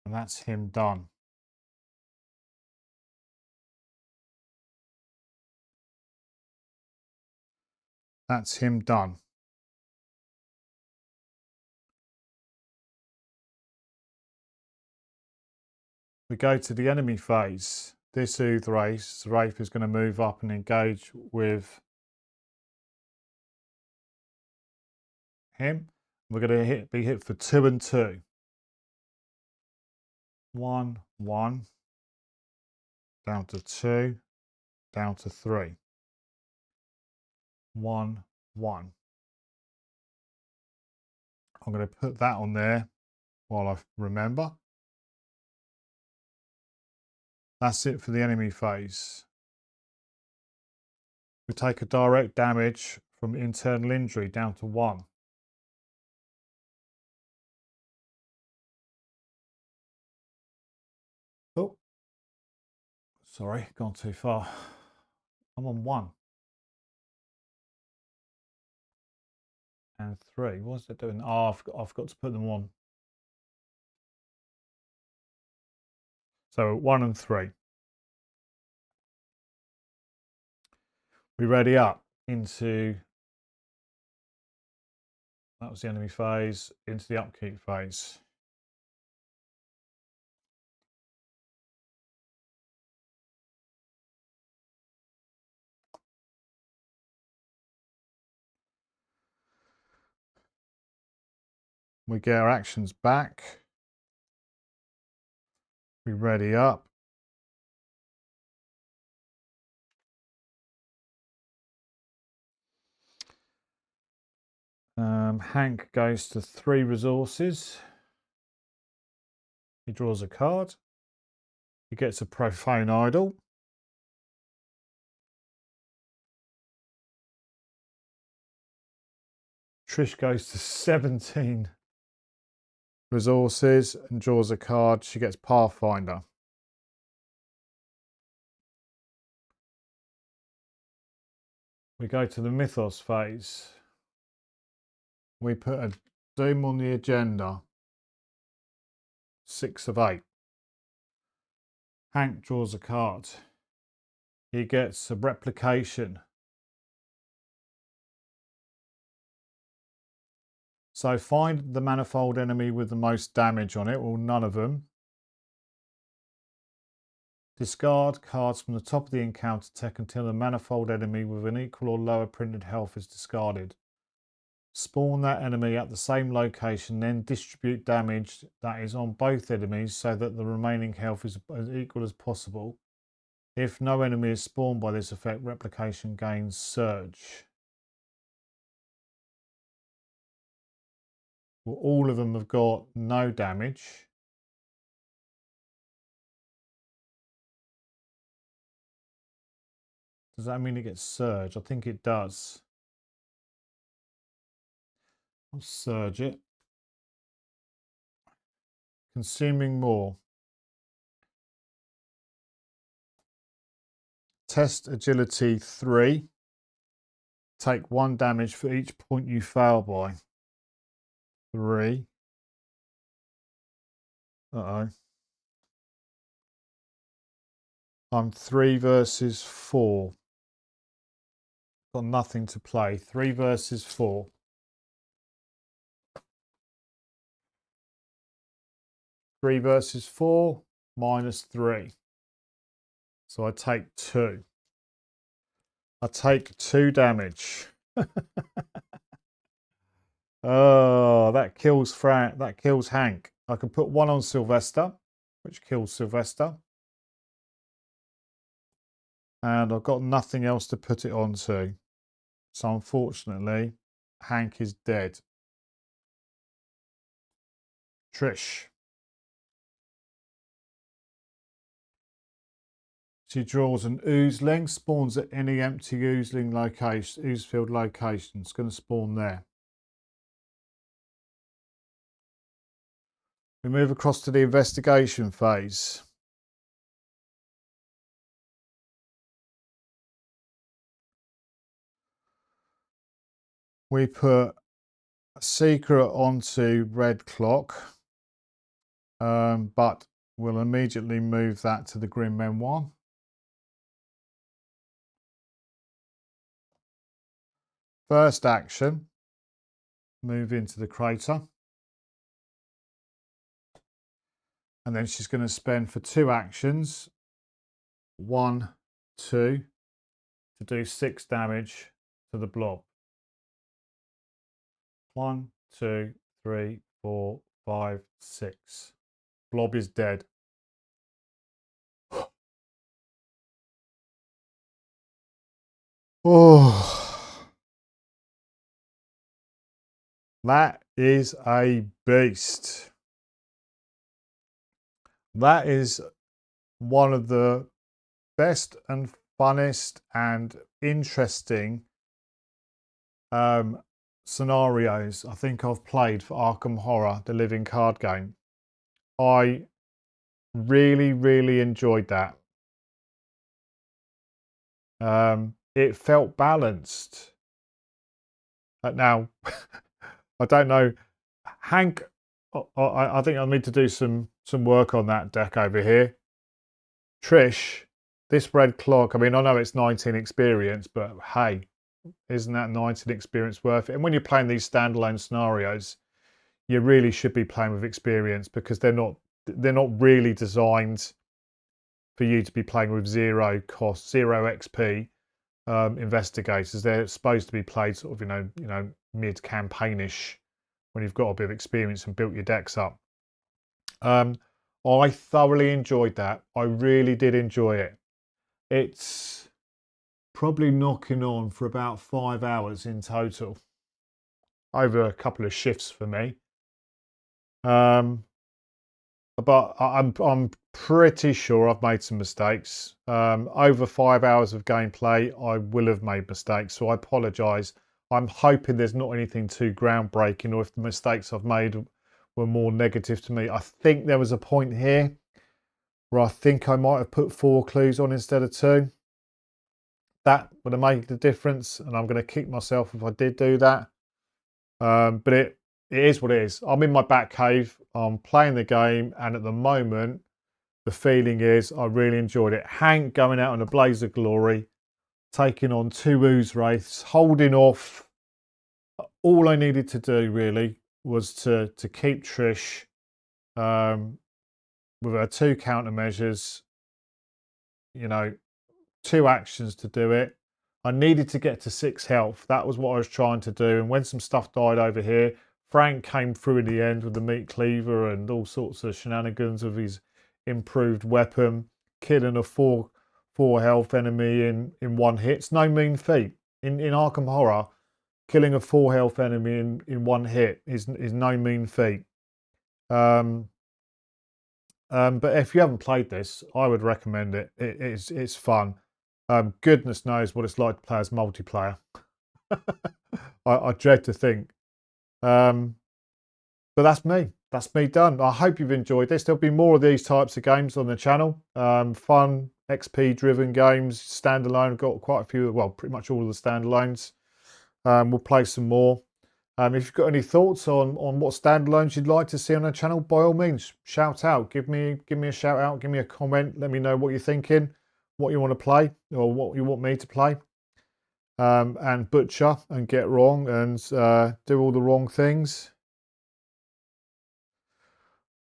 [SPEAKER 1] And that's him done. That's him done. We go to the enemy phase. This ooze wraith is going to move up and engage with him. We're going to be hit for 2 and 2. 1, 1, down to 2, down to 3. 1, 1. I'm going to put that on there while I remember. That's it for the enemy phase. We take a direct damage from internal injury down to 1. Oh, sorry, gone too far. I'm on 1. And 3. What's it doing? Oh, I've got to put them on. So 1 and 3. We ready up? into, that was the enemy phase, into the upkeep phase. We get our actions back. We ready up. Hank goes to 3 resources. He draws a card. He gets a profane idol. Trish goes to 17 resources and draws a card. She gets Pathfinder. We go to the Mythos phase. We put a Doom on the agenda. 6 of 8. Hank draws a card. He gets a replication. So find the manifold enemy with the most damage on it, or none of them. Discard cards from the top of the encounter deck until the manifold enemy with an equal or lower printed health is discarded. Spawn that enemy at the same location, then distribute damage that is on both enemies so that the remaining health is as equal as possible. If no enemy is spawned by this effect, replication gains surge. Well, all of them have got no damage. Does that mean it gets surge? I think it does. I'll surge it. Consuming more. Test agility 3. Take 1 damage for each point you fail by. 3. Uh-oh. I'm 3 versus 4. Got nothing to play. 3 versus 4. Three versus 4, -3. So I take 2. I take 2 damage. Oh, that kills that kills Hank. I can put 1 on Sylvester, which kills Sylvester. And I've got nothing else to put it onto. So unfortunately, Hank is dead. Trish. She draws an oozeling, spawns at any empty oozeling location, oozefield location. It's going to spawn there. We move across to the investigation phase. We put a secret onto red clock, but we'll immediately move that to the grim memoir. First action, move into the crater. And then she's going to spend for 2 actions, 1, 2, to do 6 damage to the blob. 1, 2, 3, 4, 5, 6. Blob is dead. Oh, that is a beast. That is one of the best and funnest and interesting scenarios I think I've played for Arkham Horror, the living card game. I really, really enjoyed that. It felt balanced. Now, I don't know, Hank. I think I need to do some work on that deck over here. Trish, this red clock. I mean, I know it's 19 experience, but hey, Isn't that 19 experience worth it? And when you're playing these standalone scenarios, you really should be playing with experience, because they're not really designed for you to be playing with zero cost, zero XP investigators. They're supposed to be played sort of, mid campaignish, when you've got a bit of experience and built your decks up. I thoroughly enjoyed that. I really did enjoy it. It's probably knocking on for about 5 hours in total, over a couple of shifts for me. But I'm pretty sure I've made some mistakes. Over 5 hours of gameplay, I will have made mistakes, so I apologise. I'm hoping there's not anything too groundbreaking, or if the mistakes I've made were more negative to me. I think there was a point here where I think I might have put 4 clues on instead of 2. That would have made the difference, and I'm going to kick myself if I did do that. But it is what it is. I'm in my back cave, I'm playing the game, and at the moment, the feeling is I really enjoyed it. Hank going out in a blaze of glory, taking on 2 ooze wraiths, holding off. All I needed to do really was to keep Trish with her 2 countermeasures, 2 actions to do it. I needed to get to 6 health. That was what I was trying to do. And when some stuff died over here, Frank came through in the end with the meat cleaver and all sorts of shenanigans of his improved weapon, killing a 4 health enemy in 1 hit. It's no mean feat. In Arkham Horror, killing a 4 health enemy in 1 hit is no mean feat. But if you haven't played this, I would recommend it. It's fun. Goodness knows what it's like to play as multiplayer. I dread to think. But that's me. That's me done. I hope you've enjoyed this. There'll be more of these types of games on the channel. Fun, XP-driven games, standalone. I've got quite a few, well, pretty much all of the standalones. We'll play some more. If you've got any thoughts on what standalones you'd like to see on the channel, by all means, shout out. Give me a shout out. Give me a comment. Let me know what you're thinking, what you want to play, or what you want me to play. And butcher and get wrong and do all the wrong things.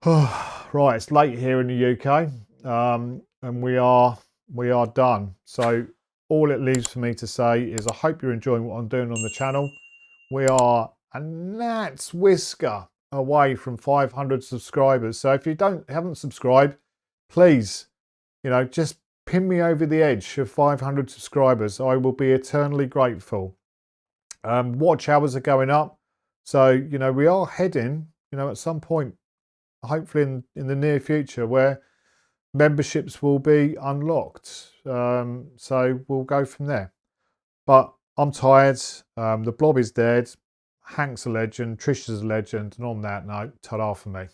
[SPEAKER 1] Right, it's late here in the UK, and we are done. So all it leaves for me to say is I hope you're enjoying what I'm doing on the channel. We are a gnat's whisker away from 500 subscribers. So if you haven't subscribed, please, just pin me over the edge of 500 subscribers. I will be eternally grateful. Watch hours are going up. So, we are heading, at some point, hopefully in the near future, where memberships will be unlocked. So we'll go from there. But I'm tired. The Blob is dead. Hank's a legend. Trish is a legend. And on that note, ta-ra for me.